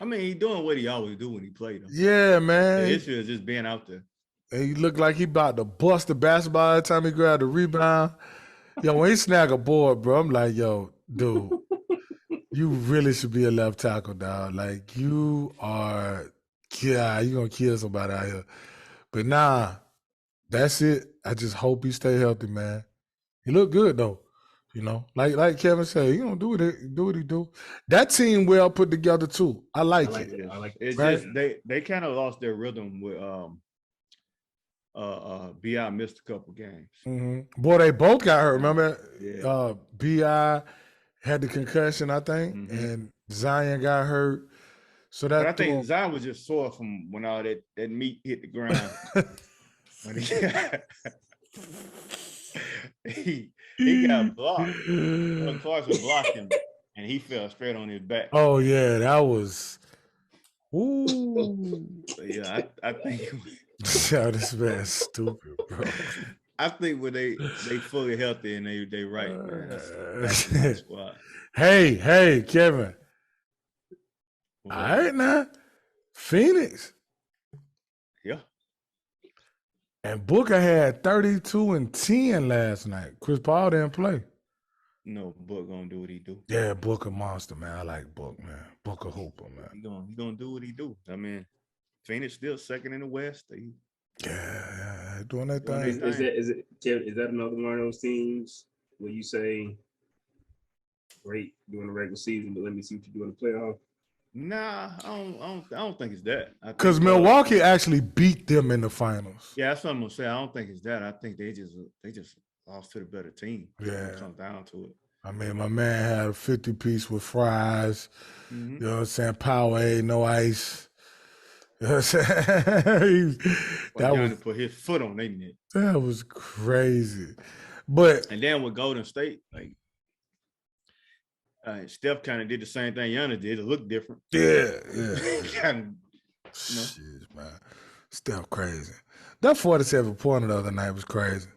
mean, he's doing what he always do when he played. Yeah, man. The issue is just being out there. And he looked like he about to bust the basketball every time he grabbed the rebound. Yo, when he snag a board, bro, I'm like, yo, dude, you really should be a left tackle, dog. Like, you are, yeah, you gonna kill somebody out here. But nah, that's it. I just hope he stay healthy, man. He look good though. You know, like Kevin said, he gonna do what he do. That team well put together too. I like it. I like it. It's Right? just they kind of lost their rhythm with BI missed a couple games. Mm-hmm. Boy, they both got hurt. Remember, Yeah. BI had the concussion, I think, and Zion got hurt. So that But I think Zion was just sore from when all that meat hit the ground. When he got blocked. Clarkson blocked him, and he fell straight on his back. Oh yeah, that was. Ooh. Yeah, I think. Yo, this man's stupid, bro. I think when they fully healthy and they right, man. That's a nice squad. Hey, Kevin. What's All up? right now, Phoenix. Yeah. And Booker had 32 and 10 last night. Chris Paul didn't play. No, Book gonna do what he do. Yeah, Booker monster, man. I like Book, man. Booker Hooper, man. He gonna do what he do. I mean, Phoenix still second in the West. Yeah, doing that Doing thing. their Is that another one of those teams where you say great during the regular season, but let me see what you do in the playoff? Nah, I don't think it's that. Because Milwaukee actually beat them in the finals. Yeah, that's what I'm gonna say. I don't think it's that. I think they just lost to the better team. Yeah. It comes down to it. I mean, my man had a 50-piece with fries. Mm-hmm. You know what I'm saying? Powerade, no ice. You know what I'm saying? That put his foot on their neck. That was crazy. But and then with Golden State, like Steph kind of did the same thing Giannis did. It looked different. Yeah. Shit, man. Steph crazy. That 47-pointer the other night was crazy.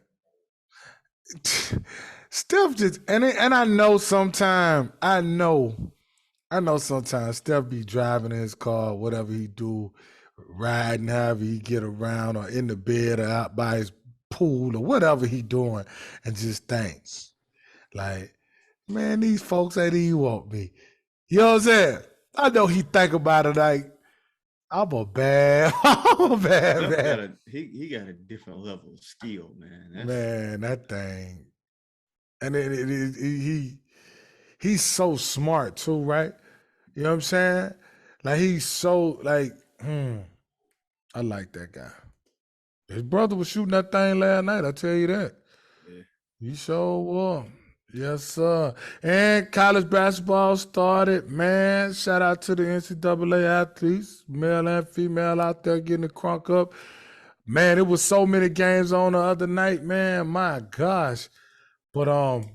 Steph just and I know sometimes sometimes Steph be driving in his car, whatever he do, riding however he get around or in the bed or out by his pool or whatever he doing and just thinks like, man, these folks ain't even want me. You know what I'm saying? I know he think about it like, I'm a bad man. He got a different level of skill, man. Man, that thing. And he's so smart too, right? You know what I'm saying? Like he's so like, I like that guy. His brother was shooting that thing last night, I tell you that. Yeah. He sure was. Yes, sir. And college basketball started, man. Shout out to the NCAA athletes, male and female out there getting the crunk up. Man, it was so many games on the other night, man. My gosh. But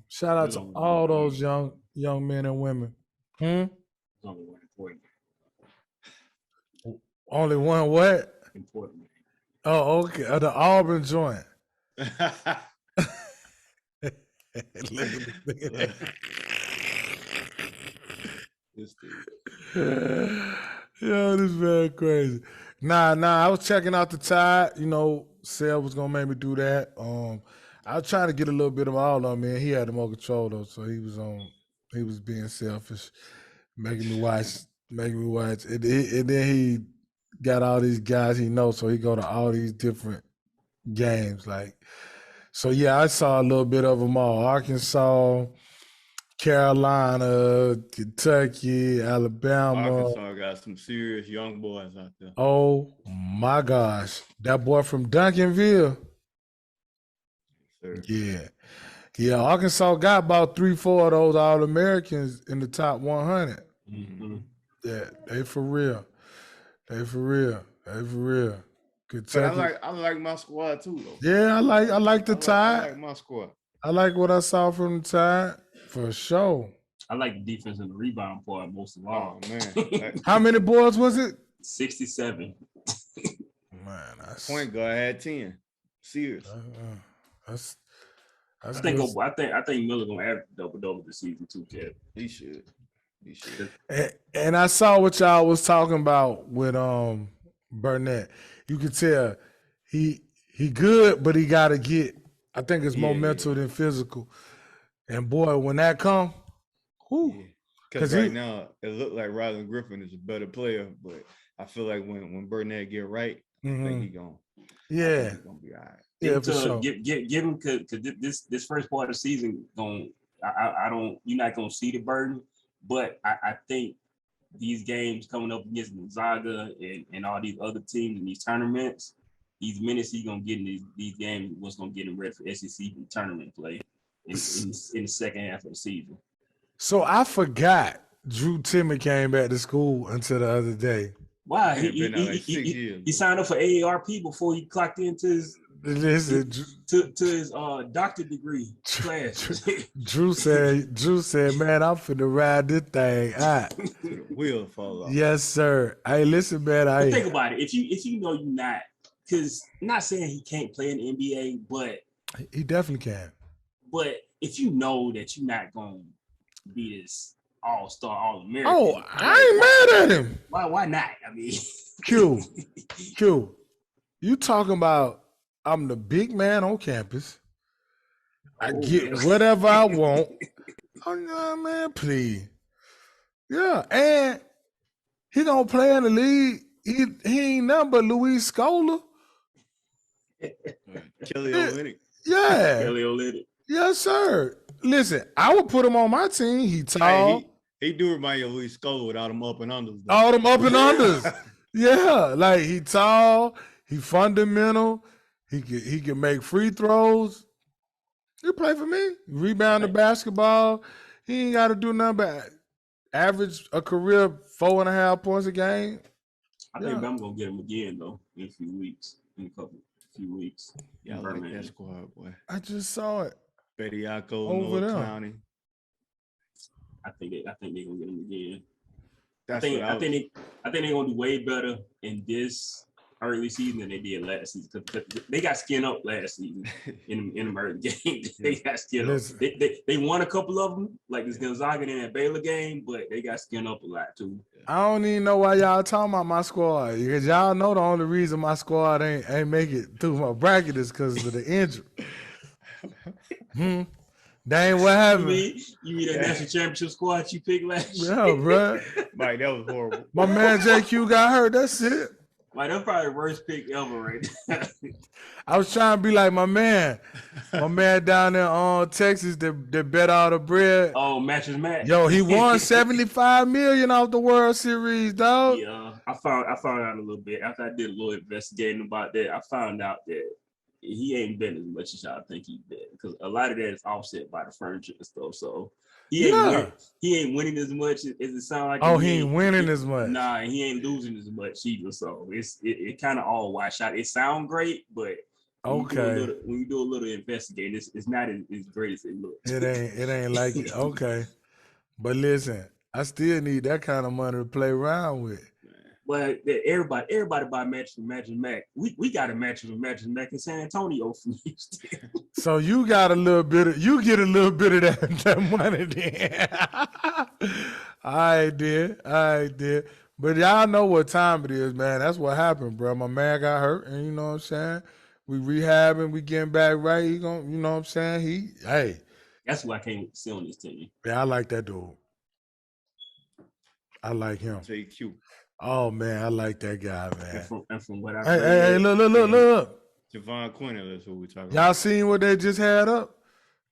shout out to all those young men and women. There's only one important Only one what? game. Oh, okay. The Auburn joint. Look at this. This dude. Yo, this man crazy. Nah, I was checking out the Tide. You know, Seb was gonna make me do that. I was trying to get a little bit of all on me, and he had the more control though, so he was being selfish, making me watch, and then he got all these guys he knows, so he go to all these different games. Like, so yeah, I saw a little bit of them all. Arkansas, Carolina, Kentucky, Alabama. Arkansas got some serious young boys out there. Oh my gosh. That boy from Duncanville. Sir. Yeah. Arkansas got about 3-4 of those All-Americans in the top 100. Mm-hmm. Yeah, they for real. Kentucky. But I like my squad too, though. Yeah, I like the Tide. I like my squad. I like what I saw from the Tide for sure. I like the defense and the rebound part most of all. Oh man, How many boards was it? 67. Man, that's point guard had 10. Serious. That's I think Miller gonna average double this season too, Kev. He should. And I saw what y'all was talking about with Burnett. You could tell he good, but he gotta get. I think it's more mental than physical. And boy, when that come, because right now it looked like Rylan Griffin is a better player, but I feel like when Burnett get right, I think he gonna be all right. Yeah, for sure. Give him because this first part of the season you're not gonna see the burden, but I think these games coming up against Gonzaga and all these other teams in these tournaments, these minutes he's gonna get in these games, what's gonna get him ready for SEC tournament play in the second half of the season. So I forgot Drew Timmy came back to school until the other day. Wow, he signed up for AARP before he clocked into his to his doctorate degree class. Drew said, man, I'm finna ride this thing out. The wheel fall off. Yes, sir. Hey, listen, man. Think about it. If you know you're not, because I'm not saying he can't play in the NBA, but he definitely can. But if you know that you're not gonna be this all-star, all-American. Oh, I ain't mad at him. Why not? I mean, Q. You talking about I'm the big man on campus. I get whatever I want. Oh no, man, please. Yeah, and he gonna play in the league. He ain't nothing but Luis Scola. Kelly Olynyk. Yeah. Kelly Olynyk. Yes, sir. Listen, I would put him on my team. He tall. He do remind you of Luis Scola with all them up and unders. Though. All them up and unders. Yeah, like he tall. He fundamental. He can make free throws. He play for me. Rebound the basketball. He ain't got to do nothing but average a career 4.5 points a game. I think I'm gonna get him again though in a few weeks. Yeah, I like that squad, boy. I just saw it. Bediako, over there. Clowney. I think they're gonna get him again. I think they're gonna do way better in this early season than they did last season. Because they got skinned up last season in the early games. They got skinned up. They won a couple of them, like this Gonzaga and that Baylor game, but they got skinned up a lot too. I don't even know why y'all talking about my squad. Because y'all know the only reason my squad ain't make it through my bracket is because of the injury. That ain't what happened. You mean that national championship squad you picked last year? Yeah, bro. Mike, that was horrible. My man JQ got hurt. That's it. Like, that's probably the worst pick ever right now. I was trying to be like my man down there on Texas that bet all the bread. Oh, Matches Matt. Yo, he won $75 million off the World Series, dog. Yeah, I found out a little bit after I did a little investigating about that. I found out that he ain't been as much as y'all think he did, because a lot of that is offset by the furniture and stuff. So he ain't winning as much as it sounds like. Oh, he ain't winning as much. Nah, he ain't losing as much either. So it kind of all wash out. It sound great, but when you do a little investigating, it's not as great as it looks. It ain't like it. Okay. But listen, I still need that kind of money to play around with. But everybody buy matches from Magic Mac. We got a match with Magic Mac in San Antonio from Houston. So you got a little bit of, you get a little bit of that money then. I did. But y'all know what time it is, man. That's what happened, bro. My man got hurt, and you know what I'm saying? We rehabbing, we getting back right. He gonna, you know what I'm saying? That's why I can't sit on this team. Yeah, I like that dude. I like him. JQ. Oh man, I like that guy, man. And from what I hey, look. Javon Quinn, that's what we're talking Y'all about. seen what they just had up?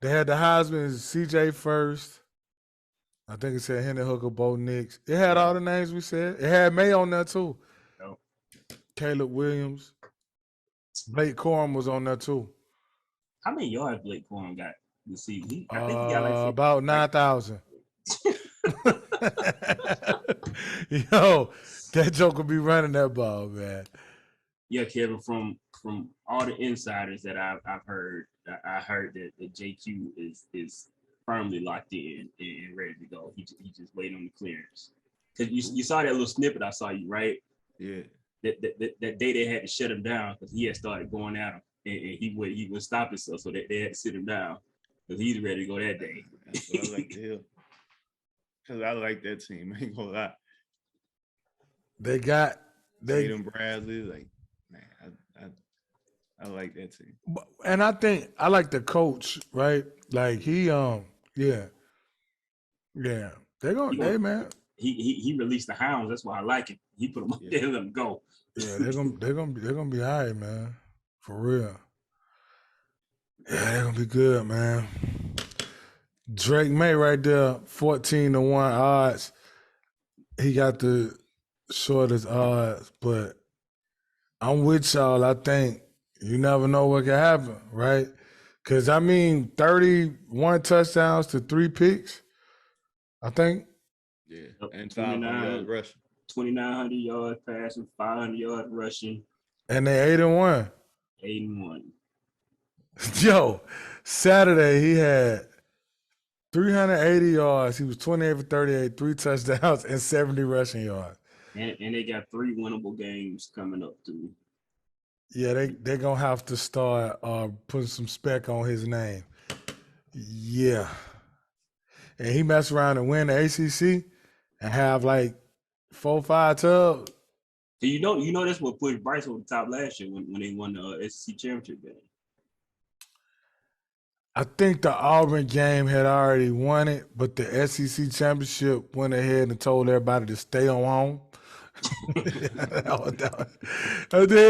They had the Heisman, CJ first. I think it said Henry Hooker, Bo Nix. It had all the names we said. It had May on there too. No. Caleb Williams. Blake Corum was on there too. How many yards Blake Corum got this season? I think he got like about 9,000. Yo, that joker be running that ball, man. Yeah, Kevin, from all the insiders that I've heard, I heard that JQ is firmly locked in and ready to go. He just waiting on the clearance. Because you saw that little snippet I saw you, right? Yeah. That day they had to shut him down because he had started going at him and he would stop himself, so they had to sit him down because he's ready to go that day. That's what I like to hear. Because I like that team. I ain't gonna lie. They Tatum Bradley, like, man, I like that team. And I think I like the coach, right? Like he yeah. Hey man. He released the hounds. That's why I like it. He put them up there and let them go. Yeah, they're gonna be all right, man. For real. Yeah, they're gonna be good, man. Drake May right there, 14-1 odds. He got the shortest odds, but I'm with y'all. I think you never know what can happen, right? Because, 31 touchdowns to 3 picks, I think. Yeah, and 500 yards rushing. 2,900 yards passing, 500 yards rushing. And they 8-1. 8-1. Yo, Saturday he had 380 yards. He was 28 for 38, 3 touchdowns, and 70 rushing yards. And they got 3 winnable games coming up too. Yeah, they're going to have to start putting some spec on his name. Yeah. And he messed around and win the ACC and have like 4-5 tubs. So you know that's what pushed Bryce over the top last year when they won the SEC championship game. I think the Auburn game had already won it, but the SEC championship went ahead and told everybody to stay on home. I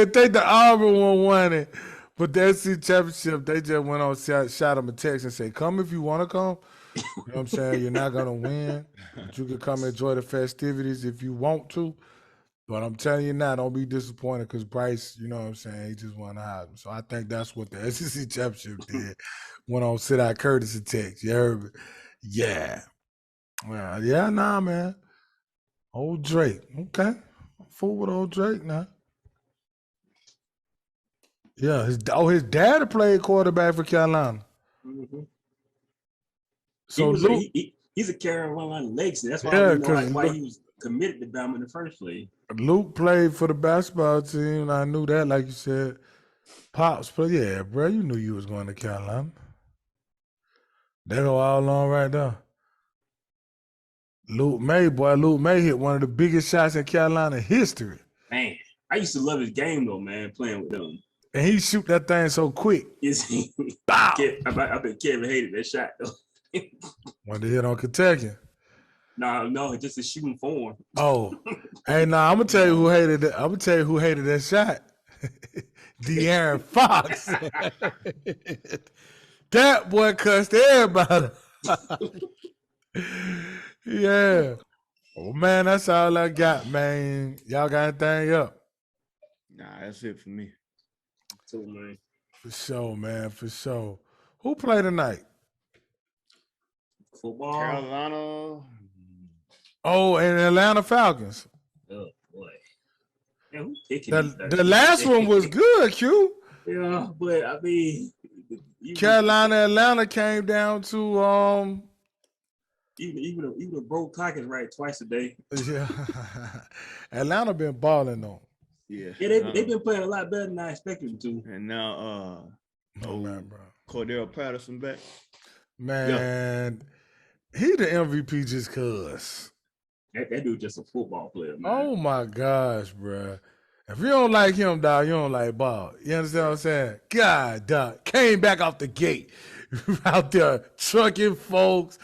think the Auburn one won it, but the SEC championship, they just went on, shot him a text and said, come if you want to come. You know what I'm saying? You're not going to win, but you can come enjoy the festivities if you want to. But I'm telling you now, don't be disappointed because Bryce, you know what I'm saying, he just won the Heisman. So I think that's what the SEC championship did. Went on sit out Curtis and text. You heard me? Yeah. Well, yeah, nah, man. Old Drake. Okay. I'm full with old Drake now. Yeah, his dad played quarterback for Carolina. Mm-hmm. So he's a Carolina legacy. That's why I don't know why he was committed to Bama in the first place. Luke played for the basketball team, and I knew that, like you said. Pops, but yeah, bro, you knew you was going to Carolina. They go all along right there. Luke May hit one of the biggest shots in Carolina history. Man, I used to love his game though, man, playing with them. And he shoot that thing so quick. Is he? Bow! I bet Kevin hated that shot though. Wanted to hit on Kentucky. No, just a shooting form. Oh, hey, nah, I'm gonna tell you who hated that. I'm gonna tell you who hated that shot. De'Aaron Fox. That boy cussed everybody. Yeah. Oh man, that's all I got, man. Y'all got anything up? Nah, that's it for me. Too, man. For sure, man. For sure. Who played tonight? Football. Carolina. Oh, and Atlanta Falcons. Oh boy. Yeah, who picking the last one was good, Q. Yeah, but I mean, Carolina, Atlanta came down to Even a broke clock is right twice a day. Yeah. Atlanta been balling though. Yeah. Yeah, they've been playing a lot better than I expected them to. And now Man, bro. Cordell Patterson back. Man, he the MVP just cause. That dude just a football player, man. Oh my gosh, bro. If you don't like him, dog, you don't like ball. You understand what I'm saying? God, dog. Came back off the gate. Out there trucking folks.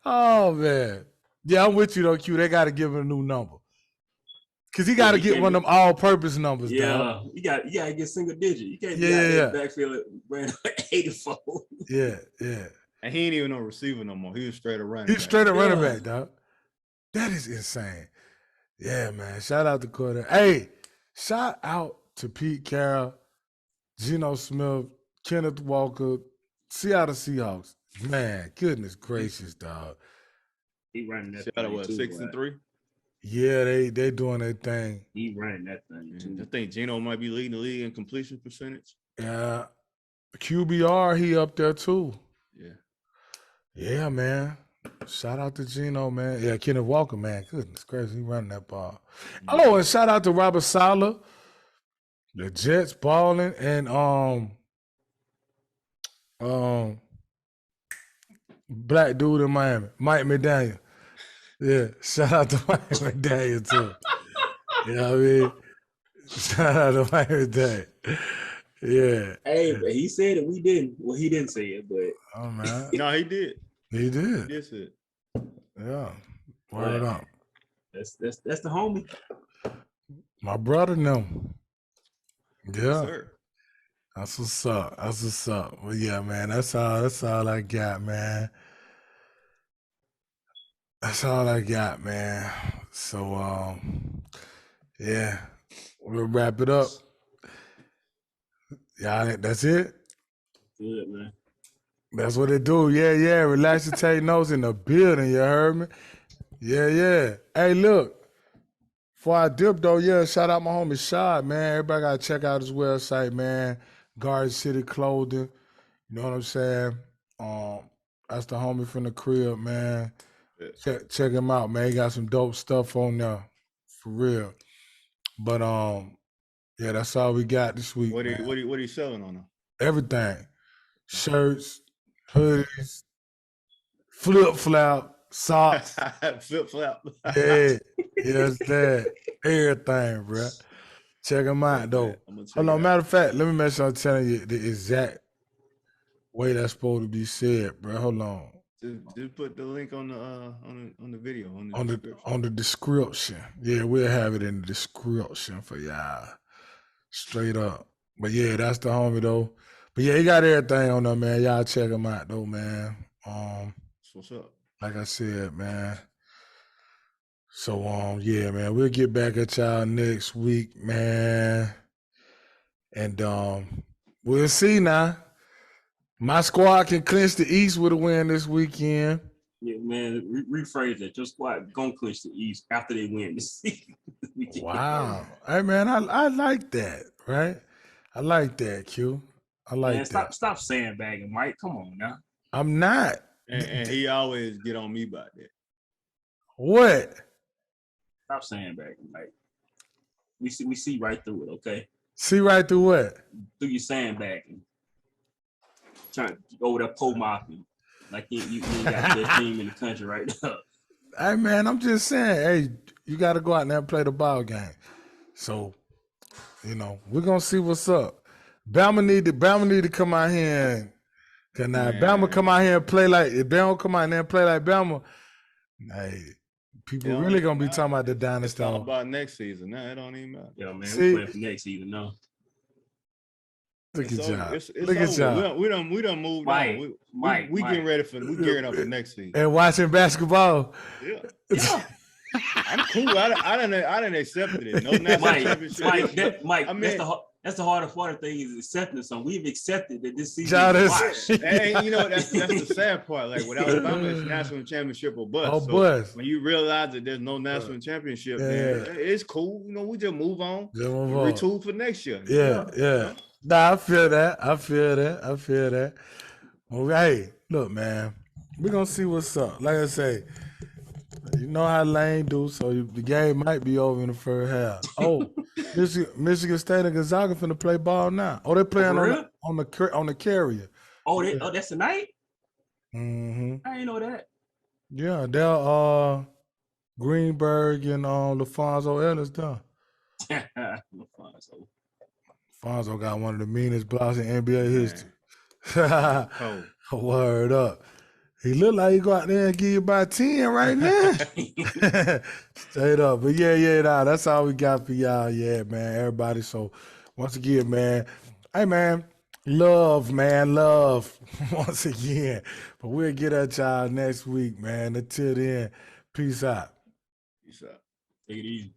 Oh, man. Yeah, I'm with you, though, Q. They got to give him a new number. Because he got to get one of them all-purpose numbers, dog. You got to get single digit. You can't be out there in the backfield ran 84. Yeah. And he ain't even no receiver no more. He was straight up running He's straight up running back, dog. That is insane. Yeah, man. Shout out to Cordell. Hey, shout out to Pete Carroll, Geno Smith, Kenneth Walker, Seattle Seahawks. Man, goodness gracious, dog. He running that thing. What, 6-3? Yeah, they doing their thing. He running that thing too. I think Geno might be leading the league in completion percentage. Yeah. QBR, he up there too. Yeah. Yeah, man. Shout out to Geno, man. Yeah, Kenneth Walker, man. Goodness gracious, he running that ball. Oh, and shout out to Robert Saleh, the Jets balling, and black dude in Miami, Mike McDaniel. Yeah, shout out to Mike McDaniel too. You know what I mean? Shout out to Mike McDaniel. Yeah. Hey, but he said it. We didn't. Well, he didn't say it, but oh man, no, he did. He did. He did say it. Yeah. Word up. That's the homie. My brother know. Yeah. Yes, that's what's up. That's what's up. Well, yeah, man. That's all I got, man. That's all I got, man. So yeah, we'll wrap it up. Yeah, that's it. Good, man. That's what it do. Yeah. Relax and take notes in the building. You heard me? Yeah. Hey, look. Before I dip though, shout out my homie Shad, man. Everybody gotta check out his website, man. Garden City Clothing. You know what I'm saying? That's the homie from the crib, man. Yeah. Check him out, man. He got some dope stuff on there. For real. But yeah, that's all we got this week. What are you selling on them? Everything. Shirts, hoodies, flip-flop, socks. Flip-flop. Yeah, that. Everything, bro. Check them out, though. Hold on, matter of fact, let me make sure I'm telling you the exact way that's supposed to be said, bro. Hold on. Just put the link on the video, on the description. Yeah, we'll have it in the description for y'all. Straight up. But yeah, that's the homie though. But yeah, he got everything on there, man. Y'all check him out though, man. What's up? Like I said, man. So yeah, man, we'll get back at y'all next week, man. And we'll see now. My squad can clinch the East with a win this weekend. Yeah, man, rephrase that. Your squad gonna clinch the East after they win this season. Wow. Hey, man, I like that, right? I like that, Q. I like that. Stop sandbagging, Mike. Come on now. I'm not. And he always get on me about that. What? Stop sandbagging, Mike. We see right through it, okay? See right through what? Through your sandbagging. Trying to go over there pole mopping. Like you ain't got the best team in the country right now. Hey man, I'm just saying, hey, you gotta go out there and play the ball game. So, you know, we're gonna see what's up. Bama need to come out here and now Bama come out here and play like if they don't come out there and play like Bama, hey, people really gonna be talking about the dynasty. It's all about next season. Nah, it don't even matter. Yeah, man, we playing for next season now. Look at y'all. Look at y'all. We done moved on. We getting ready for gearing up for next season. And watching basketball. Yeah. I'm cool. I done accepted it. No national championship. Mike, I mean, that's the hardest thing is accepting something. We've accepted that this season is washed. And you know, that's the sad part. Like with Alabama, it's national championship or bust. Oh, bust. When you realize that there's no national championship, man, it's cool. You know, we just move on. Retool for next year. Yeah. Nah, I feel that. Well, hey, look, man. We're gonna see what's up. Like I say, you know how Lane do, so the game might be over in the first half. Oh, Michigan State and Gonzaga finna play ball now. Oh, they're playing for on real? on the carrier. Oh, that's tonight? Mm-hmm. I didn't know that. Yeah, they're Greenberg and LaFonso Ellis done. Fonzo got one of the meanest blocks in NBA history. Oh, Word up. He look like he go out there and give you about 10 right now. Straight up. But nah, that's all we got for y'all. Yeah, man, everybody. So once again, man, hey, man, love, once again. But we'll get at y'all next week, man. Until then, peace out. peace out. Take it easy.